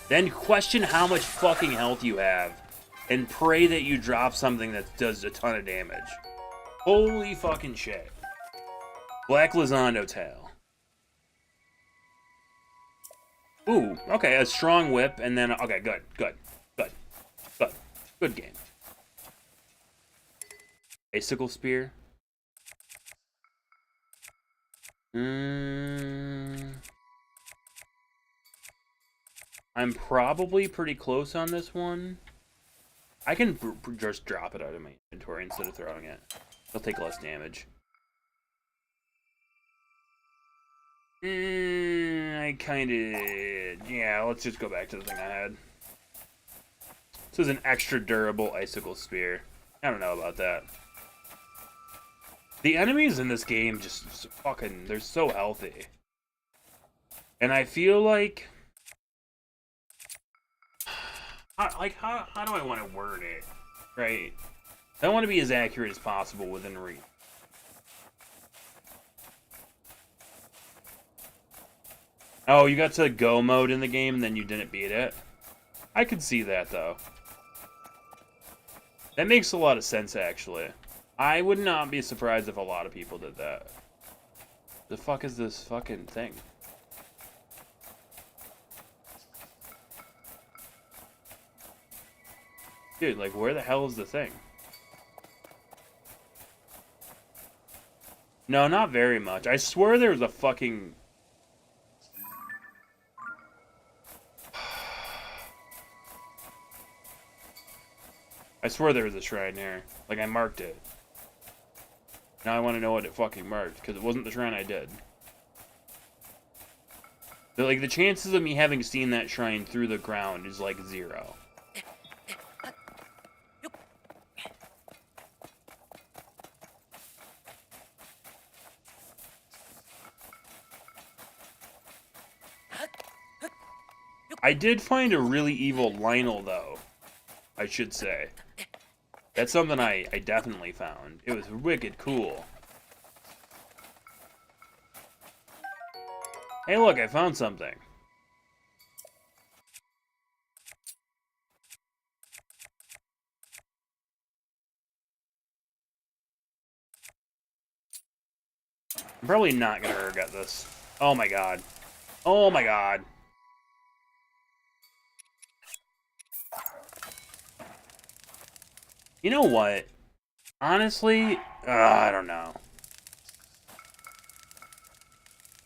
Then question how much fucking health you have. And pray that you drop something that does a ton of damage. Holy fucking shit. Black Lizando tail. Ooh, okay, a strong whip, and then, okay, good. Good game. Icicle spear. I'm probably pretty close on this one. I can just drop it out of my inventory instead of throwing it. It'll take less damage. I kind of... Yeah, let's just go back to the thing I had. This is an extra durable icicle spear. I don't know about that. The enemies in this game just fucking... They're so healthy. And I feel like... how do I want to word it? Right? I want to be as accurate as possible within reach. Oh, you got to go mode in the game and then you didn't beat it? I could see that, though. That makes a lot of sense, actually. I would not be surprised if a lot of people did that. The fuck is this fucking thing? Dude, like, where the hell is the thing? No, not very much. I swear there was a fucking... I swear there was a shrine here. Like, I marked it. Now I want to know what it fucking marked, because it wasn't the shrine I did. But, like, the chances of me having seen that shrine through the ground is, like, 0. I did find a really evil Lionel, though. I should say. That's something I definitely found. It was wicked cool. Hey, look, I found something. I'm probably not gonna regret this. Oh my god. Oh my god. You know what? Honestly, I don't know.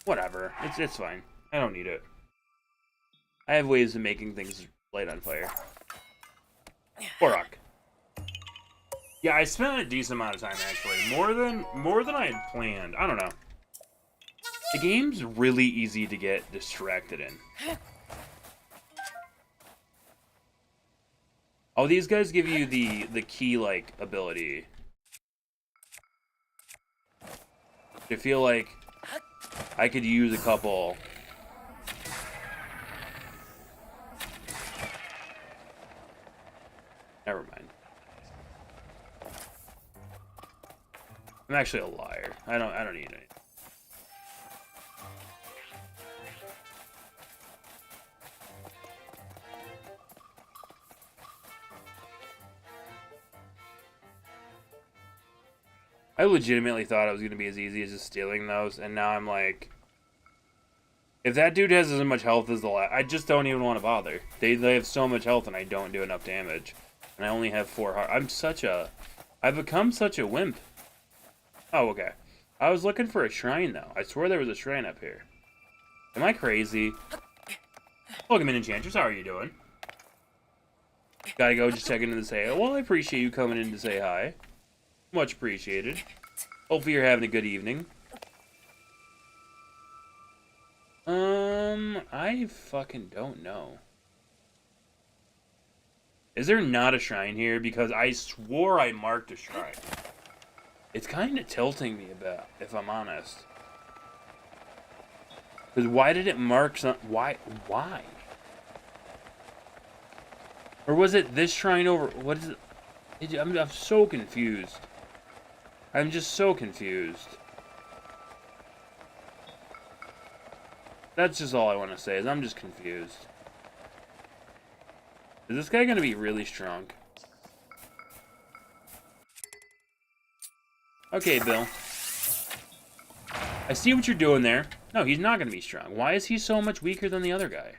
Whatever. It's fine. I don't need it. I have ways of making things light on fire. Korok. Yeah, I spent a decent amount of time actually. More than I had planned. I don't know. The game's really easy to get distracted in. Oh, these guys give you the key, like, ability. I feel like I could use a couple. Never mind. I'm actually a liar. I don't need any. I legitimately thought it was going to be as easy as just stealing those, and now I'm like... If that dude has as much health as the last... I just don't even want to bother. They have so much health, and I don't do enough damage. And I only have 4 hearts. I'm such a... I've become such a wimp. Oh, okay. I was looking for a shrine, though. I swear there was a shrine up here. Am I crazy? Welcome in, Enchantress. How are you doing? Gotta go just checking in to say, well, I appreciate you coming in to say hi. Much appreciated. Hopefully you're having a good evening. I fucking don't know. Is there not a shrine here? Because I swore I marked a shrine. It's kind of tilting me a bit, if I'm honest. Because why did it mark some... Why? Why? Or was it this shrine over... What is it? I'm so confused. I'm just so confused. That's just all I want to say, is I'm just confused. Is this guy going to be really strong? Okay, Bill. I see what you're doing there. No, he's not going to be strong. Why is he so much weaker than the other guy?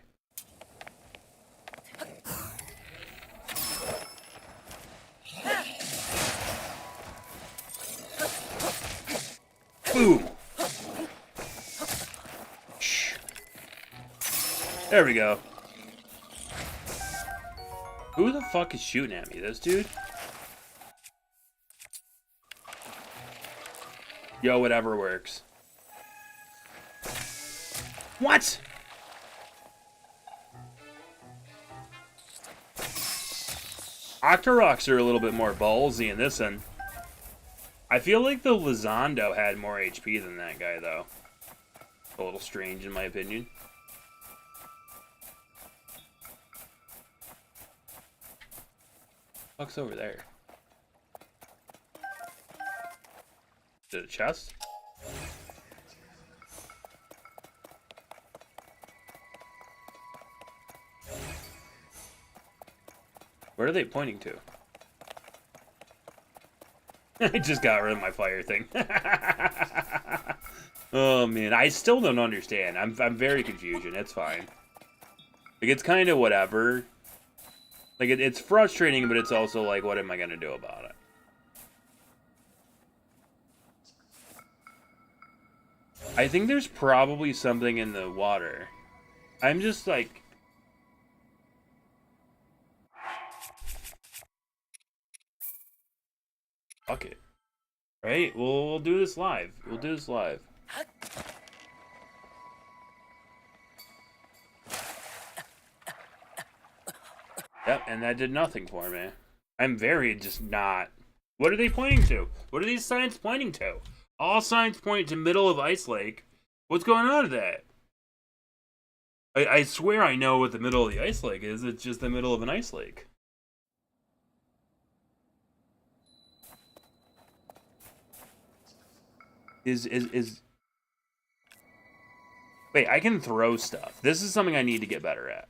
Boom! Shh. There we go. Who the fuck is shooting at me? This dude? Yo, whatever works. What? Octoroks are a little bit more ballsy in this one. I feel like the Lizondo had more HP than that guy, though. A little strange, in my opinion. What's over there? Is it a chest? Where are they pointing to? I just got rid of my fire thing. Oh man, I still don't understand. I'm very confusion. It's fine. Like, it's kind of whatever. Like, it's frustrating, but it's also like, what am I gonna do about it? I think there's probably something in the water. I'm just like... Fuck it. Right? We'll do this live. We'll do this live. Yep, and that did nothing for me. I'm very just not... What are they pointing to? What are these signs pointing to? All signs point to middle of Ice Lake. What's going on with that? I swear I know what the middle of the Ice Lake is. It's just the middle of an ice lake. Wait, I can throw stuff. This is something I need to get better at.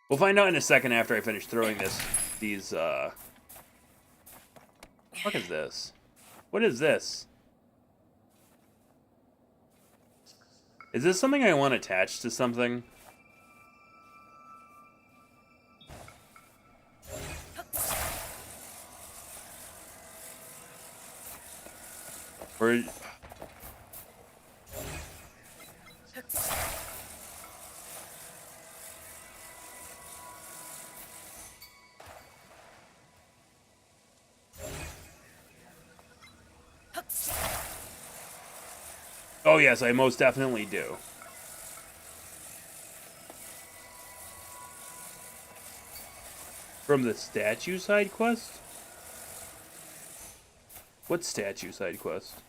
We'll find out in a second after I finish throwing these, what is this? What is this? Is this something I want attached to something? Or... Oh yes, I most definitely do. From the statue side quest? What statue side quest?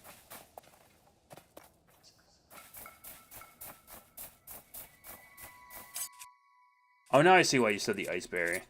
Oh, now I see why you said the ice berry.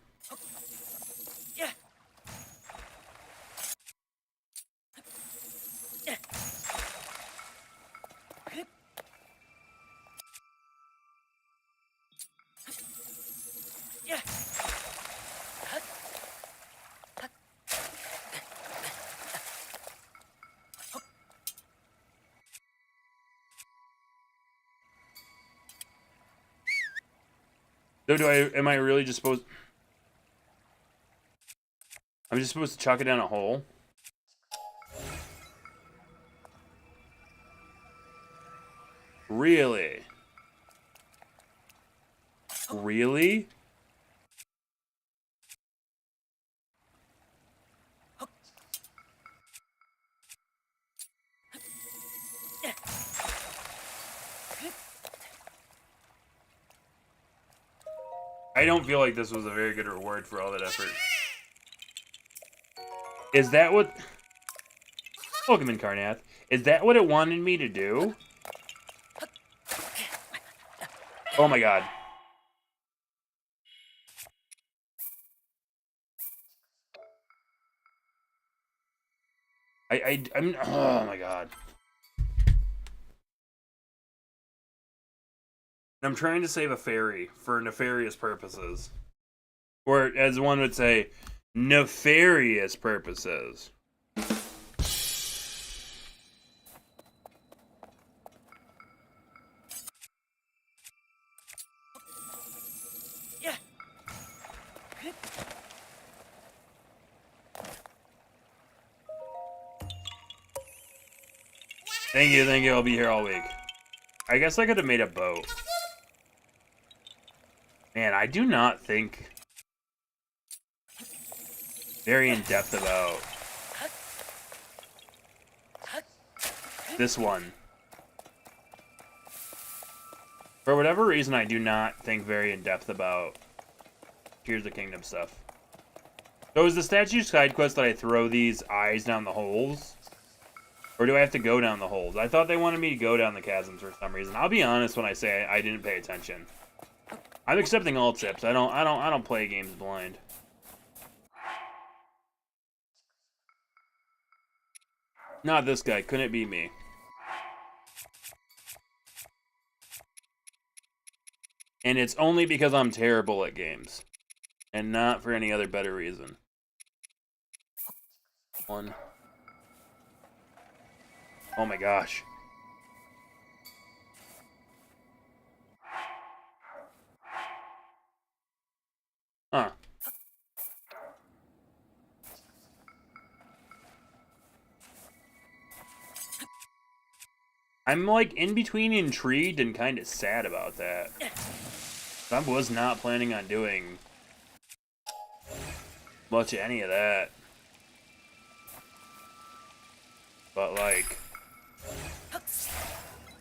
So am I really just supposed... I'm just supposed to chuck it down a hole? Really? Really? I don't feel like this was a very good reward for all that effort. Is that what... Pokemon Carnath. Is that what it wanted me to do? Oh my god. I'm... Oh my god. I'm trying to save a fairy for nefarious purposes. Or, as one would say, nefarious purposes. Thank you, I'll be here all week. I guess I could have made a boat. Man, I do not think very in depth about this one. For whatever reason, I do not think very in depth about Tears of the Kingdom stuff. So is the statue side quest that I throw these eyes down the holes? Or do I have to go down the holes? I thought they wanted me to go down the chasms for some reason. I'll be honest when I say I didn't pay attention. I'm accepting all tips. I don't play games blind. Not this guy. Couldn't it be me? And it's only because I'm terrible at games. And not for any other better reason. One. Oh my gosh. Huh. I'm like in between intrigued and kind of sad about that. I was not planning on doing much of any of that. But like,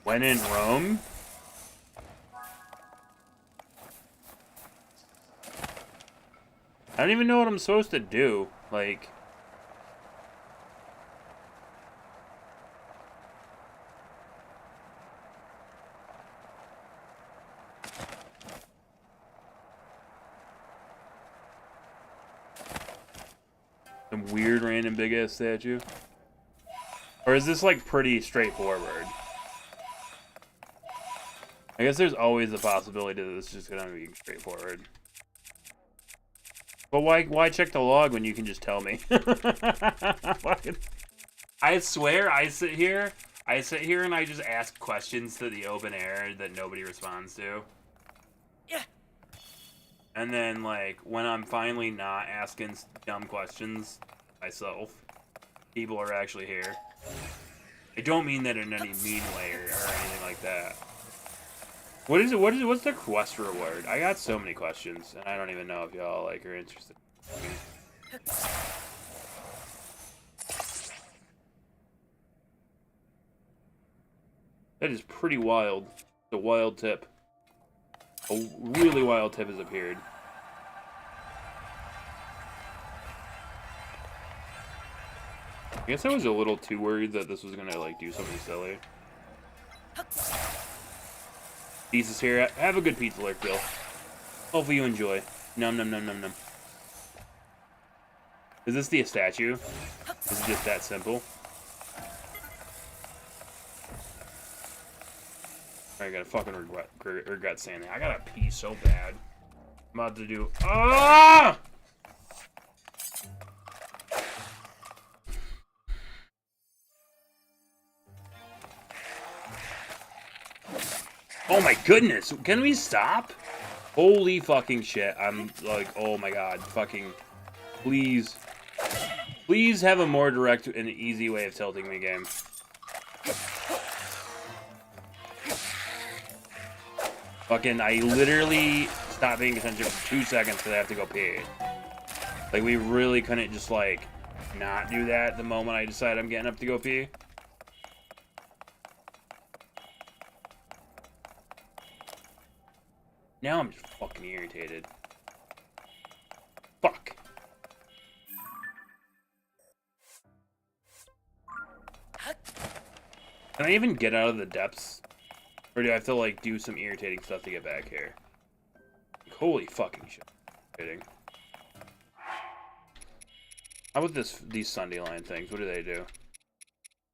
when in Rome, I don't even know what I'm supposed to do. Like, some weird random big ass statue. Or is this like pretty straightforward? I guess there's always the possibility that this is just gonna be straightforward. But why check the log when you can just tell me? I swear I sit here and I just ask questions to the open air that nobody responds to. Yeah. And then like when I'm finally not asking dumb questions myself, people are actually here. I don't mean that in any mean way or anything like that. What is it? What's the quest reward? I got so many questions, and I don't even know if y'all like are interested. That is pretty wild. It's a wild tip. A really wild tip has appeared. I guess I was a little too worried that this was gonna like do something silly. Pizza's here. Have a good pizza, Lurk Bill. Hopefully you enjoy. Num num num num num. Is this the statue? Is it just that simple? I gotta fucking regret saying that. I gotta pee so bad. I'm about to do. Ah! Oh my goodness! Can we stop? Holy fucking shit! I'm like, oh my god, fucking, please, please have a more direct and easy way of tilting me, game. Fucking, I literally stopped paying attention for 2 seconds because I have to go pee. Like, we really couldn't just, like, not do that the moment I decide I'm getting up to go pee. Now I'm just fucking irritated. Fuck. Can I even get out of the depths? Or do I have to, like, do some irritating stuff to get back here? Like, holy fucking shit. Kidding. How about these Sunday line things? What do they do?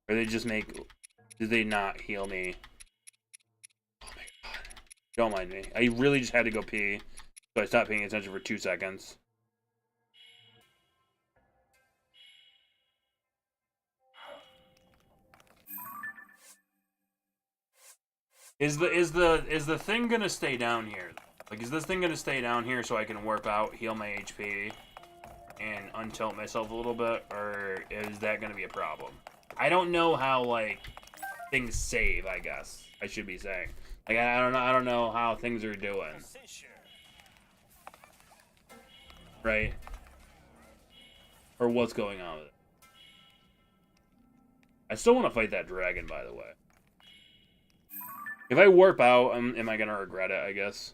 Or they just make... Did they not heal me? Oh my god. Don't mind me. I really just had to go pee. So I stopped paying attention for 2 seconds. Is the thing gonna stay down here? Like, is this thing gonna stay down here so I can warp out, heal my HP, and untilt myself a little bit, or is that gonna be a problem? I don't know how, like, things save, I guess I should be saying. Like, I don't know how things are doing. Right? Or what's going on with it. I still want to fight that dragon, by the way. If I warp out, am I gonna regret it, I guess?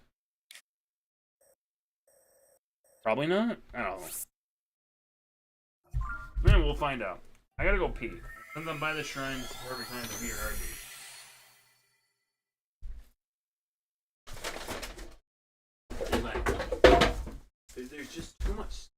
Probably not? I don't know. Man, we'll find out. I gotta go pee. Since I'm by the shrine, it's the perfect time to be argue. There's just too much.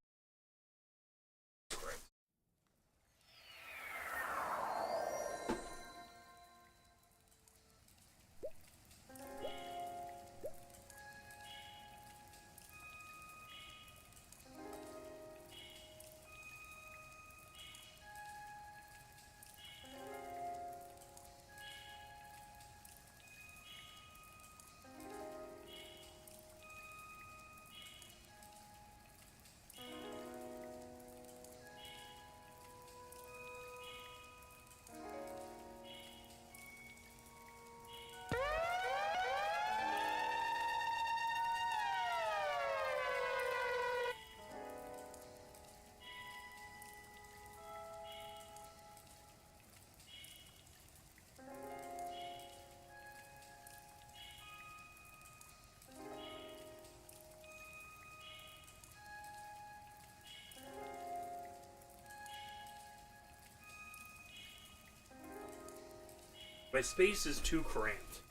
My space is too cramped.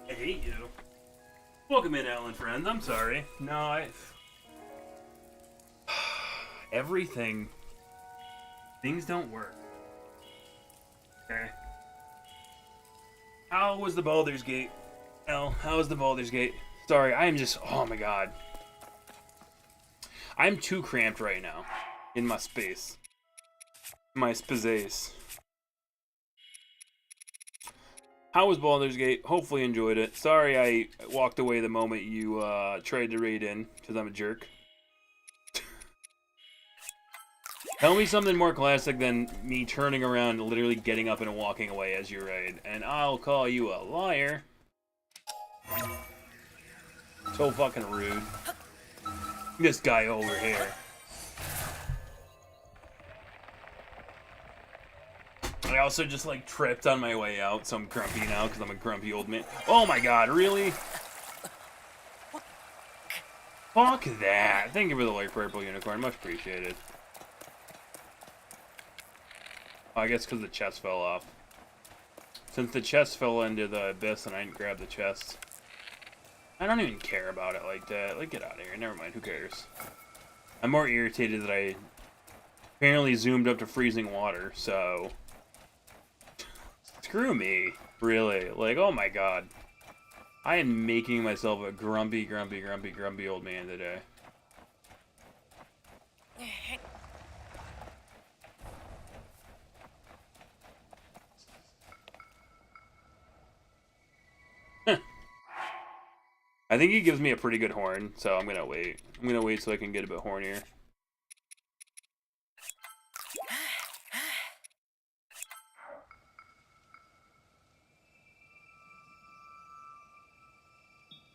I hate you. Welcome in, Alan friends. I'm sorry. No, everything... Things don't work. Okay. How was the Baldur's Gate? How was the Baldur's Gate? Sorry, I am just... Oh my god. I'm too cramped right now. In my space. My space. How was Baldur's Gate? Hopefully enjoyed it. Sorry I walked away the moment you tried to raid in, because I'm a jerk. Tell me something more classic than me turning around, literally getting up and walking away as you raid, and I'll call you a liar. So fucking rude. This guy over here. I also just, like, tripped on my way out, so I'm grumpy now, because I'm a grumpy old man. Oh my god, really? Fuck that. Thank you for the like purple unicorn, much appreciated. Oh, I guess because the chest fell off. Since the chest fell into the abyss and I didn't grab the chest. I don't even care about it like that. Like, get out of here. Never mind, who cares? I'm more irritated that I apparently zoomed up to freezing water, so... Screw me, really. Like, oh my god. I am making myself a grumpy old man today. I think he gives me a pretty good horn, so I'm gonna wait. I'm gonna wait so I can get a bit hornier.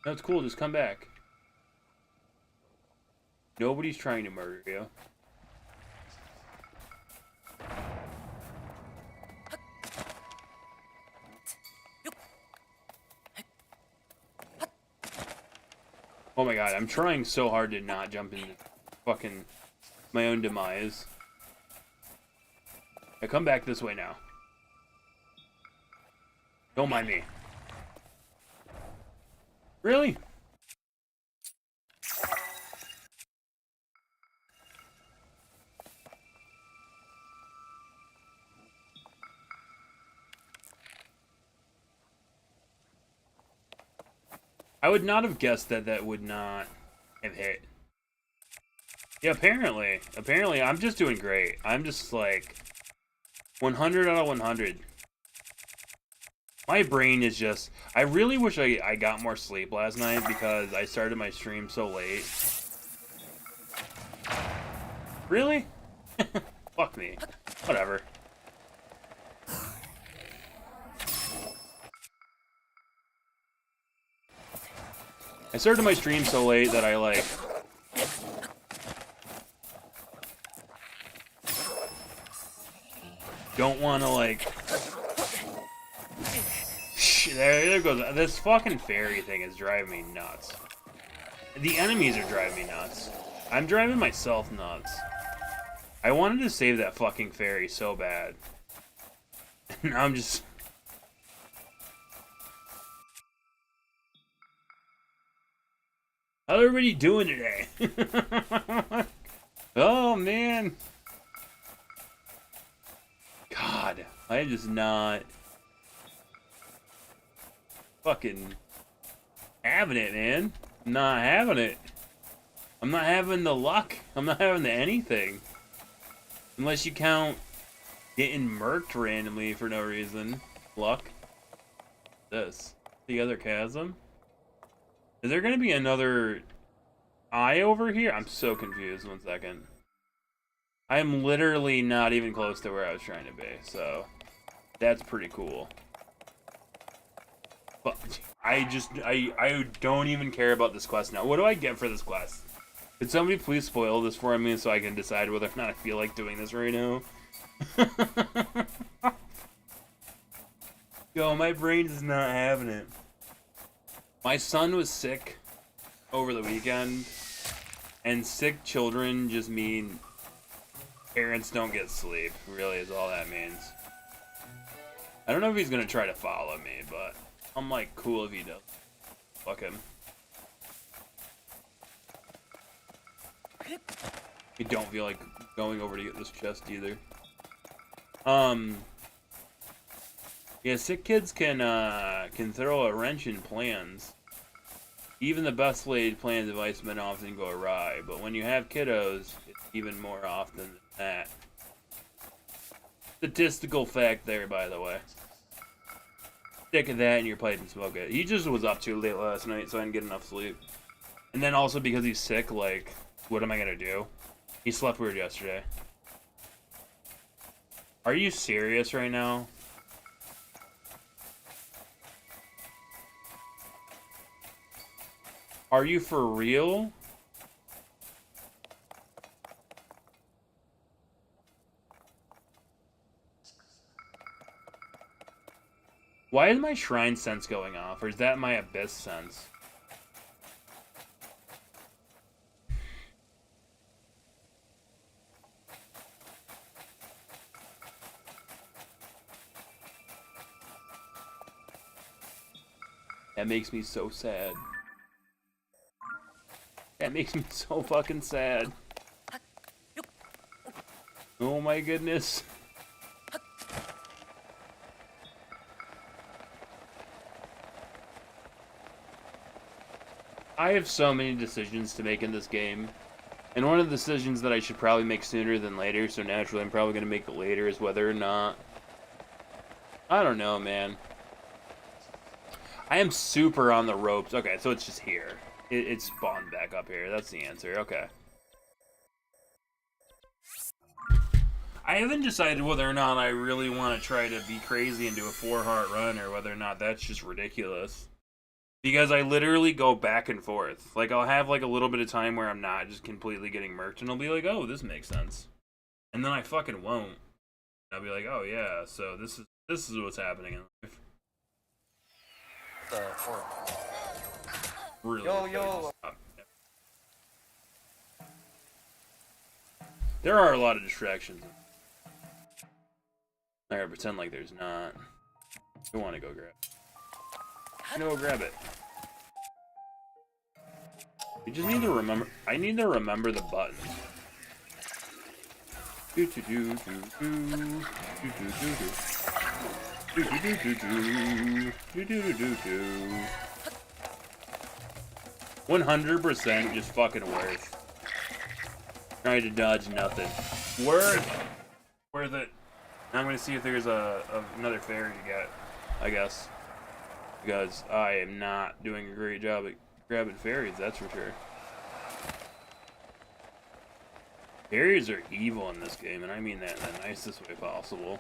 That's cool, just come back. Nobody's trying to murder you. Oh my god, I'm trying so hard to not jump into fucking my own demise. I come back this way now. Don't mind me. Really? I would not have guessed that that would not have hit. Yeah, apparently. Apparently, I'm just doing great. I'm just like 100 out of 100. My brain is just... I really wish I got more sleep last night because I started my stream so late. Really? Fuck me. Whatever. I started my stream so late that I, like... don't want to, like... There goes... This fucking fairy thing is driving me nuts. The enemies are driving me nuts. I'm driving myself nuts. I wanted to save that fucking fairy so bad. Now I'm just... How's everybody doing today? Oh, man. God, I am just not fucking having it, man. I'm not having it. I'm not having the luck. I'm not having the anything. Unless you count getting murked randomly for no reason. Luck. This. The other chasm. Is there gonna be another eye over here? I'm so confused. 1 second. I am literally not even close to where I was trying to be, so that's pretty cool. But I don't even care about this quest now. What do I get for this quest? Could somebody please spoil this for me so I can decide whether or not I feel like doing this right now? Yo, my brain is not having it. My son was sick over the weekend, and sick children just mean parents don't get sleep, really is all that means. I don't know if he's gonna try to follow me, but I'm like, cool if he does. Fuck him. I don't feel like going over to get this chest either. Yeah, sick kids can throw a wrench in plans. Even the best laid plans of Iceman often go awry, but when you have kiddos, it's even more often than that. Statistical fact there, by the way. Stick of that in your pipe and smoke it. He just was up too late last night, so I didn't get enough sleep. And then also because he's sick, like, what am I gonna do? He slept weird yesterday. Are you serious right now? Are you for real? Why is my shrine sense going off? Or is that my abyss sense? That makes me so sad. That makes me so fucking sad. Oh my goodness. I have so many decisions to make in this game. And one of the decisions that I should probably make sooner than later, so naturally I'm probably going to make it later, is whether or not... I don't know, man. I am super on the ropes. Okay, so it's just here. It spawned back up here. That's the answer. Okay. I haven't decided whether or not I really want to try to be crazy and do a 4-heart run, or whether or not that's just ridiculous. Because I literally go back and forth. Like, I'll have, like, a little bit of time where I'm not just completely getting murked, and I'll be like, oh, this makes sense. And then I fucking won't. I'll be like, oh, yeah, so this is what's happening in life. Really?
Yo.
There are a lot of distractions. I gotta pretend like there's not. I want to go grab. No, grab it. You just need to remember. I need to remember the buttons. Do do do do do do do do do. Do do do do do do do do do. 100% just fucking worth. Trying to dodge nothing. Worth it. Now I'm gonna see if there's another fairy to get, I guess. Because I am not doing a great job at grabbing fairies, that's for sure. Fairies are evil in this game, and I mean that in the nicest way possible.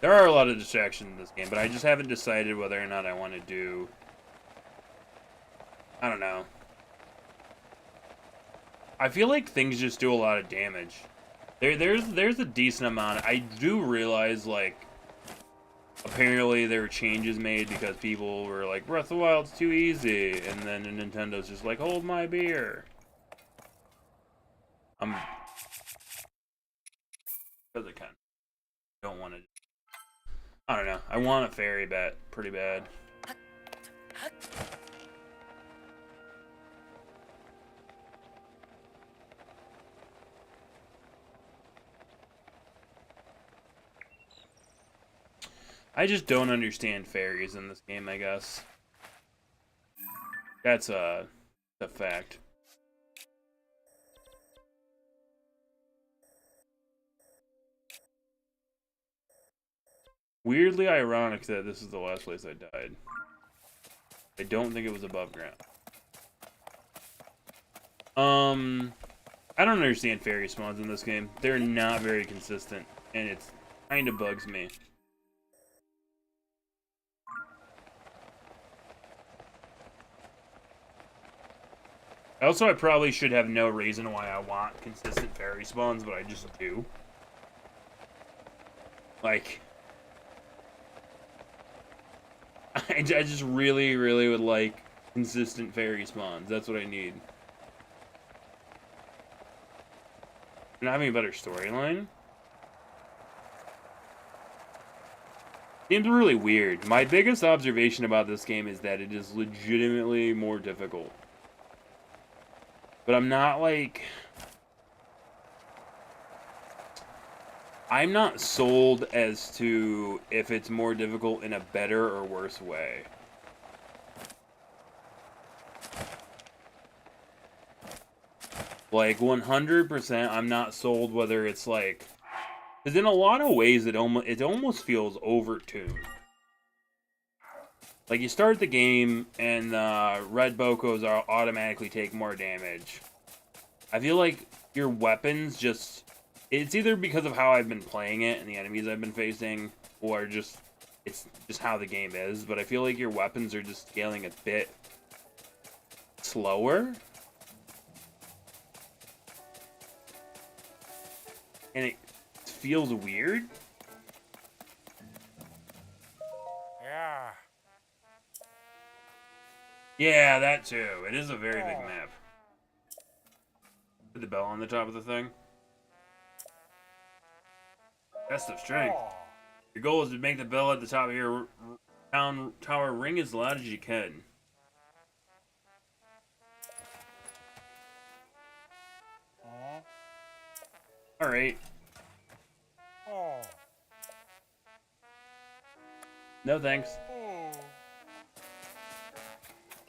There are a lot of distractions in this game, but I just haven't decided whether or not I want to do... I don't know. I feel like things just do a lot of damage. There's a decent amount. I do realize, like, apparently there were changes made because people were like, Breath of the Wild's too easy, and then Nintendo's just like, hold my beer. Because I kind of don't want to. I don't know. I want a fairy bat pretty bad. I just don't understand fairies in this game, I guess. That's a fact. Weirdly ironic that this is the last place I died. I don't think it was above ground. I don't understand fairy spawns in this game. They're not very consistent, and it kind of bugs me. Also, I probably should have no reason why I want consistent fairy spawns, but I just do. Like, I just really, really would like consistent fairy spawns. That's what I need. Not having a better storyline? Seems really weird. My biggest observation about this game is that it is legitimately more difficult. But I'm not like... I'm not sold as to if it's more difficult in a better or worse way. Like, 100%, I'm not sold whether it's like... Because in a lot of ways, it almost feels overtuned. Like, you start the game, and red Bokos automatically take more damage. I feel like your weapons just... It's either because of how I've been playing it and the enemies I've been facing, or just... It's just how the game is, but I feel like your weapons are just scaling a bit slower. And it feels weird.
Yeah.
Yeah, that too. It is a very big map. Put the bell on the top of the thing. Test of strength. Your goal is to make the bell at the top of your tower ring as loud as you can. Alright. No thanks.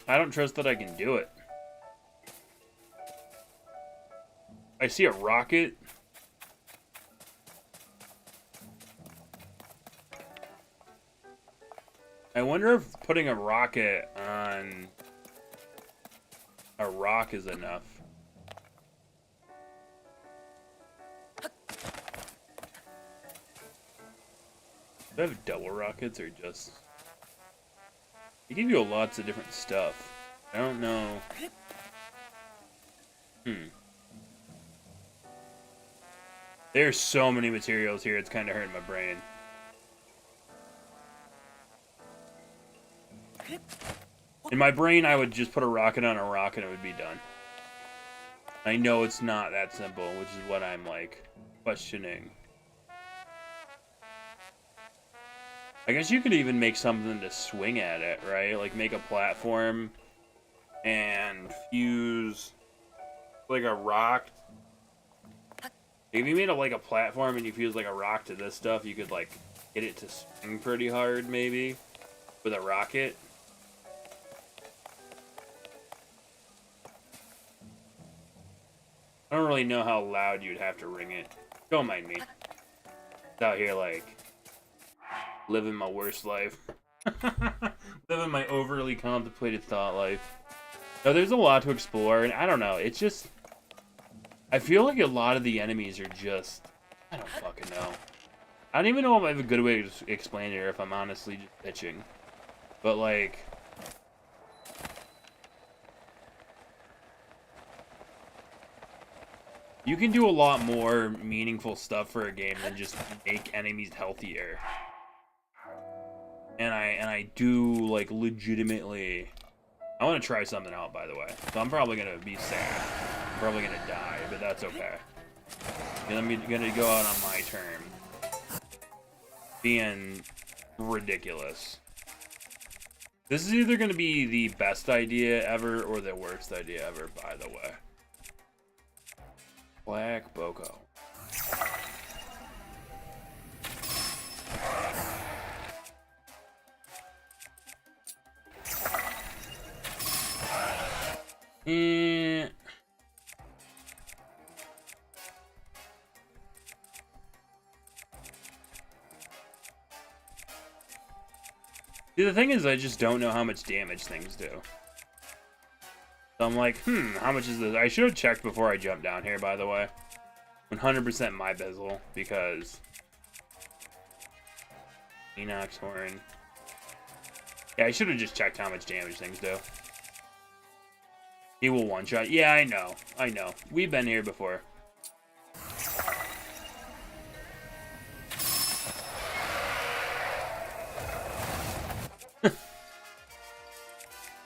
I don't trust that I can do it. I see a rocket. I wonder if putting a rocket on a rock is enough. Do I have double rockets or just... They give you lots of different stuff. I don't know. There's so many materials here, it's kind of hurting my brain. In my brain, I would just put a rocket on a rock and it would be done. I know it's not that simple, which is what I'm, like, questioning. I guess you could even make something to swing at it, right? Like, make a platform and fuse, like, a rock. If you made like a platform and you fuse, like, a rock to this stuff, you could, like, get it to swing pretty hard, maybe, with a rocket. I don't really know how loud you'd have to ring it. Don't mind me. It's out here, like, living my worst life. Living my overly contemplated thought life. No, there's a lot to explore, and I don't know, it's just... I feel like a lot of the enemies are just... I don't fucking know. I don't even know if I have a good way to explain it, or if I'm honestly just bitching. But, like... you can do a lot more meaningful stuff for a game than just make enemies healthier. And I do, like, legitimately... I want to try something out, by the way. So I'm probably going to be sad. I'm probably going to die, but that's okay. And I'm going to go out on my term. Being ridiculous. This is either going to be the best idea ever or the worst idea ever, by the way. Black Boko. Eh. See, the thing is, I just don't know how much damage things do. So I'm like, how much is this? I should have checked before I jumped down here, by the way. 100% my bezel, because... Enox Horn. Yeah, I should have just checked how much damage things do. He will one-shot. Yeah, I know. I know. We've been here before.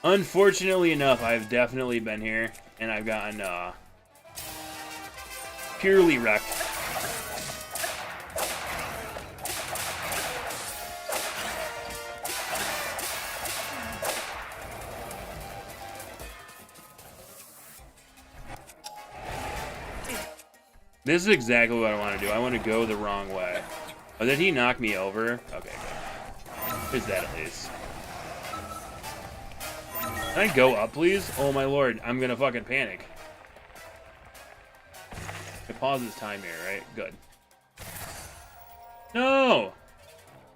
Unfortunately enough, I've definitely been here, and I've gotten, purely wrecked. This is exactly what I want to do. I want to go the wrong way. Oh, did he knock me over? Okay, good. There's that at least. Can I go up, please? Oh my lord, I'm gonna fucking panic. I pause this time here, right? Good. No!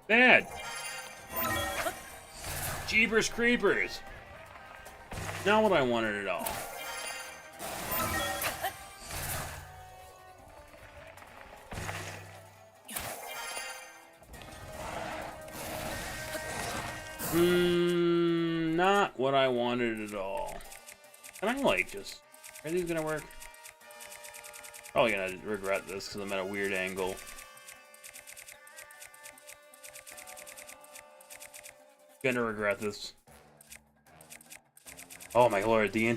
Bad! Jeepers creepers! Not what I wanted at all. Not what I wanted at all. Can I, like, just... Are these gonna work? Probably gonna regret this because I'm at a weird angle. Gonna regret this. Oh my lord, the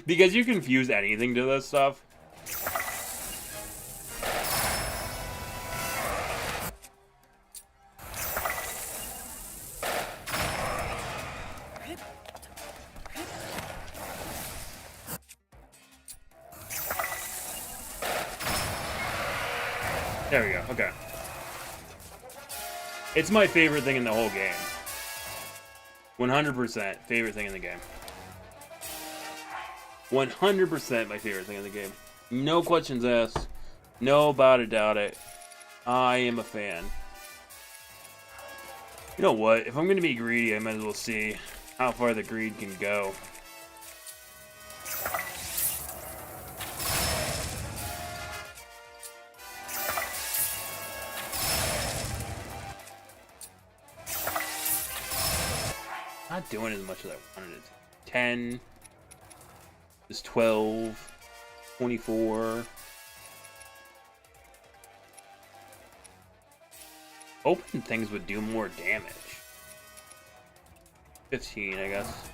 because you can fuse anything to this stuff. There we go, okay. It's my favorite thing in the whole game. 100% favorite thing in the game. 100% my favorite thing in the game. No questions asked. No about it, doubt it. I am a fan. You know what? If I'm gonna be greedy, I might as well see how far the greed can go. Not doing as much as I wanted it to. 10. This 12. 24. Open things would do more damage. 15, I guess.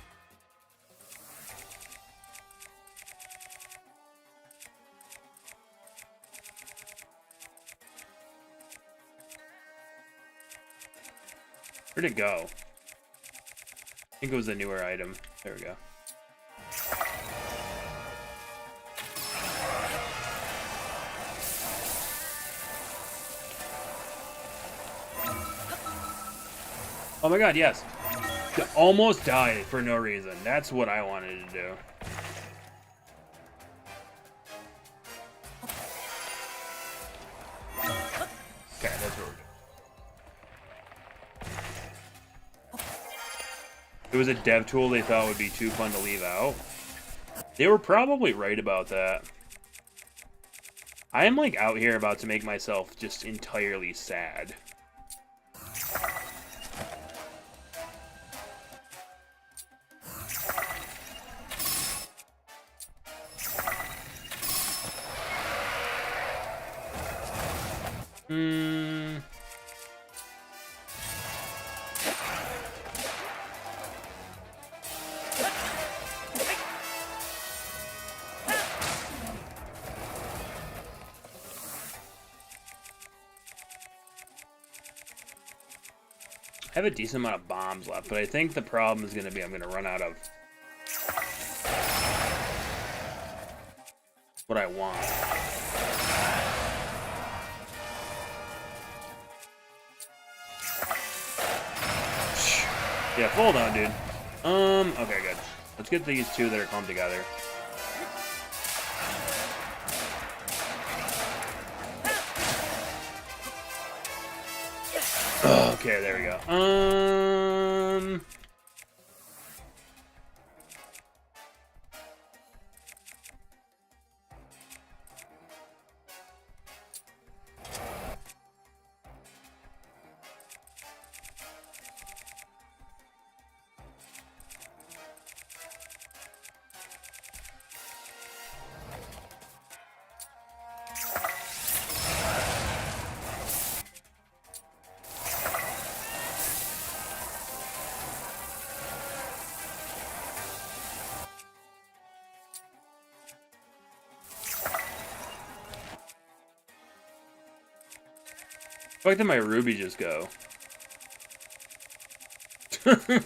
Where'd it go? I think it was a newer item. There we go. Oh my god, yes. Almost died for no reason. That's what I wanted to do. Okay, that's what we're doing. It was a dev tool they thought would be too fun to leave out. They were probably right about that. I am like out here about to make myself just entirely sad. I have a decent amount of bombs left, but I think the problem is going to be I'm going to run out of what I want. Yeah, fall down, dude. Okay, good. Let's get these two that are clumped together. Okay, there we go. The fuck did my ruby just go?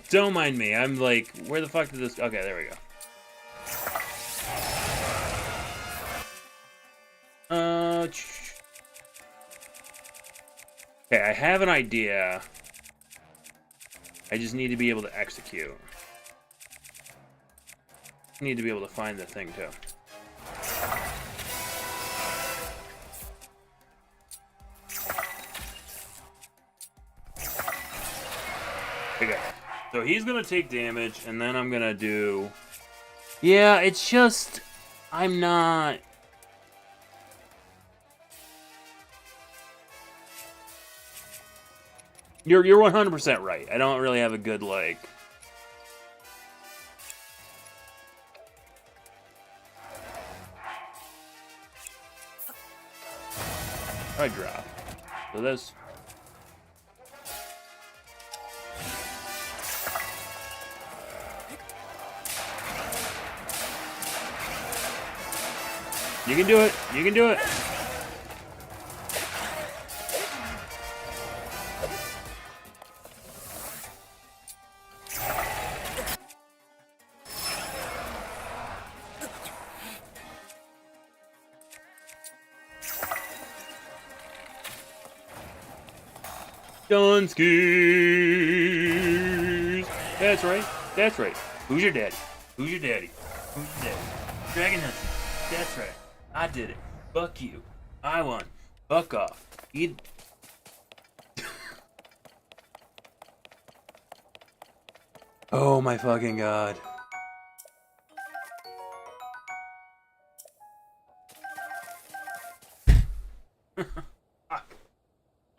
Don't mind me. I'm like, where the fuck did this... Okay, there we go. Okay, I have an idea. I just need to be able to execute. I need to be able to find the thing, too. Okay, so he's gonna take damage, and then I'm gonna do... Yeah, it's just... I'm not... You're 100% right. I don't really have a good, like... I drop. So this... You can do it. You can do it. Dunskies. That's right. That's right. Who's your daddy? Who's your daddy? Who's your daddy? Dragon Hunter. That's right. I did it. Fuck you. I won. Fuck off. Eat. Oh my fucking god.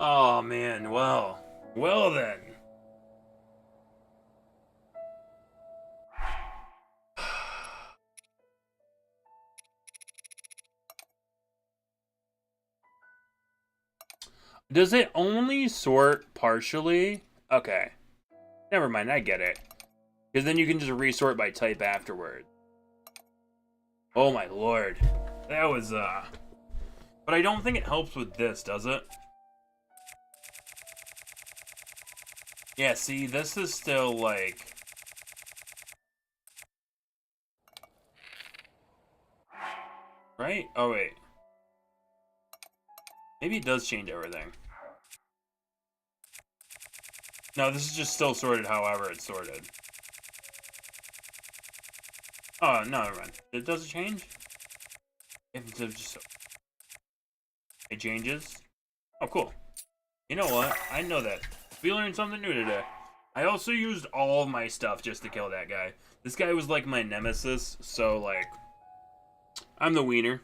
Oh man, well then. Does it only sort partially? Okay. Never mind, I get it. Because then you can just resort by type afterward. Oh my lord. That was, But I don't think it helps with this, does it? Yeah, see, this is still like... Right? Oh, wait. Maybe it does change everything. No, this is just still sorted however it's sorted. Oh, no, never mind. It does it change? If it's just... It changes? Oh, cool. You know what? I know that. We learned something new today. I also used all of my stuff just to kill that guy. This guy was like my nemesis, so like... I'm the wiener.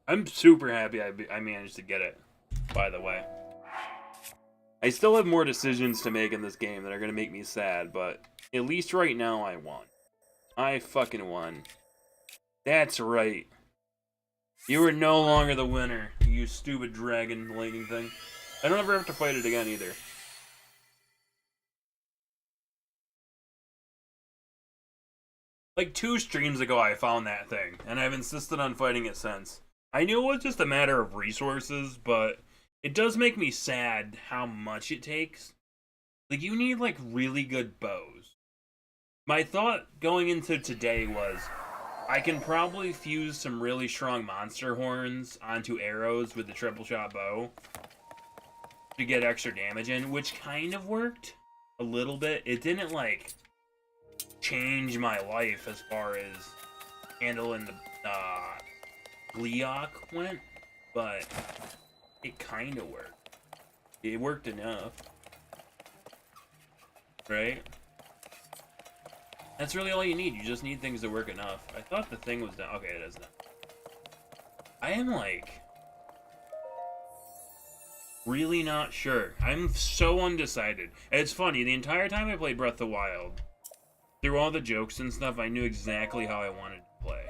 I'm super happy I managed to get it, by the way. I still have more decisions to make in this game that are going to make me sad, but at least right now I won. I fucking won. That's right. You are no longer the winner, you stupid dragon lightning thing. I don't ever have to fight it again either. Like 2 streams ago I found that thing, and I've insisted on fighting it since. I knew it was just a matter of resources, but it does make me sad how much it takes. Like, you need, like, really good bows. My thought going into today was, I can probably fuse some really strong monster horns onto arrows with the triple shot bow to get extra damage in, which kind of worked a little bit. It didn't, like, change my life as far as handling the Gleeok went, but it kind of worked. It worked enough. Right? That's really all you need. You just need things to work enough. I thought the thing was done. Okay, it is done. I am, like, really not sure. I'm so undecided. And it's funny, the entire time I played Breath of the Wild, through all the jokes and stuff, I knew exactly how I wanted to play.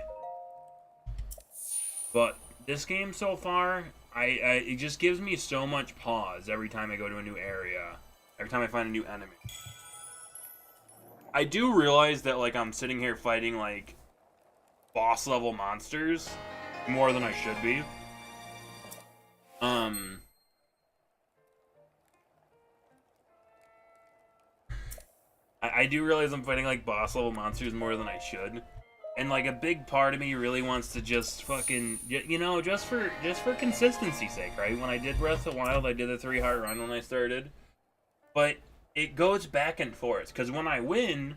But this game so far, it just gives me so much pause every time I go to a new area. Every time I find a new enemy. I do realize that, like, I'm sitting here fighting, like, boss level monsters more than I should be. I do realize I'm fighting, like, boss level monsters more than I should. And, like, a big part of me really wants to just fucking, you know, just for consistency's sake, right? When I did Breath of the Wild, I did the 3-heart run when I started. But it goes back and forth, because when I win,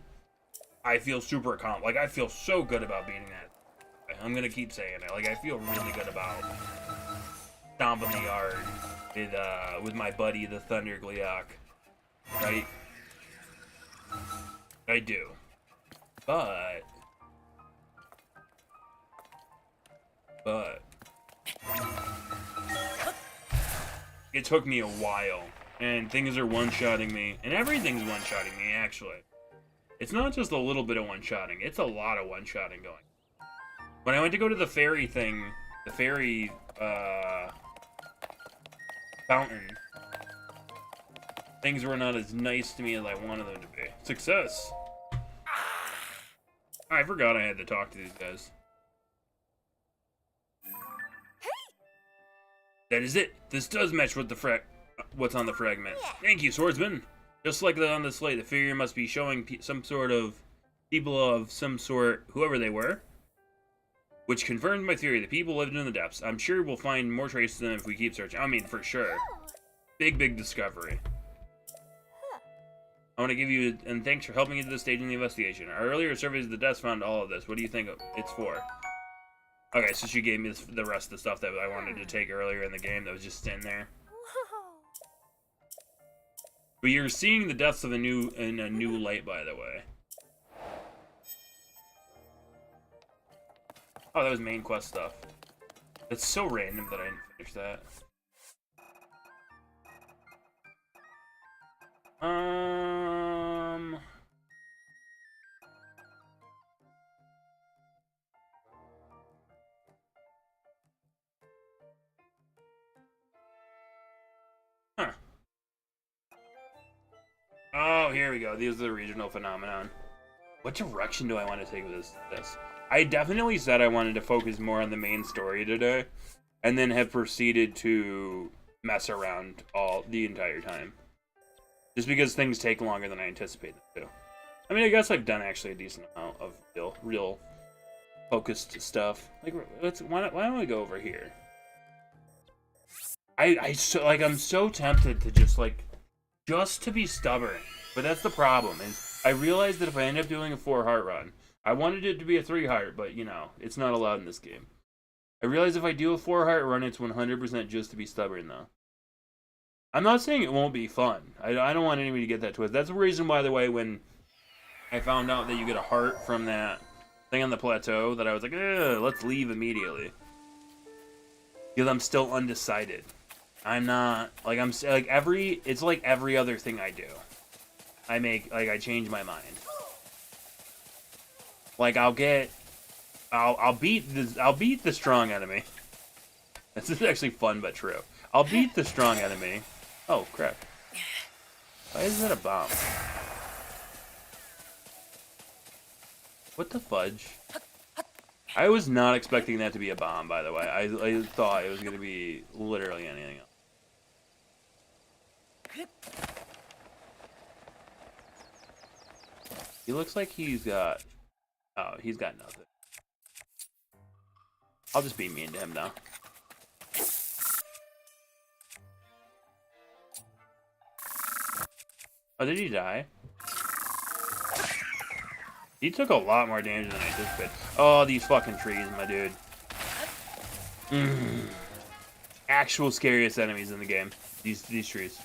I feel super accomplished. Like, I feel so good about beating that. I'm gonna keep saying it. Like, I feel really good about stomping the yard with my buddy, the Thunder Gleeok. Right? I do. But it took me a while, and things are one-shotting me, and everything's one-shotting me, actually. It's not just a little bit of one-shotting, it's a lot of one-shotting going. When I went to go to the fairy thing, the fairy, fountain, things were not as nice to me as I wanted them to be. Success! I forgot I had to talk to these guys. That is it. This does match with the what's on the fragment. Thank you, swordsman. Just like on the slate, the figure must be showing some sort of people of some sort, whoever they were, which confirms my theory. The people lived in the depths. I'm sure we'll find more traces of them if we keep searching. I mean, for sure. Big discovery. I want to give you, and thanks for helping me to this stage in the investigation. Our earlier surveys of the deaths found all of this. What do you think it's for? Okay, so she gave me the rest of the stuff that I wanted to take earlier in the game that was just in there. But you're seeing the deaths of in a new light, by the way. Oh, that was main quest stuff. It's so random that I didn't finish that. Huh. Oh, here we go. These are the regional phenomenon. What direction do I want to take with this? I definitely said I wanted to focus more on the main story today, and then have proceeded to mess around the entire time. Just because things take longer than I anticipate them to. I mean, I guess I've done actually a decent amount of real focused stuff. Like, why don't we go over here? I'm so tempted to just to be stubborn, but that's the problem. Is I realized that if I end up doing a 4-heart run, I wanted it to be a 3-heart, but you know, it's not allowed in this game. I realize if I do a 4-heart run, it's 100% just to be stubborn, though. I'm not saying it won't be fun. I don't want anybody to get that twisted. That's the reason, by the way, when I found out that you get a heart from that thing on the plateau, that I was like, let's leave immediately. Because I'm still undecided. I'm not, like, it's like every other thing I do. I change my mind. Like, I'll beat the strong enemy. This is actually fun but true. I'll beat the strong enemy. Oh, crap. Why is that a bomb? What the fudge? I was not expecting that to be a bomb, by the way. I thought it was going to be literally anything else. He looks like he's got... Oh, he's got nothing. I'll just be mean to him now. Oh, did he die? He took a lot more damage than I anticipated. Oh, these fucking trees, my dude. Actual scariest enemies in the game. These trees.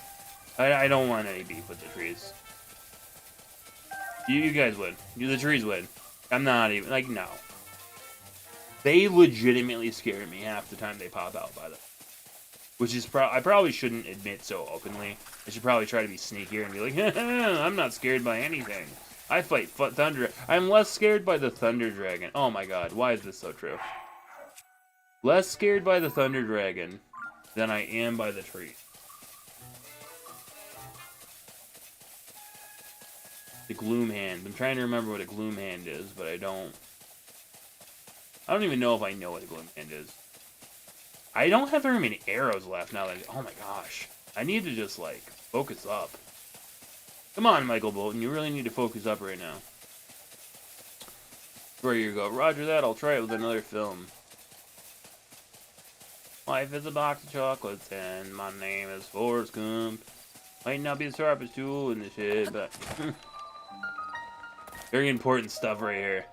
I don't want any beef with the trees. You guys win. The trees win. I'm not even, like, no. They legitimately scare me half the time they pop out, by the way. Which is, I probably shouldn't admit so openly. I should probably try to be sneakier and be like, I'm not scared by anything. I fight thunder. I'm less scared by the thunder dragon. Oh my god, why is this so true? Less scared by the thunder dragon than I am by the tree. The gloom hand. I'm trying to remember what a gloom hand is, but I don't even know if I know what a gloom hand is. I don't have very many arrows left now. Oh my gosh. I need to just, like, focus up. Come on, Michael Bolton. You really need to focus up right now. Where you go? Roger that. I'll try it with another film. Life is a box of chocolates, and my name is Forrest Gump. Might not be the sharpest tool in the shed, but... very important stuff right here.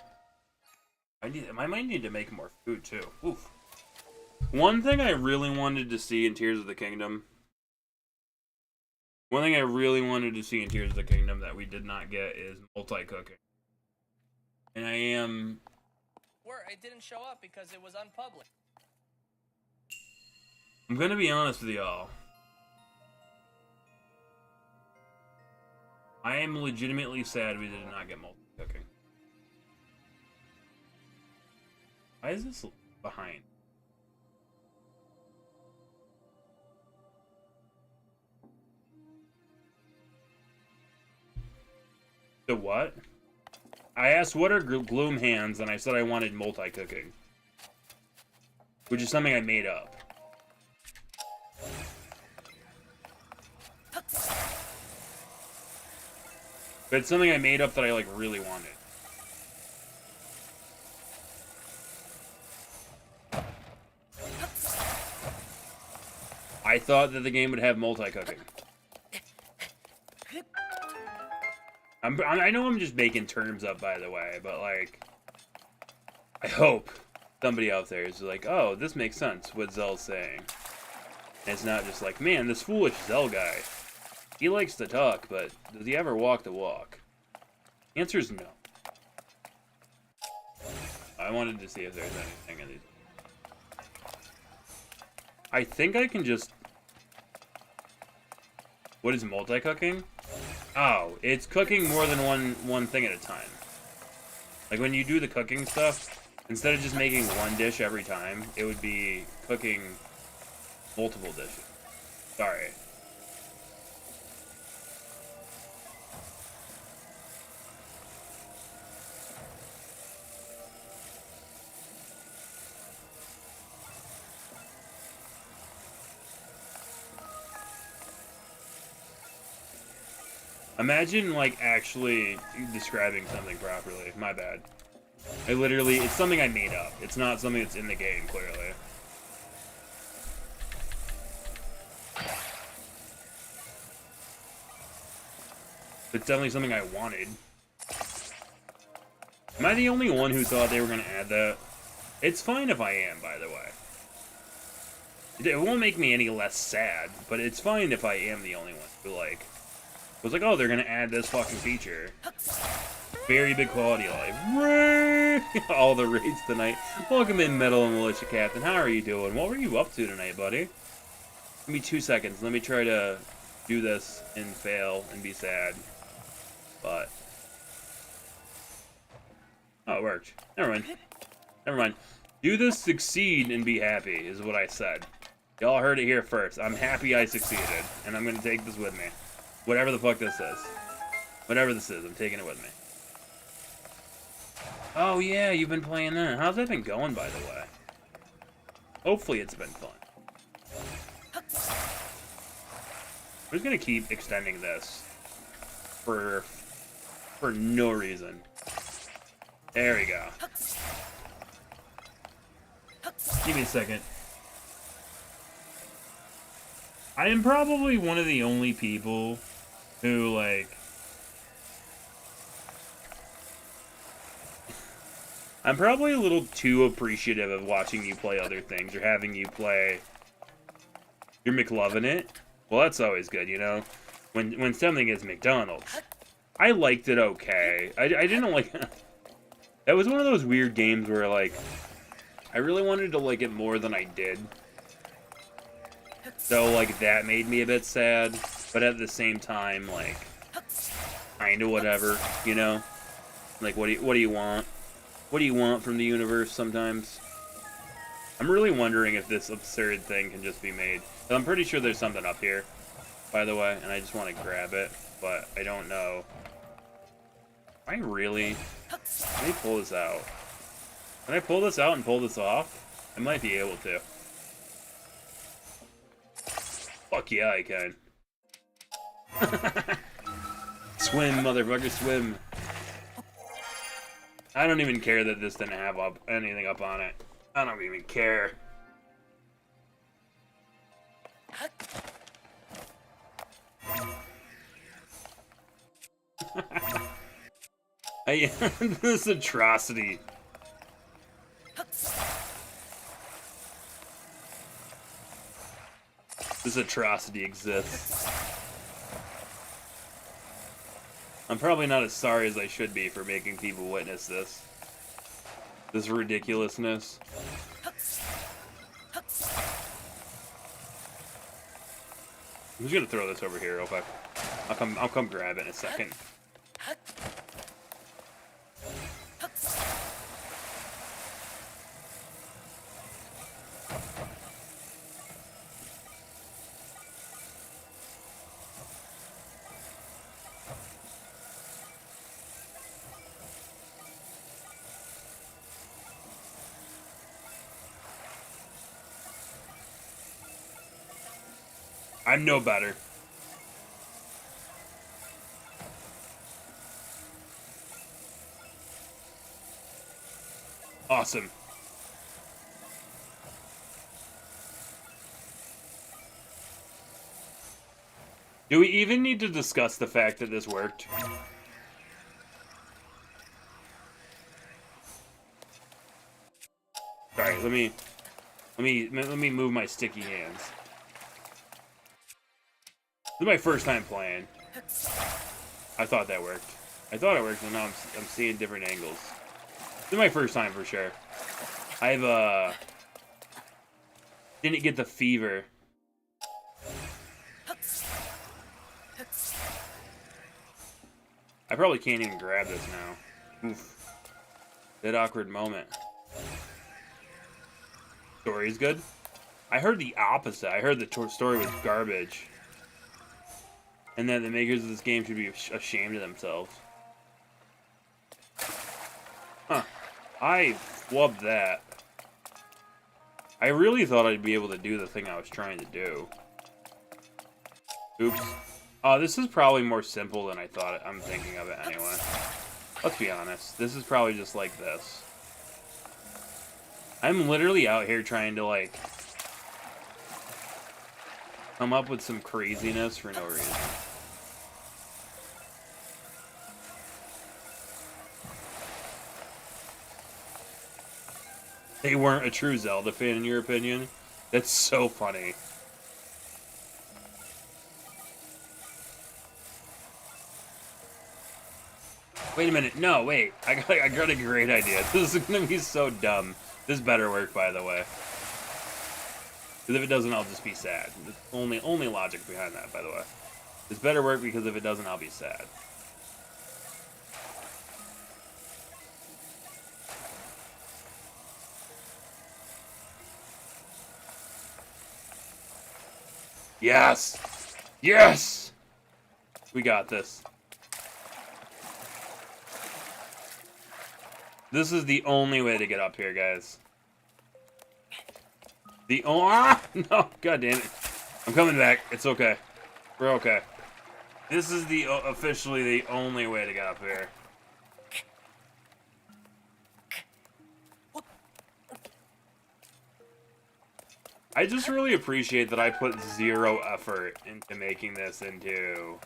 I might need to make more food, too. Oof. One thing I really wanted to see in Tears of the Kingdom... One thing I really wanted to see in Tears of the Kingdom that we did not get is multi-cooking. And I am...
It didn't show up because it was unpublished.
I'm gonna be honest with y'all. I am legitimately sad we did not get multi-cooking. Why is this behind? The what? I asked what are gloom hands, and I said I wanted multi-cooking. Which is something I made up. But it's something I made up that I, like, really wanted. I thought that the game would have multi-cooking. I know I'm just making terms up, by the way, but, like, I hope somebody out there is like, oh, this makes sense, what Zel's saying. And it's not just like, man, this foolish Zel guy, he likes to talk, but does he ever walk the walk? The answer is no. I wanted to see if there's anything in these. I think I can just... What is multi-cooking? Oh, it's cooking more than one thing at a time. Like, when you do the cooking stuff, instead of just making one dish every time, it would be cooking multiple dishes. Sorry. Imagine, like, actually describing something properly. My bad. I literally, it's something I made up. It's not something that's in the game, clearly. It's definitely something I wanted. Am I the only one who thought they were going to add that? It's fine if I am, by the way. It won't make me any less sad, but it's fine if I am the only one who, like, was like, oh, they're going to add this fucking feature. Very big quality of life. All the raids tonight. Welcome in, Metal and Militia Captain. How are you doing? What were you up to tonight, buddy? Give me 2 seconds. Let me try to do this and fail and be sad. But... oh, it worked. Never mind. Never mind. Do this, succeed, and be happy, is what I said. Y'all heard it here first. I'm happy I succeeded, and I'm gonna take this with me. Whatever the fuck this is. Whatever this is, I'm taking it with me. Oh yeah, you've been playing that. How's that been going, by the way? Hopefully it's been fun. I'm just gonna keep extending this. For no reason. There we go. Give me a second. I am probably one of the only people who, like... I'm probably a little too appreciative of watching you play other things, or having you play... You're McLovin' it? Well, that's always good, you know? When something is McDonald's. I liked it okay. I didn't like... That was one of those weird games where, like... I really wanted to like it more than I did. So, like, that made me a bit sad. But at the same time, like... kinda whatever, you know? Like, what do you want? What do you want from the universe sometimes? I'm really wondering if this absurd thing can just be made. I'm pretty sure there's something up here, by the way, and I just want to grab it, but I don't know. I really... Let me pull this out. Can I pull this out and pull this off? I might be able to. Fuck yeah, I can. Swim, motherfucker, swim. I don't even care that this didn't have anything up on it. I don't even care. This atrocity. This atrocity exists. I'm probably not as sorry as I should be for making people witness this. This ridiculousness. I'm just gonna throw this over here real quick. I'll come grab it in a second. I'm no better. Awesome. Do we even need to discuss the fact that this worked? Sorry, let me move my sticky hands. This is my first time playing. I thought that worked. I thought it worked, and now I'm seeing different angles. This is my first time for sure. I've didn't get the fever. I probably can't even grab this now. Oof. That awkward moment. Story's good? I heard the opposite. I heard the story was garbage. And that the makers of this game should be ashamed of themselves. Huh. I flubbed that. I really thought I'd be able to do the thing I was trying to do. Oops. This is probably more simple than I thought. I'm thinking of it anyway. Let's be honest. This is probably just like this. I'm literally out here trying to, like, come up with some craziness for no reason. They weren't a true Zelda fan, in your opinion? That's so funny. Wait a minute. No, wait. I got a great idea. This is gonna be so dumb. This better work, by the way. Because if it doesn't, I'll just be sad. Only logic behind that, by the way. This better work because if it doesn't, I'll be sad. Yes! Yes! We got this. This is the only way to get up here, guys. No, god damn it. I'm coming back. It's okay. We're okay. This is the officially the only way to get up here. I just really appreciate that I put zero effort into making this into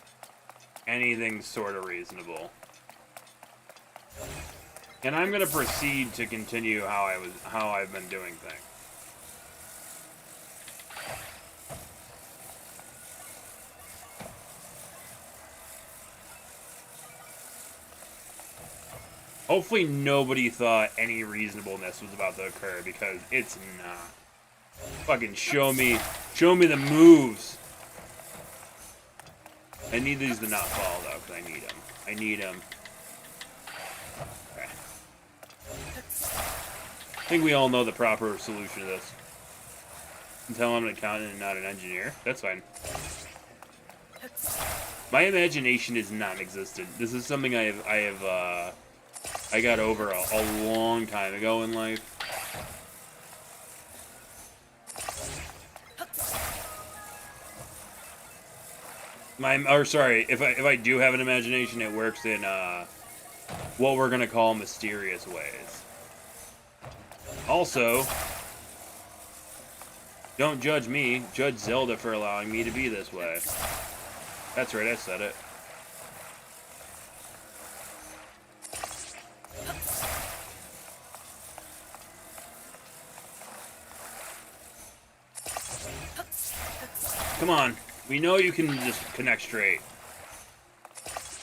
anything sort of reasonable. And I'm gonna proceed to continue how I've been doing things. Hopefully nobody thought any reasonableness was about to occur, because it's not. Fucking show me the moves. I need these to not fall though, because I need them. Okay. I think we all know the proper solution to this. Until I'm an accountant and not an engineer. That's fine. My imagination is non-existent. This is something I got over a long time ago in life. If I do have an imagination, it works in what we're gonna call mysterious ways. Also, don't judge me, judge Zelda for allowing me to be this way. That's right, I said it. Come on. We know you can just connect straight.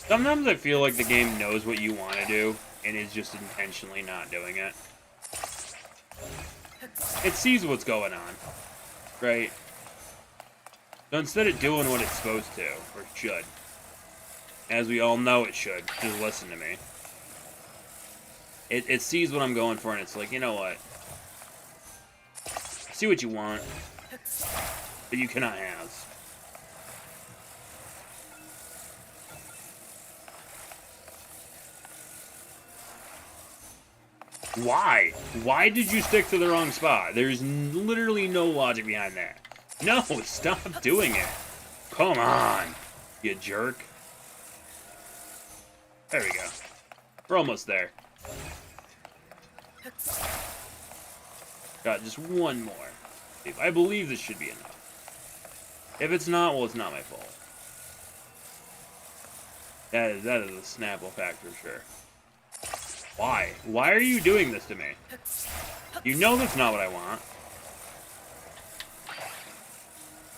Sometimes I feel like the game knows what you want to do and is just intentionally not doing it. It sees what's going on, right? So instead of doing what it's supposed to, or should, as we all know it should, just listen to me. It sees what I'm going for and it's like, you know what? See what you want, but you cannot have. Why? Why did you stick to the wrong spot? There's literally no logic behind that. No, stop doing it. Come on, you jerk. There we go. We're almost there. Got just one more. I believe this should be enough. If it's not, well, it's not my fault. That is a Snapple fact for sure. Why? Why are you doing this to me? You know that's not what I want.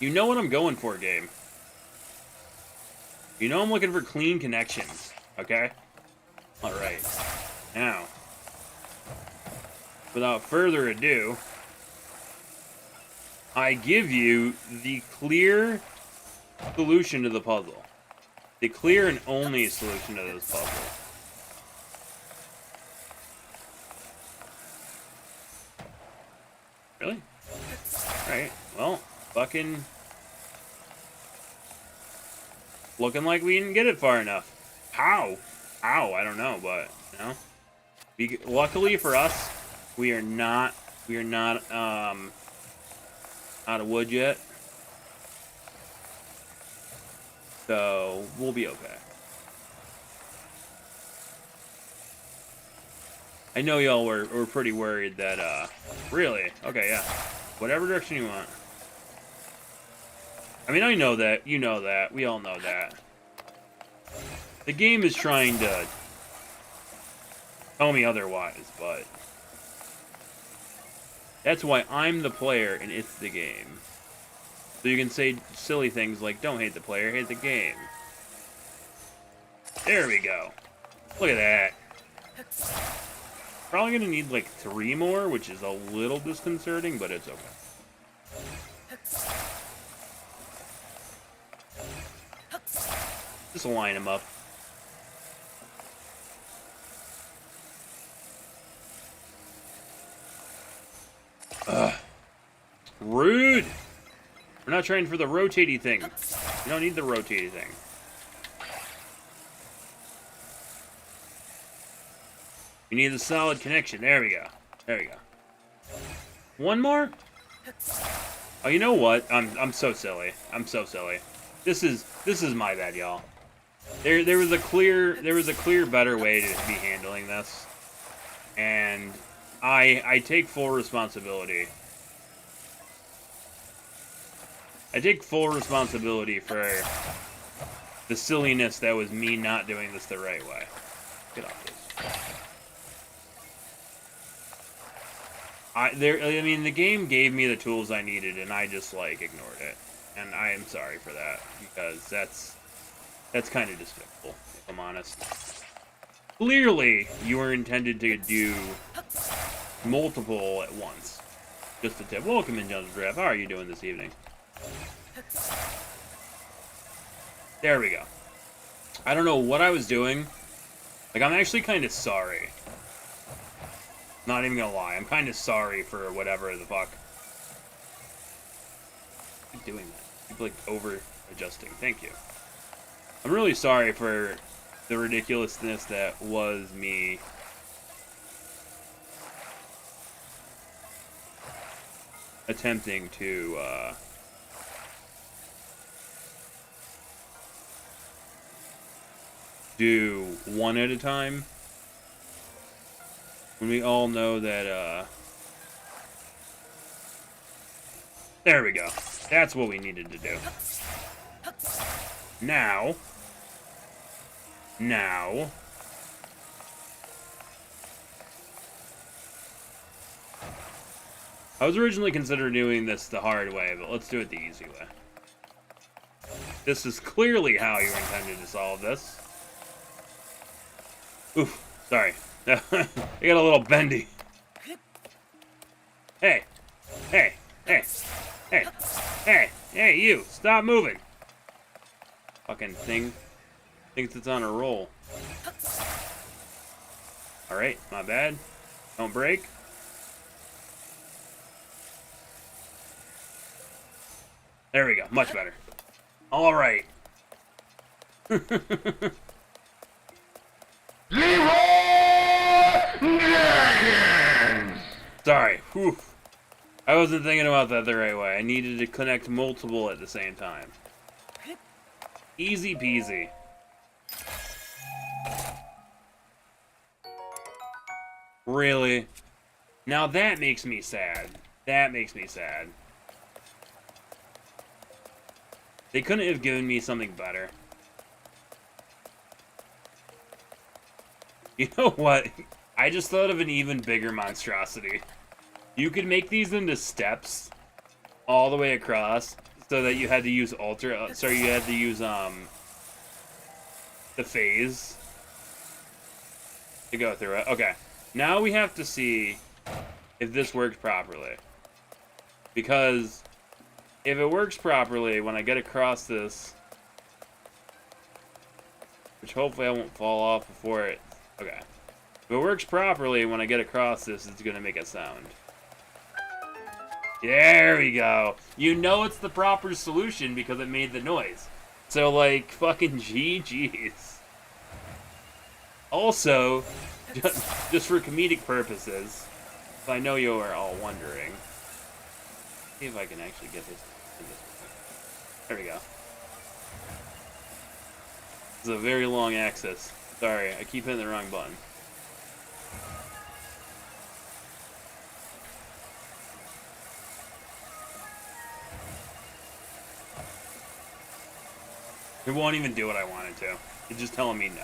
You know what I'm going for, game. You know I'm looking for clean connections, okay? Alright. Now, without further ado, I give you the clear solution to the puzzle. The clear and only solution to this puzzle. Really? Alright, well, fucking... looking like we didn't get it far enough. How? How? I don't know, but, you know? Luckily for us, we are not, out of wood yet. So, we'll be okay. I know y'all were pretty worried that, really? Okay, yeah. Whatever direction you want. I mean, I know that. You know that. We all know that. The game is trying to tell me otherwise, but that's why I'm the player and it's the game. So you can say silly things like, don't hate the player, hate the game. There we go. Look at that. Probably gonna need like 3 more, which is a little disconcerting, but it's okay. Just line them up. Ugh. Rude! We're not trying for the rotatey thing. You don't need the rotatey thing. You need a solid connection. There we go. There we go. One more? Oh, you know what? I'm so silly. I'm so silly. This is my bad, y'all. There was a clear better way to be handling this. And I take full responsibility. I take full responsibility for the silliness that was me not doing this the right way. Get off this. I mean, the game gave me the tools I needed, and I just, like, ignored it. And I am sorry for that, because that's kind of despicable, if I'm honest. Clearly, you were intended to do multiple at once. Just a tip. Welcome in, Jones Draft. How are you doing this evening? There we go. I don't know what I was doing. Like, I'm actually kind of sorry. Not even gonna lie, I'm kind of sorry for whatever the fuck. Keep doing that. Keep, like, over-adjusting. Thank you. I'm really sorry for the ridiculousness that was me attempting to, do one at a time. When we all know that, there we go. That's what we needed to do. Now. I was originally considering doing this the hard way, but let's do it the easy way. This is clearly how you intended to solve this. Oof, sorry. I got a little bendy. Hey, you, stop moving. Fucking thing thinks it's on a roll. Alright, my bad. Don't break. There we go, much better. Alright. Sorry. Whew. I wasn't thinking about that the right way. I needed to connect multiple at the same time. Easy peasy. Really? Now that makes me sad. That makes me sad. They couldn't have given me something better. You know what? I just thought of an even bigger monstrosity. You could make these into steps all the way across so that you had to use you had to use the phase to go through it. Okay. Now we have to see if this works properly. Because if it works properly, when I get across this, which hopefully I won't fall off before it. Okay. If it works properly, when I get across this, it's going to make a sound. There we go. You know it's the proper solution because it made the noise. So, like, fucking GG's. Also, just for comedic purposes, if I know you are all wondering, see if I can actually get this. There we go. It's a very long axis. Sorry, I keep hitting the wrong button. It won't even do what I want it to. It's just telling me no.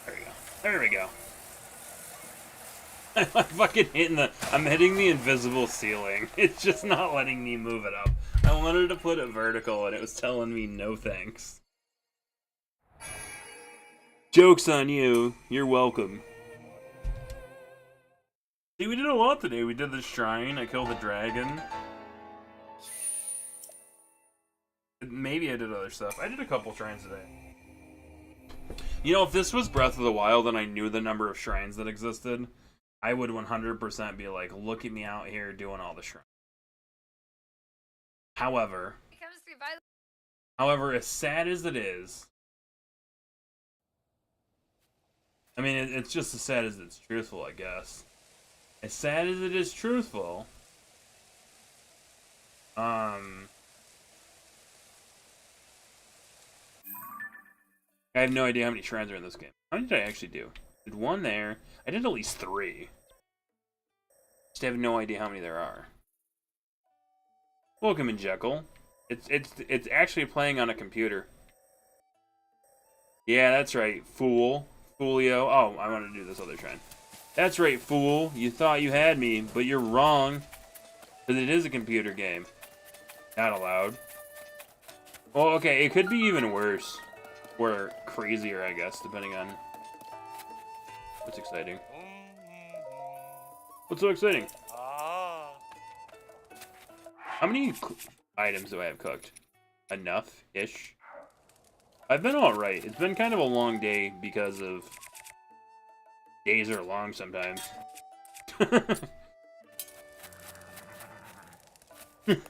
There we go. There we go. I'm fucking I'm hitting the invisible ceiling. It's just not letting me move it up. I wanted to put it vertical and it was telling me no thanks. Joke's on you. You're welcome. See, we did a lot today. We did the shrine. I killed the dragon. Maybe I did other stuff. I did a couple shrines today. You know, if this was Breath of the Wild and I knew the number of shrines that existed, I would 100% be like, look at me out here doing all the shrines. However, as sad as it is, I mean, it's just as sad as it's truthful, I guess. As sad as it is truthful, I have no idea how many shrines are in this game. How many did I actually do? Did one there. I did at least 3. Just have no idea how many there are. Welcome in, Jekyll. It's actually playing on a computer. Yeah, that's right, fool. Foolio. Oh, I want to do this other shrine. That's right, fool. You thought you had me, but you're wrong. Because it is a computer game. Not allowed. Well, okay, it could be even worse. Or crazier, I guess, depending on what's exciting. What's so exciting? How many items do I have cooked? Enough-ish? I've been alright. It's been kind of a long day because of... Days are long sometimes. It's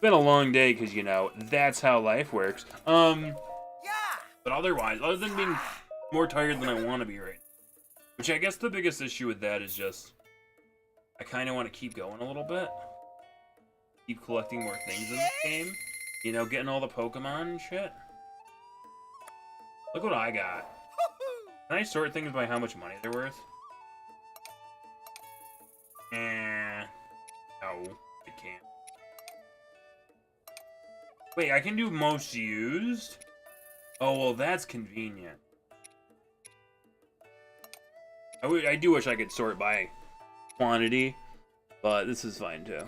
been a long day because, you know, that's how life works. But otherwise, other than being more tired than I want to be right now, which I guess the biggest issue with that is just I kind of want to keep going a little bit. Keep collecting more things in this game. You know, getting all the Pokemon and shit. Look what I got. Can I sort things by how much money they're worth? No, I can't. Wait, I can do most used? Oh, well, that's convenient. I do wish I could sort by quantity, but this is fine, too.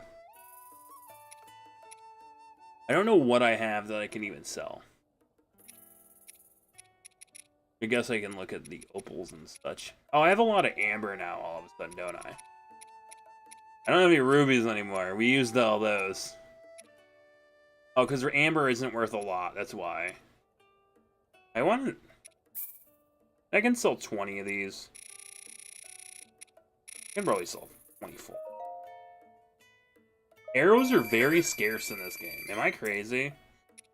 I don't know what I have that I can even sell. I guess I can look at the opals and such. Oh, I have a lot of amber now all of a sudden, don't I? I don't have any rubies anymore. We used all those. Oh, because amber isn't worth a lot. That's why. I can sell 20 of these. I can probably sell 24. Arrows are very scarce in this game. Am I crazy?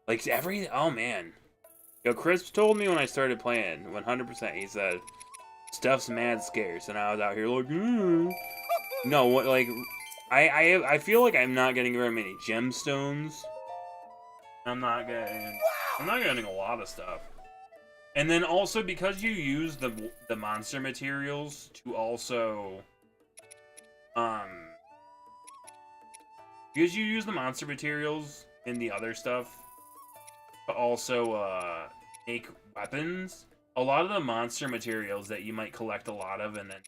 Like, oh man. Yo, Chris told me when I started playing, 100%, he said, stuff's mad scarce, and I was out here like, No, what, like, I feel like I'm not getting very many gemstones. I'm not getting a lot of stuff. And then also, because you use the monster materials to also, because you use the monster materials in the other stuff to also, make weapons, a lot of the monster materials that you might collect a lot of and then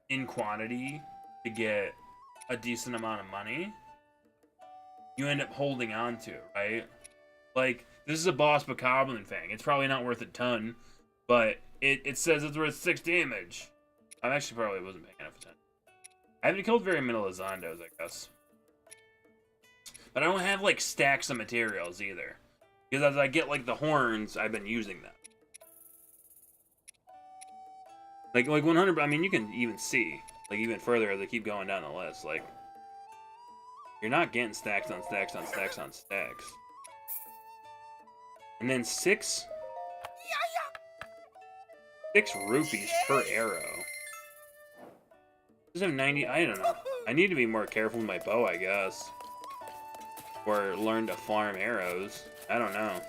in quantity to get a decent amount of money, you end up holding on to, right? Like, this is a boss Bokoblin thing. It's probably not worth a ton, but it says it's worth 6 damage. I actually probably wasn't paying enough attention. I haven't killed very many Lizandos, I guess. But I don't have, like, stacks of materials either. Because as I get, like, the horns, I've been using them. Like 100, I mean, you can even see, like, even further as I keep going down the list, like, you're not getting stacks on stacks on stacks on stacks. And then 6 rupees per arrow. Does have 90, I don't know. I need to be more careful with my bow, I guess. Or learn to farm arrows. I don't know.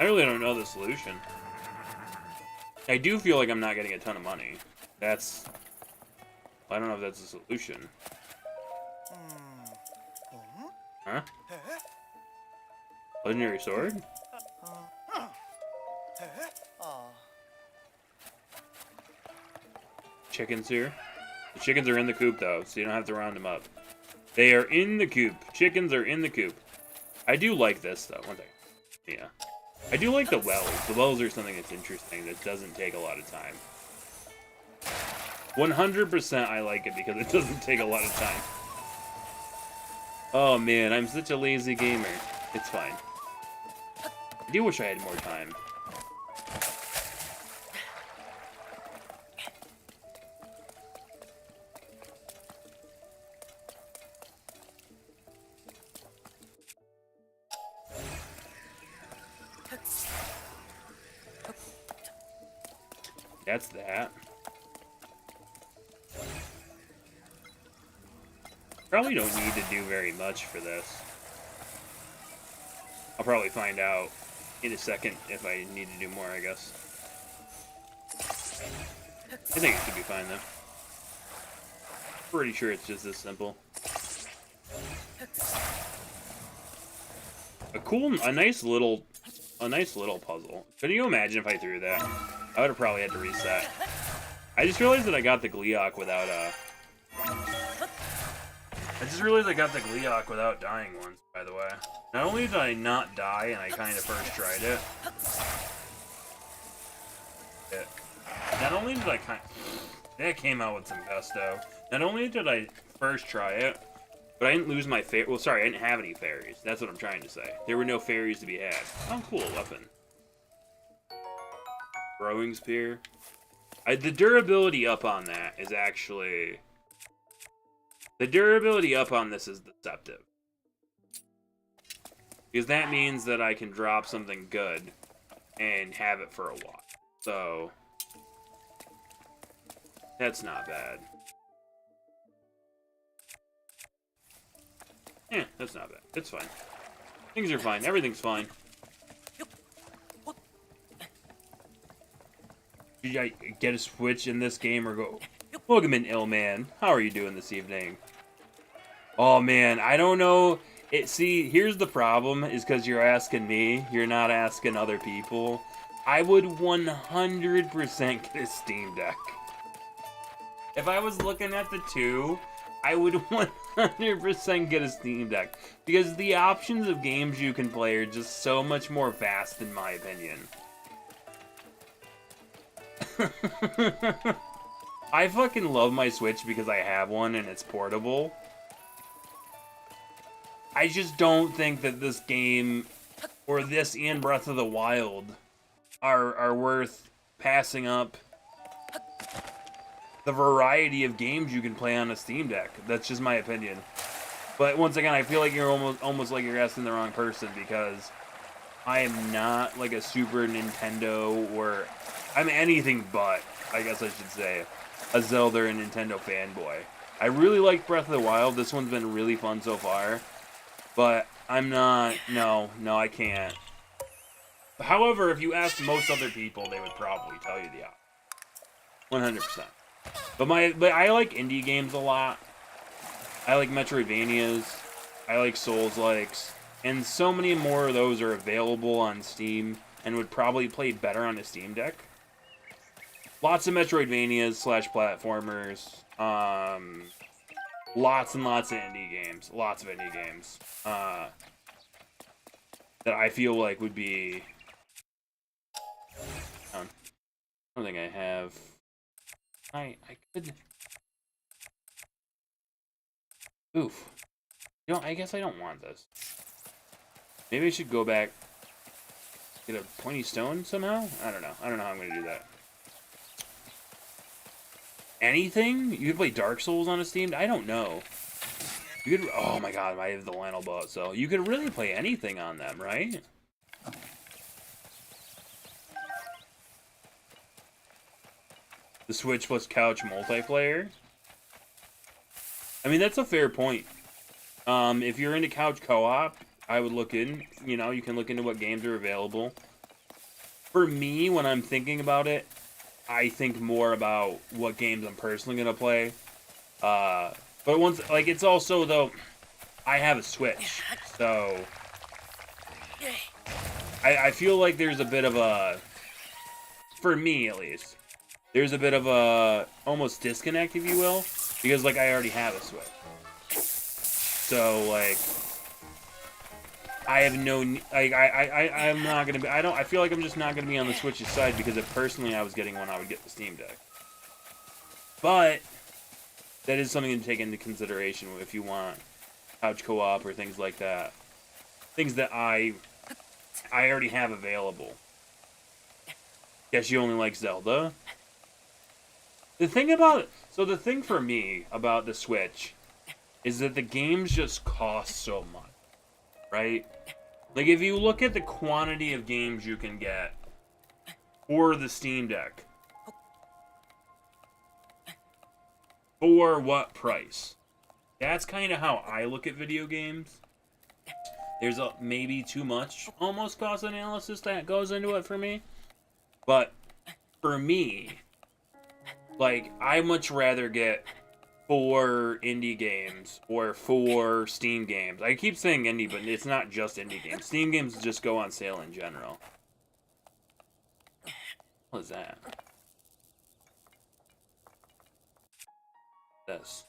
I really don't know the solution. I do feel like I'm not getting a ton of money. That's... I don't know if that's a solution. Huh? Legendary sword? Chickens here. The chickens are in the coop though, so you don't have to round them up. They are in the coop. Chickens are in the coop. I do like this though. One thing. Yeah. I do like the wells. The wells are something that's interesting that doesn't take a lot of time. 100% I like it because it doesn't take a lot of time. Oh man, I'm such a lazy gamer. It's fine. I do wish I had more time. That's that. Probably don't need to do very much for this. I'll probably find out in a second if I need to do more, I guess. I think it should be fine though. Pretty sure it's just this simple. A nice little puzzle. Could you imagine if I threw that? I would have probably had to reset. I just realized that I got the Gleeok without dying once, by the way. Not only did I not die and I kind of first tried it. Not only did I that came out with some gusto. Not only did I first try it, but I didn't lose my well, sorry, I didn't have any fairies. That's what I'm trying to say. There were no fairies to be had. Oh, cool, weapon. Throwing spear. The durability up on that is actually... The durability up on this is deceptive. Because that means that I can drop something good and have it for a while. So... That's not bad. Yeah, that's not bad. It's fine. Things are fine. Everything's fine. Did I get a Switch in this game or go? Welcome in, Illman. How are you doing this evening? Oh man, I don't know. See, here's the problem: is because you're asking me, you're not asking other people. I would 100% get a Steam Deck. If I was looking at the two, I would 100% get a Steam Deck because the options of games you can play are just so much more vast, in my opinion. I fucking love my Switch because I have one and it's portable. I just don't think that this game, or this and Breath of the Wild, are worth passing up the variety of games you can play on a Steam Deck. That's just my opinion. But once again, I feel like you're almost like you're asking the wrong person because I am not like a Super Nintendo or I'm anything but, I guess I should say, a Zelda and Nintendo fanboy. I really like Breath of the Wild. This one's been really fun so far. But I'm not, no, I can't. However, if you ask most other people, they would probably tell you the opposite. 100%. But I like indie games a lot. I like Metroidvanias. I like Souls-likes. And so many more of those are available on Steam and would probably play better on a Steam Deck. Lots of Metroidvanias / platformers. Lots and lots of indie games. Lots of indie games. That I feel like would be... I don't think I have... I could... Oof. You know, I guess I don't want this. Maybe I should go back... Get a pointy stone somehow? I don't know. I don't know how I'm going to do that. Anything? You could play Dark Souls on a Steam? I don't know. You could... Oh my god, I have the Lionel Boat, so... You could really play anything on them, right? The Switch plus couch multiplayer? I mean, that's a fair point. If you're into couch co-op, I would look in. You know, you can look into what games are available. For me, when I'm thinking about it, I think more about what games I'm personally gonna play. But once, like, it's also though, I have a Switch, so I feel like there's a bit of a, for me at least, there's a bit of a almost disconnect, if you will, because like I already have a Switch, so like I have no, like I'm not gonna be, I feel like I'm just not gonna be on the Switch's side because if personally I was getting one, I would get the Steam Deck. But that is something to take into consideration if you want couch co-op or things like that. Things that I already have available. Guess you only like Zelda? The thing about, so the thing for me about the Switch is that the games just cost so much, right? Like if you look at the quantity of games you can get for the Steam Deck, for what price? That's kind of how I look at video games. There's a maybe too much almost cost analysis that goes into it for me. But for me, like, I much rather get 4 indie games or 4 Steam games. I keep saying indie, but it's not just indie games. Steam games just go on sale in general. What is that? This.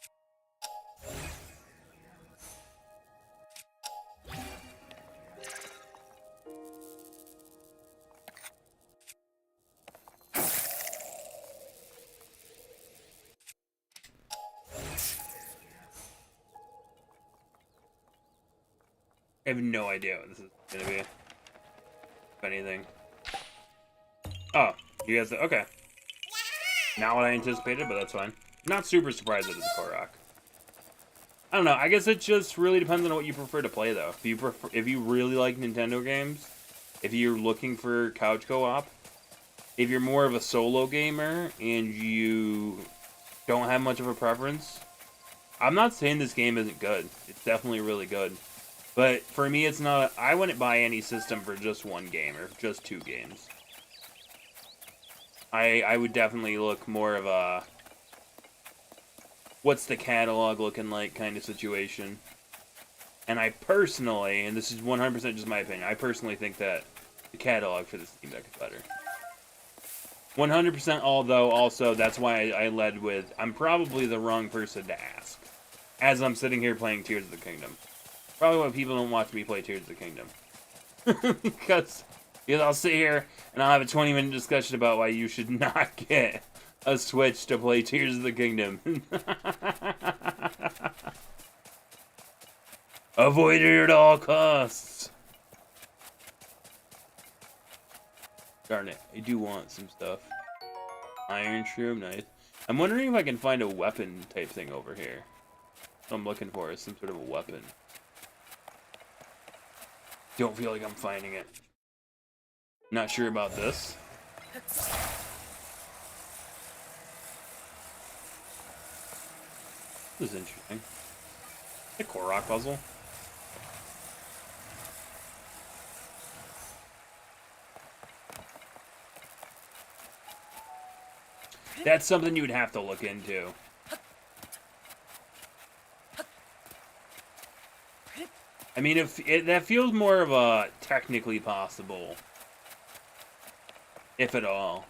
I have no idea what this is gonna be. If anything. Oh, you guys, okay. Not what I anticipated, but that's fine. Not super surprised that it's a Korok. I don't know. I guess it just really depends on what you prefer to play, though. If you really like Nintendo games, if you're looking for couch co-op, if you're more of a solo gamer and you don't have much of a preference, I'm not saying this game isn't good. It's definitely really good. But for me, it's not. I wouldn't buy any system for just one game or just 2 games. I would definitely look more of a what's the catalog looking like kind of situation. And I personally, and this is 100% just my opinion, I personally think that the catalog for the Steam Deck is better. 100%, although also that's why I led with I'm probably the wrong person to ask as I'm sitting here playing Tears of the Kingdom. Probably why people don't watch me play Tears of the Kingdom. because I'll sit here and I'll have a 20-minute discussion about why you should not get a Switch to play Tears of the Kingdom. Avoid it at all costs. Darn it, I do want some stuff. Iron Shroom, nice. I'm wondering if I can find a weapon type thing over here. What I'm looking for is some sort of a weapon. Don't feel like I'm finding it. Not sure about this. This is interesting. A Korok puzzle. That's something you would have to look into. I mean, that feels more of a technically possible, if at all.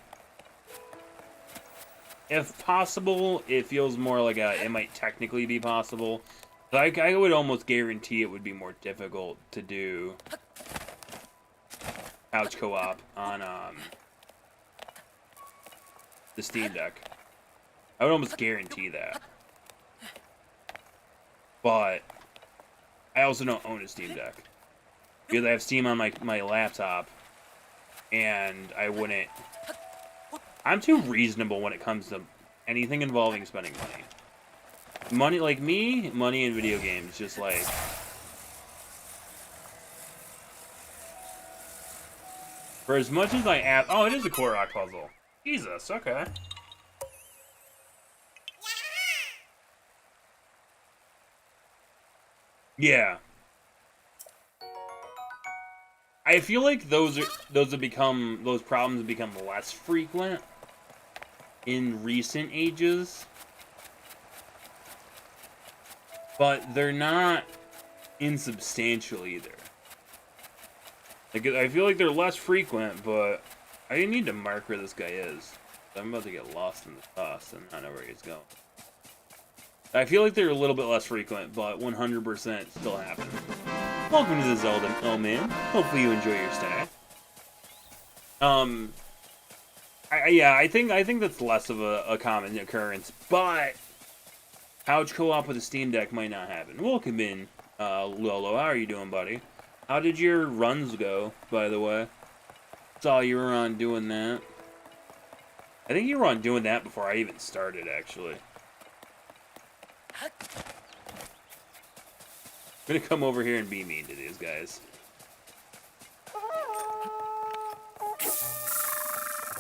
If possible, it feels more like it might technically be possible. But I would almost guarantee it would be more difficult to do couch co-op on the Steam Deck. I would almost guarantee that. But I also don't own a Steam Deck. Because I have Steam on my laptop. And I wouldn't... I'm too reasonable when it comes to anything involving spending money. Money, like me, money in video games, just like... For as much as I ask... Oh, it is a Korok puzzle. Jesus, okay. Yeah. I feel like those problems have become less frequent in recent ages, but they're not insubstantial either. Like, I feel like they're less frequent, but I need to mark where this guy is. I'm about to get lost in the sauce and not know where he's going. I feel like they're a little bit less frequent, but 100% still happen. Welcome to the Zelda, oh man. Hopefully you enjoy your stay. Yeah, I think that's less of a common occurrence, but couch co-op with a Steam Deck might not happen. Welcome in, Lolo. How are you doing, buddy? How did your runs go, by the way? Saw you were on doing that. I think you were on doing that before I even started, actually. I'm gonna come over here and be mean to these guys.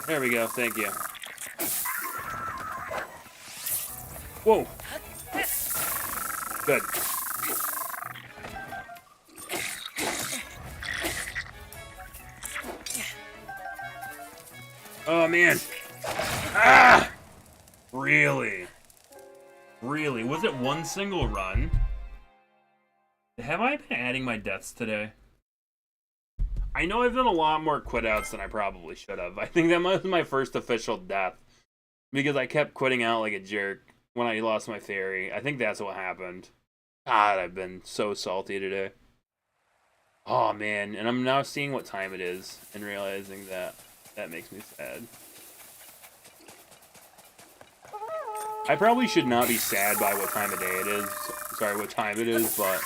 There we go, thank you. Whoa! Good. Oh, man. Ah! Really? Really? Was it one single run? Have I been adding my deaths today? I know I've done a lot more quit outs than I probably should have. I think that was my first official death. Because I kept quitting out like a jerk when I lost my fairy. I think that's what happened. God, I've been so salty today. Oh, man. And I'm now seeing what time it is and realizing that that makes me sad. I probably should not be sad by what time of day it is. Sorry, what time it is, but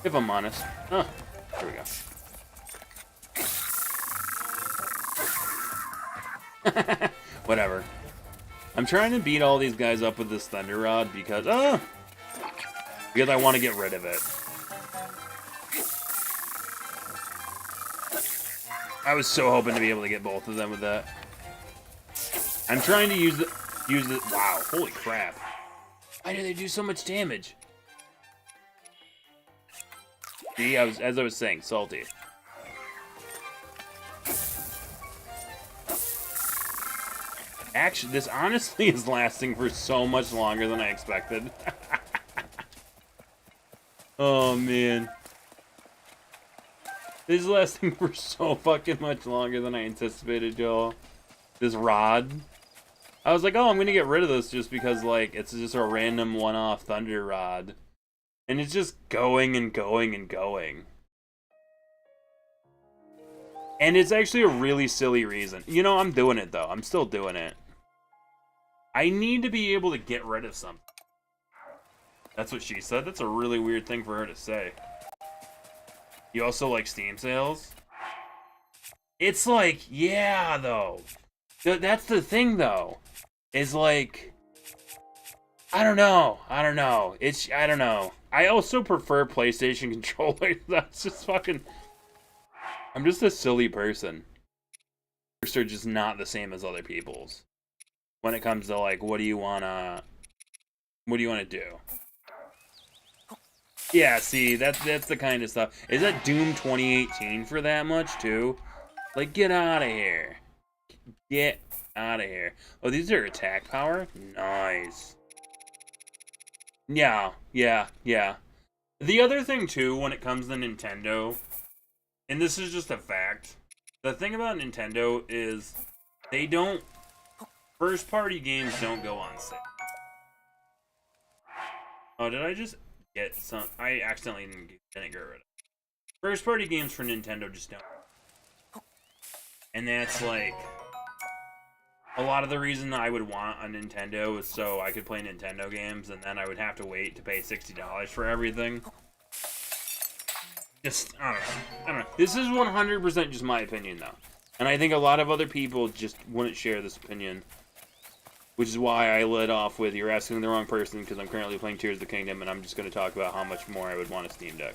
if I'm honest. Huh. Here we go. Whatever. I'm trying to beat all these guys up with this Thunder Rod because I want to get rid of it. I was so hoping to be able to get both of them with that. I'm trying to use it. Wow, holy crap. Why do they do so much damage? See, as I was saying, salty. Actually, this honestly is lasting for so much longer than I expected. Oh, man. This is lasting for so fucking much longer than I anticipated, y'all. This rod. I was like, oh, I'm gonna get rid of this just because, like, it's just a random one-off Thunder Rod. And it's just going and going and going. And it's actually a really silly reason. You know, I'm doing it, though. I'm still doing it. I need to be able to get rid of something. That's what she said. That's a really weird thing for her to say. You also like Steam sales? It's like, yeah, though. That's the thing, though. Is like, I don't know. I don't know. I also prefer PlayStation controllers. That's just fucking... I'm just a silly person. Are just not the same as other people's. When it comes to, like, what do you wanna do? Yeah, see, that's the kind of stuff. Is that Doom 2018 for that much, too? Like, get out of here. Get out of here. Oh, these are attack power? Nice. Yeah. The other thing, too, when it comes to Nintendo, and this is just a fact, the thing about Nintendo is they don't... First-party games don't go on sale. Oh, did I just get some... I accidentally didn't get rid of it. First-party games for Nintendo just don't. And that's, like... A lot of the reason I would want a Nintendo is so I could play Nintendo games, and then I would have to wait to pay $60 for everything. Just, I don't know. This is 100% just my opinion, though. And I think a lot of other people just wouldn't share this opinion. Which is why I led off with, you're asking the wrong person, because I'm currently playing Tears of the Kingdom, and I'm just going to talk about how much more I would want a Steam Deck.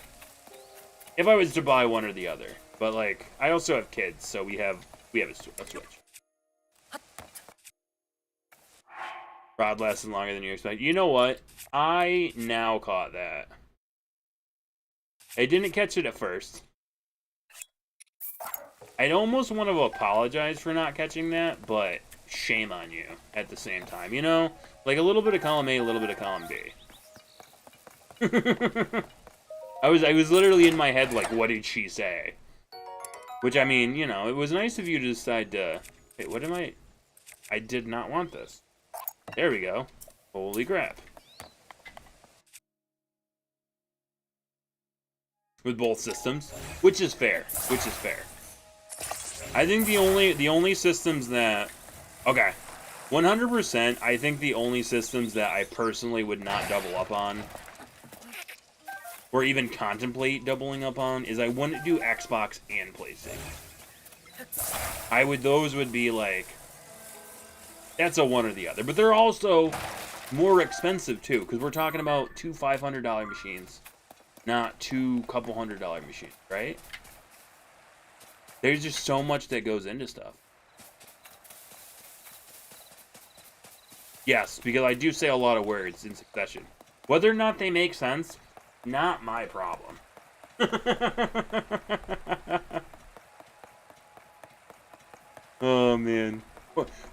If I was to buy one or the other. But, like, I also have kids, so we have a Switch. Rod lasted longer than you expect. You know what? I now caught that. I didn't catch it at first. I'd almost want to apologize for not catching that, but shame on you at the same time, you know? Like a little bit of column A, a little bit of column B. I was literally in my head like, what did she say? Which, I mean, you know, it was nice of you to decide to... Wait, what am I... I did not want this. There we go. Holy crap. With both systems. Which is fair. Which is fair. I think the only systems that... Okay. 100%, I think the only systems that I personally would not double up on, or even contemplate doubling up on, is I wouldn't do Xbox and PlayStation. Those would be like, that's a one or the other. But they're also more expensive too, because we're talking about two $500 machines, not two couple $100 machines, right? There's just so much that goes into stuff. Yes, because I do say a lot of words in succession. Whether or not they make sense, not my problem. Oh, man.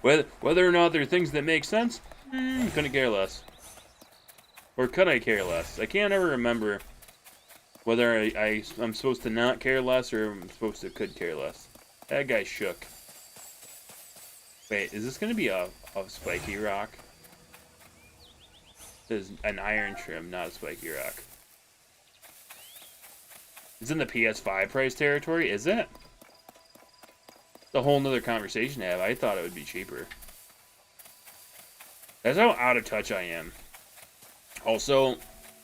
Whether or not there are things that make sense, couldn't care less. Or could I care less? I can't ever remember whether I'm supposed to not care less or I'm supposed to could care less. That guy shook. Wait, is this going to be a spiky rock? This is an iron trim, not a spiky rock. It's in the PS5 price territory, is it? It's a whole nother conversation to have. I thought it would be cheaper. That's how out of touch I am. Also,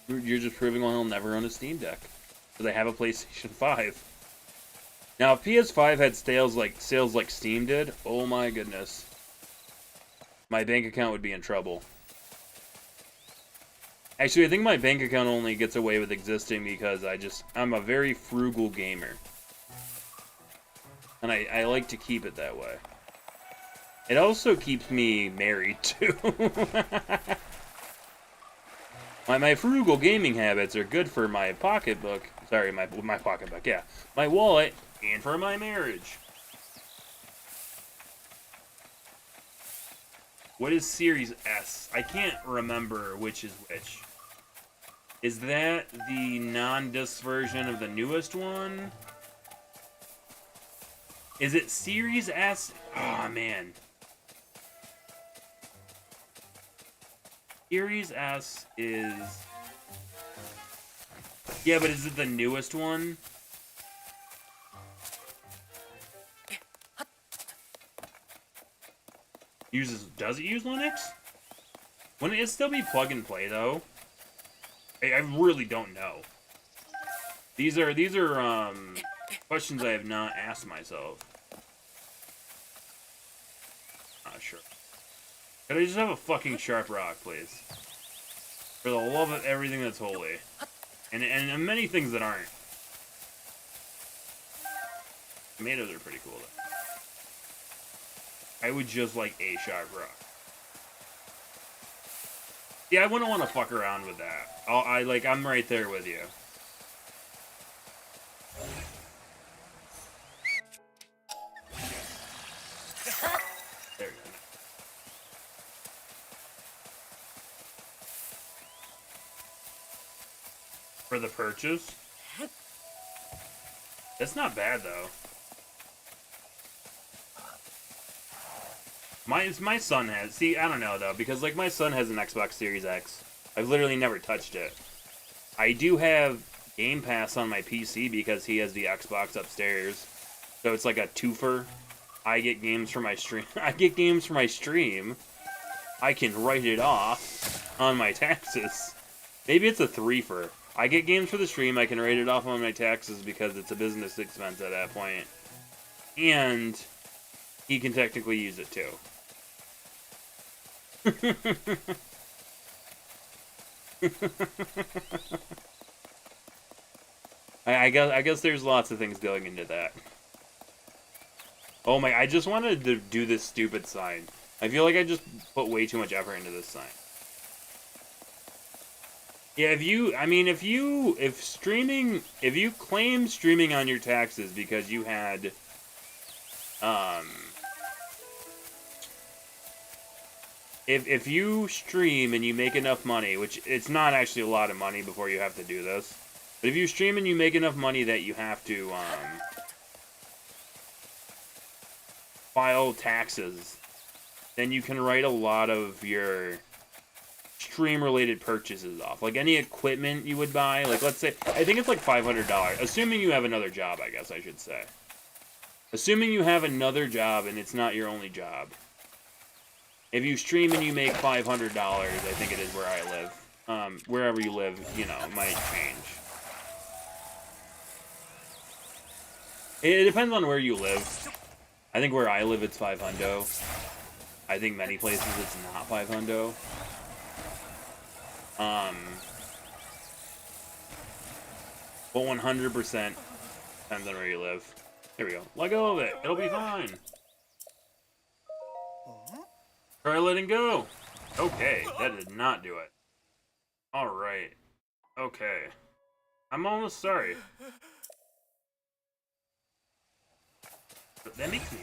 you're just proving why I'll never own a Steam Deck. Because I have a PlayStation 5. Now, if PS5 had sales like Steam did, oh my goodness. My bank account would be in trouble. Actually, I think my bank account only gets away with existing because I'm a very frugal gamer. And I like to keep it that way. It also keeps me married, too. My frugal gaming habits are good for my pocketbook. Sorry, my pocketbook, yeah. My wallet, and for my marriage. What is Series S? I can't remember which is which. Is that the non-disc version of the newest one? Is it Series S? Oh, man. Series S is... Yeah, but is it the newest one? Does it use Linux? Wouldn't it still be plug and play though? I really don't know. These are questions I have not asked myself. Not sure. Could I just have a fucking sharp rock, please? For the love of everything that's holy. And many things that aren't. Tomatoes are pretty cool though. I would just like a sharp rock. Yeah, I wouldn't want to fuck around with that. I'm right there with you. There we go. For the purchase? That's not bad though. My son has... See, I don't know, though, because, like, my son has an Xbox Series X. I've literally never touched it. I do have Game Pass on my PC because he has the Xbox upstairs. So it's like a twofer. I get games for my stream. I get games for my stream. I can write it off on my taxes. Maybe it's a threefer. I get games for the stream. I can write it off on my taxes because it's a business expense at that point. And he can technically use it, too. I guess there's lots of things going into that. Oh my, I just wanted to do this stupid sign. I feel like I just put way too much effort into this sign. Yeah, if you claim streaming on your taxes because you had If you stream and you make enough money, which it's not actually a lot of money before you have to do this, but if you stream and you make enough money that you have to file taxes, then you can write a lot of your stream-related purchases off. Like any equipment you would buy, like let's say, I think it's like $500, assuming you have another job, I guess I should say. Assuming you have another job and it's not your only job. If you stream and you make $500, I think it is where I live. Wherever you live, you know, it might change. It depends on where you live. I think where I live, it's 500. I think many places it's not 500. But 100% depends on where you live. There we go. Let go of it. It'll be fine. Try letting go. Okay, that did not do it. Alright. Okay. I'm almost sorry. But that makes me...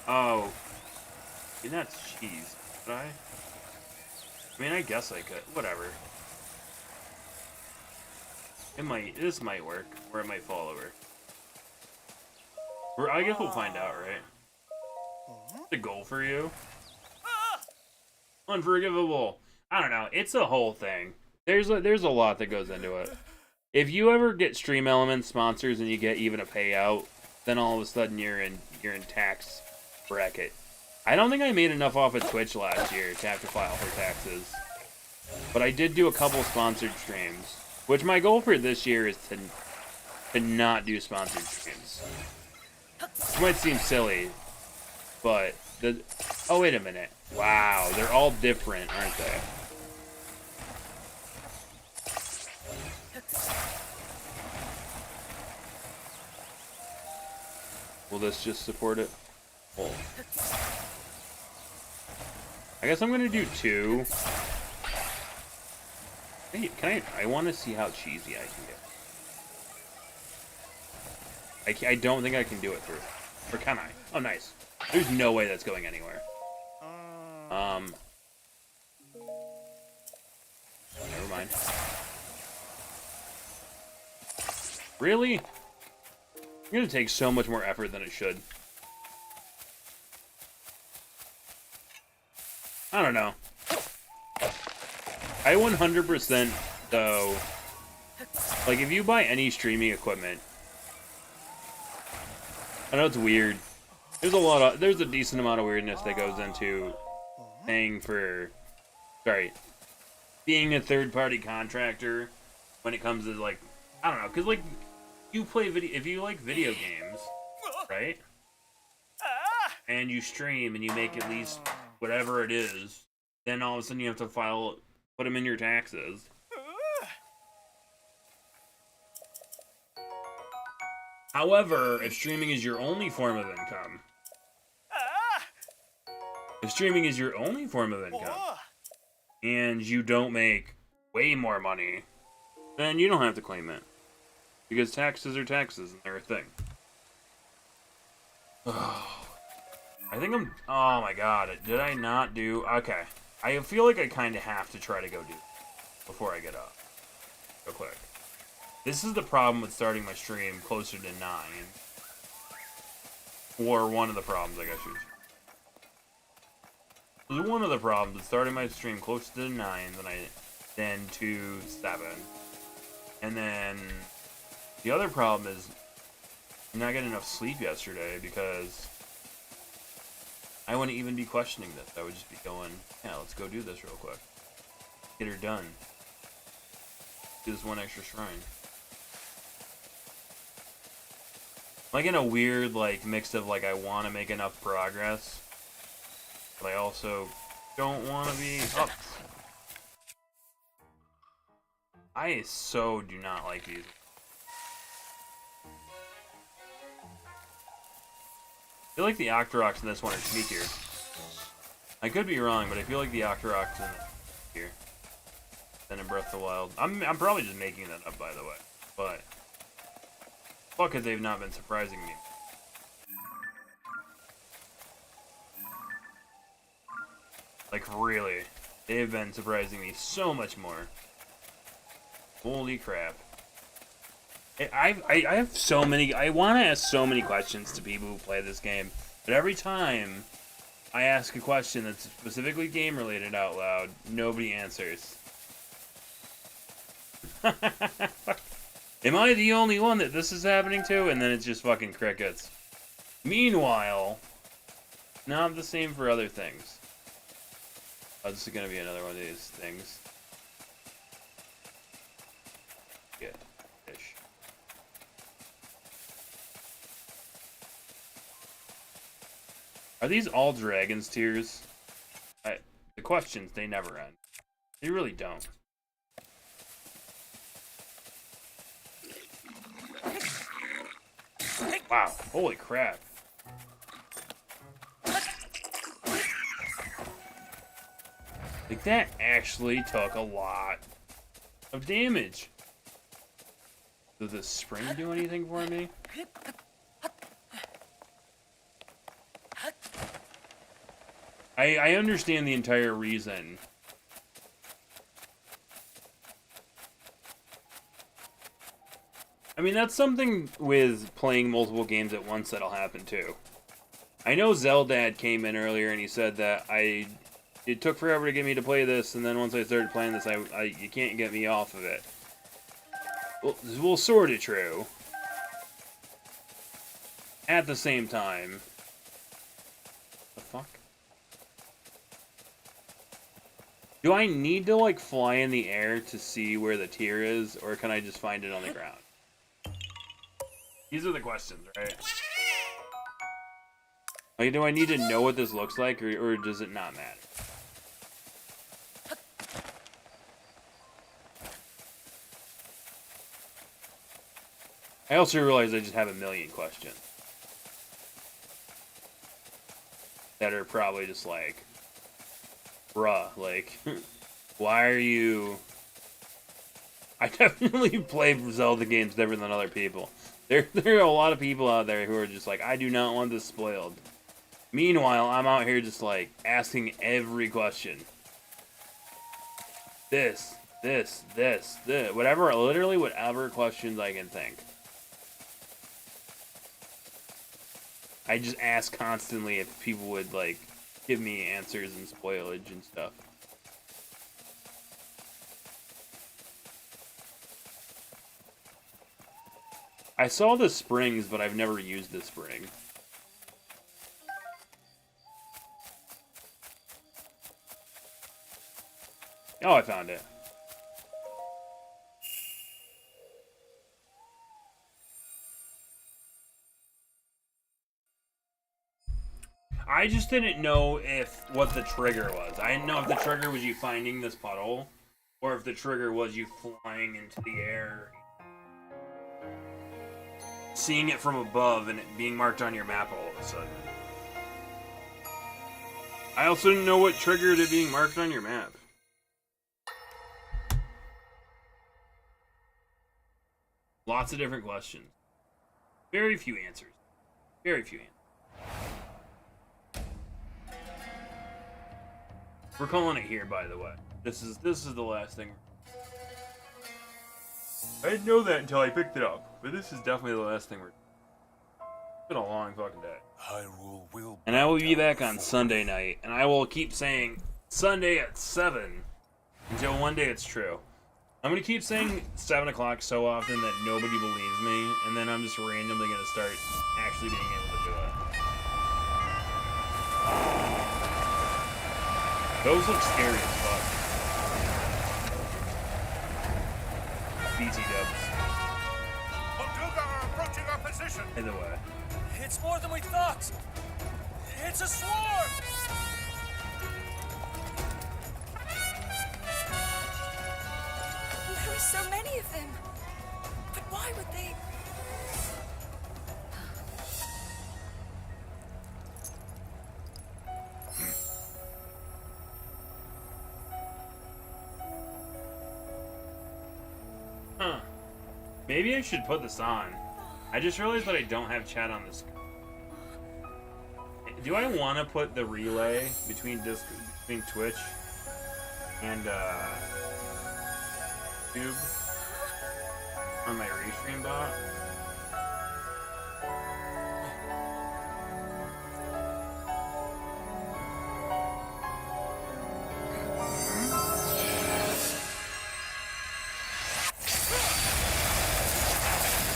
Oh. You're not cheese, could I? I mean, I guess I could. Whatever. This might work, or it might fall over. I guess we'll find out, right? The goal for you? Unforgivable. I don't know. It's a whole thing. There's a lot that goes into it. If you ever get Stream Elements sponsors and you get even a payout, then all of a sudden you're in tax bracket. I don't think I made enough off of Twitch last year to have to file for taxes. But I did do a couple sponsored streams, which my goal for this year is to not do sponsored streams. It might seem silly, but oh, wait a minute. Wow, they're all different, aren't they? Will this just support it? Oh. I guess I'm gonna do 2. I want to see how cheesy I can get. I don't think I can do it through. Or can I? Oh, nice. There's no way that's going anywhere. Never mind. Really? It's gonna take so much more effort than it should. I don't know. I 100% though, like if you buy any streaming equipment, I know it's weird. There's a decent amount of weirdness that goes into being a third-party contractor when it comes to like, I don't know, because like you play if you like video games, right? And you stream and you make at least whatever it is, then all of a sudden you have to put them in your taxes. However, if streaming is your only form of income, and you don't make way more money, then you don't have to claim it. Because taxes are taxes, and they're a thing. I think I'm... Oh my god, did I not do... Okay. I feel like I kind of have to try to go do it before I get up. Real quick. This is the problem with starting my stream closer to 9. Or one of the problems, I guess you should. This is one of the problems with starting my stream closer to 9 than to 7. And then the other problem is not getting enough sleep yesterday because I wouldn't even be questioning this. I would just be going, yeah, let's go do this real quick. Get her done. Do this one extra shrine. Like in a weird like mix of like I want to make enough progress, but I also don't want to be up. I so do not like these. I feel like the Octoroks in this one are sneakier. I could be wrong, but I feel like the Octoroks in here than in Breath of the Wild. I'm probably just making that up, by the way, but Fuck it, they've not been surprising me. Like, really. They've been surprising me so much more. Holy crap. I have so many... I want to ask so many questions to people who play this game. But every time I ask a question that's specifically game-related out loud, nobody answers. Am I the only one that this is happening to? And then it's just fucking crickets. Meanwhile, not the same for other things. Oh, this is gonna be another one of these things. Good. Fish. Are these all Dragon's Tears? The questions, they never end. They really don't. Wow, holy crap. Like, that actually took a lot of damage. Does this spring do anything for me? I understand the entire reason. I mean, that's something with playing multiple games at once that'll happen too. I know Zelda came in earlier and he said that it took forever to get me to play this, and then once I started playing this, you can't get me off of it. Well, sort of true. At the same time. The fuck? Do I need to, like, fly in the air to see where the tier is, or can I just find it on the ground? These are the questions, right? Like, do I need to know what this looks like, or does it not matter? I also realize I just have a million questions. That are probably just like, bruh, like, why are you... I definitely play Zelda games different than other people. There are a lot of people out there who are just like, I do not want this spoiled. Meanwhile, I'm out here just like, asking every question. This, whatever, literally whatever questions I can think. I just ask constantly if people would, like, give me answers and spoilage and stuff. I saw the springs, but I've never used the spring. Oh, I found it. I just didn't know what the trigger was. I didn't know if the trigger was you finding this puddle, or if the trigger was you flying into the air, seeing it from above, and it being marked on your map all of a sudden. I also didn't know what triggered it being marked on your map. Lots of different questions. Very few answers. Very few answers. We're calling it here, by the way. This is the last thing. I didn't know that until I picked it up, but this is definitely the last thing we're... It's been a long fucking day.
Hyrule will...
And I will be back on Sunday night, and I will keep saying Sunday at 7 until one day it's true. I'm gonna keep saying 7 o'clock so often that nobody believes me, and then I'm just randomly gonna start actually being able to do it. Those look scary as fuck. BT dubs.
Molduga are approaching our position.
Either way.
It's more than we thought. It's a swarm.
There are so many of them. But why would they...
Huh. Maybe I should put this on. I just realized that I don't have chat on this. Do I want to put the relay between Twitch and YouTube on my restream bot?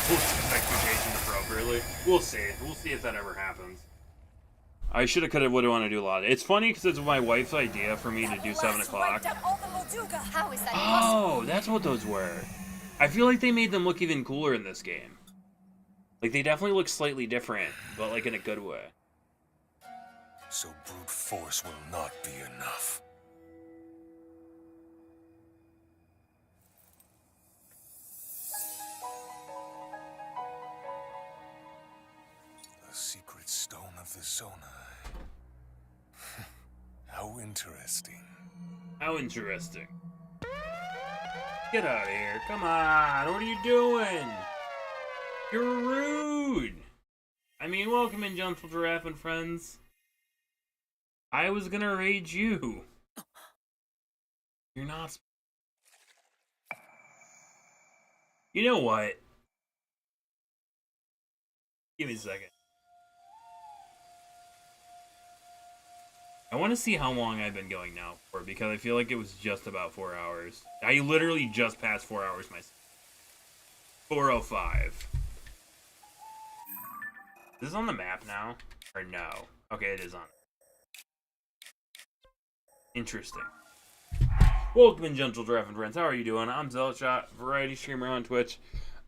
We'll see expectations appropriately. We'll see. We'll see if that ever happens. I should have, could have, would have want to do a lot. It's funny because it's my wife's idea for me to do 7 o'clock.
How is that
Oh, that's what those were. I feel like they made them look even cooler in this game. Like, they definitely look slightly different, but like in a good way.
So brute force will not be enough. The secret stone of the Zonai. How interesting.
How interesting. Get out of here. Come on. What are you doing? You're rude. I mean, welcome in, Gentle Giraffe and friends. I was gonna raid you. You're not. You know what? Give me a second. I want to see how long I've been going now for, because I feel like it was just about 4 hours. I literally just passed 4 hours myself. 4:05. Is this on the map now? Or no? Okay, it is on. Interesting. Welcome in, Gentle Giraffe and friends. How are you doing? I'm Zelda, variety streamer on Twitch.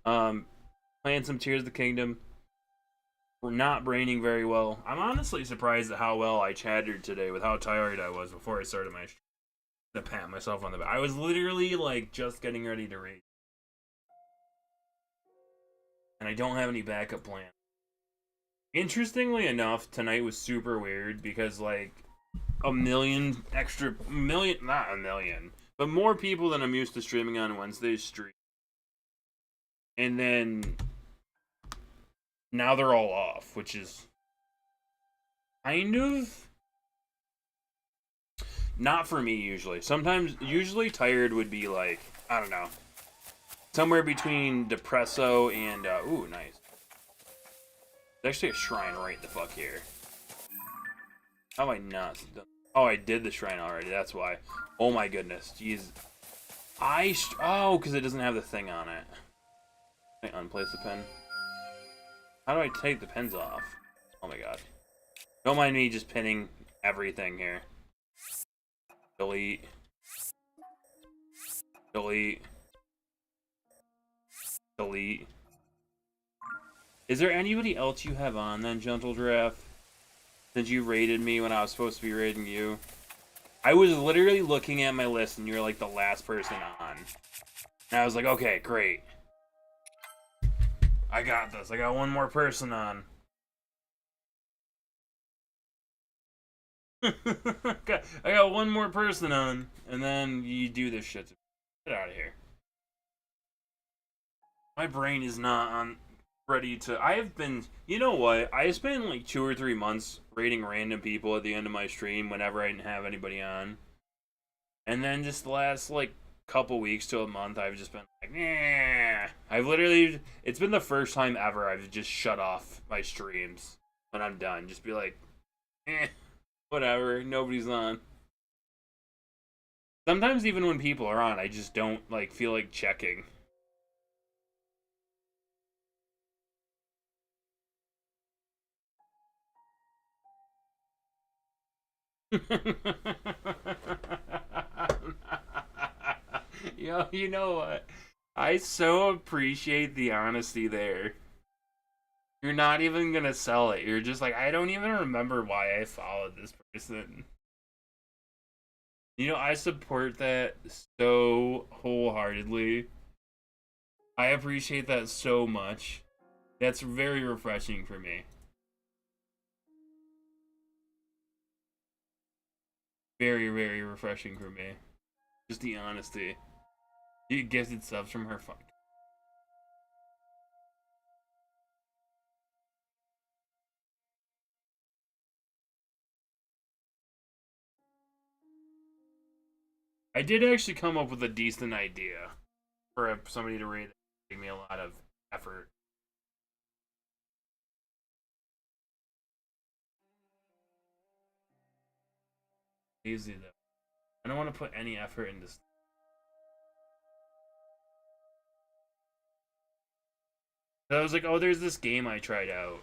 Playing some Tears of the Kingdom. We're not braining very well. I'm honestly surprised at how well I chattered today with how tired I was before I started my stream. To pat myself on the back. I was literally like just getting ready to raid. And I don't have any backup plan. Interestingly enough, tonight was super weird because like not a million, but more people than I'm used to streaming on Wednesday's stream. And then now they're all off, which is kind of not for me usually. Usually tired would be like, I don't know, somewhere between depresso and, ooh, nice. There's actually a shrine right the fuck here. How have I not done? Oh, I did the shrine already, that's why. Oh my goodness, jeez. Oh, because it doesn't have the thing on it. Can I unplace the pen? How do I take the pins off? Oh my god. Don't mind me just pinning everything here. Delete. Delete. Delete. Is there anybody else you have on then, Gentle Giraffe? Since you raided me when I was supposed to be raiding you? I was literally looking at my list and you were like the last person on. And I was like, okay, great. I got this. I got one more person on. I got one more person on. And then you do this shit. Get out of here. My brain is not on ready to... I have been... You know what? I spent like 2 or 3 months rating random people at the end of my stream whenever I didn't have anybody on. And then just the last like couple weeks to a month, I've just been like, nah. I've literally... It's been the first time ever I've just shut off my streams when I'm done. Just be like, whatever. Nobody's on. Sometimes even when people are on, I just don't like feel like checking. Yo, you know what? I so appreciate the honesty there. You're not even gonna sell it. You're just like, I don't even remember why I followed this person. You know, I support that so wholeheartedly. I appreciate that so much. That's very refreshing for me. Very, very refreshing for me. Just the honesty. You gifted subs from her. Fuck. I did actually come up with a decent idea for somebody to read. It gave me a lot of effort. Easy though. I don't want to put any effort into. So I was like, oh, there's this game I tried out.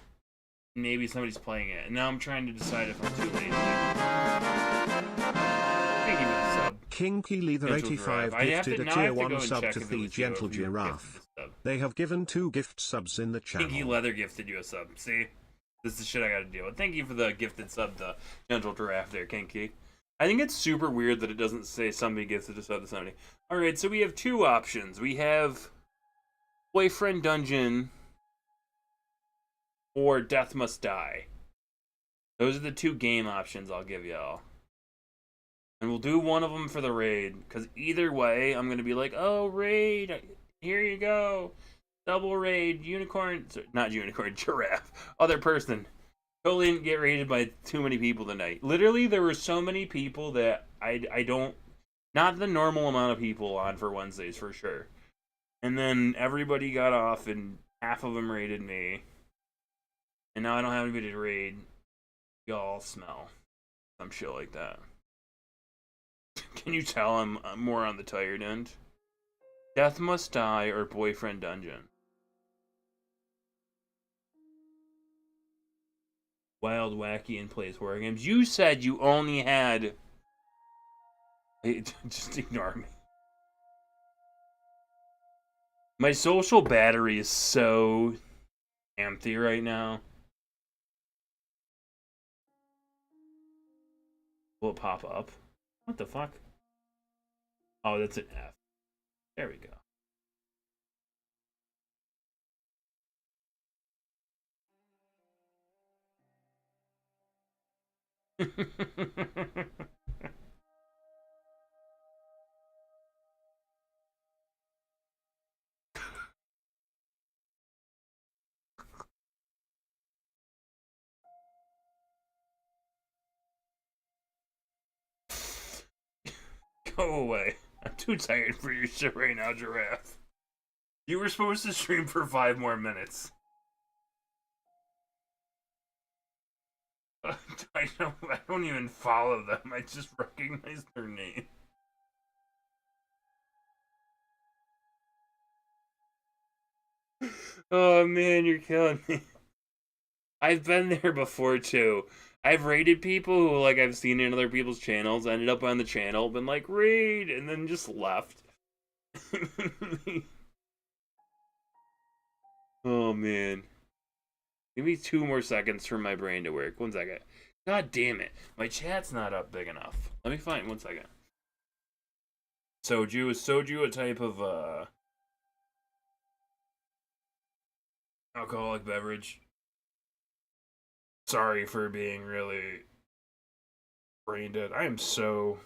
Maybe somebody's playing it, and now I'm trying to decide if I'm too lazy. Thank you for the sub.
Kinky Leather 85 gifted a tier 1 sub to the Gentle Giraffe. They have given 2 gift subs in the channel.
Kinky Leather gifted you a sub. See? This is the shit I gotta deal with. Thank you for the gifted sub, the Gentle Giraffe there, Kinky. I think it's super weird that it doesn't say somebody gifted a sub to somebody. Alright, so we have 2 options. We have Boyfriend Dungeon or Death Must Die. Those are the 2 game options I'll give y'all. And we'll do one of them for the raid, because either way, I'm going to be like, oh, raid, here you go. Double raid, unicorn, not unicorn, giraffe, other person. Totally didn't get raided by too many people tonight. Literally, there were so many people that I don't, not the normal amount of people on for Wednesdays, for sure. And then everybody got off, and half of them raided me. And now I don't have anybody to raid. Y'all smell some shit like that. Can you tell I'm more on the tired end? Death Must Die or Boyfriend Dungeon? Wild, wacky, and plays horror games. You said you only had... Just ignore me. My social battery is so empty right now. Will it pop up? What the fuck? Oh, that's an F. There we go. Go away. I'm too tired for your shit right now, Giraffe. You were supposed to stream for 5 more minutes. I don't even follow them. I just recognize their name. Oh man, you're killing me. I've been there before too. I've raided people who like I've seen in other people's channels, ended up on the channel, been like raid, and then just left. Oh man. Give me 2 more seconds for my brain to work. 1 second. God damn it. My chat's not up big enough. Let me find 1 second. Soju. Is soju a type of alcoholic beverage? Sorry for being really brain dead. I am so...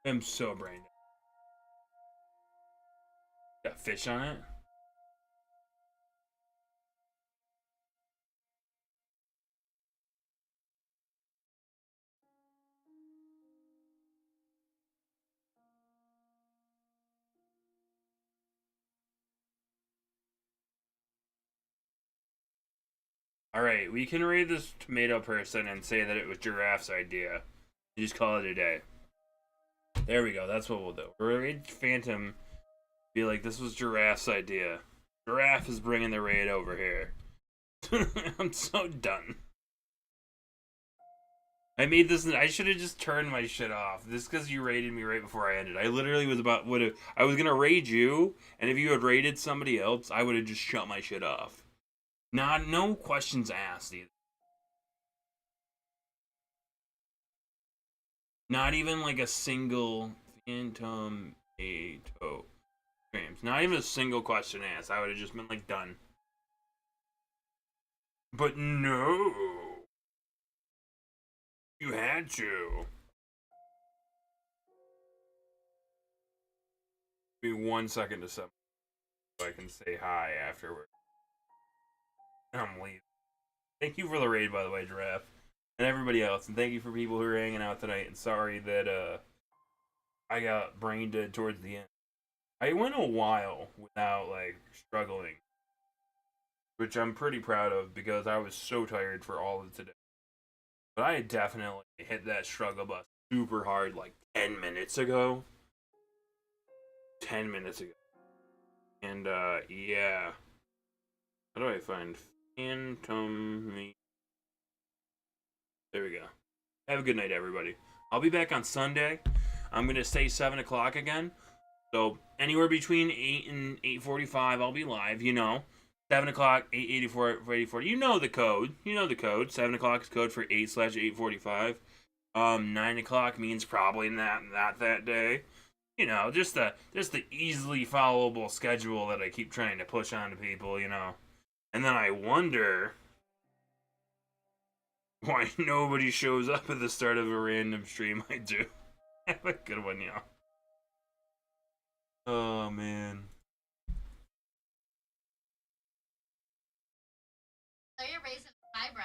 I'm so brain dead. Got fish on it? Alright, we can read this tomato person and say that it was Giraffe's idea. You just call it a day. There we go, that's what we'll do. We'll raid Phantom, be like, this was Giraffe's idea. Giraffe is bringing the raid over here. I'm so done. I made this, I should have just turned my shit off. This because you raided me right before I ended. I literally was about, I was gonna raid you, and if you had raided somebody else, I would have just shut my shit off. No questions asked either. Not even like a single Phantom Ato streams. Not even a single question asked. I would have just been like done. But no. You had to. Give me 1 second to sub. so I can say hi afterward. I'm leaving. Thank you for the raid, by the way, Giraffe. And everybody else. And thank you for people who are hanging out tonight. And sorry that I got brain dead towards the end. I went a while without, like, struggling. Which I'm pretty proud of because I was so tired for all of today. But I definitely hit that struggle bus super hard like 10 minutes ago. 10 minutes ago. And, yeah. How do I find Phantom Me? There we go. Have a good night, everybody. I'll be back on Sunday. I'm going to say 7 o'clock again. So, anywhere between 8 and 8:45, I'll be live, you know. 7 o'clock, 8:84, 8:44. You know the code. 7 o'clock is code for 8/8:45. 9 o'clock means probably not that day. You know, just the easily followable schedule that I keep trying to push onto people, you know. And then I wonder why nobody shows up at the start of a random stream I do. Have a good one, y'all. Oh, man.
So you're raising an eyebrow.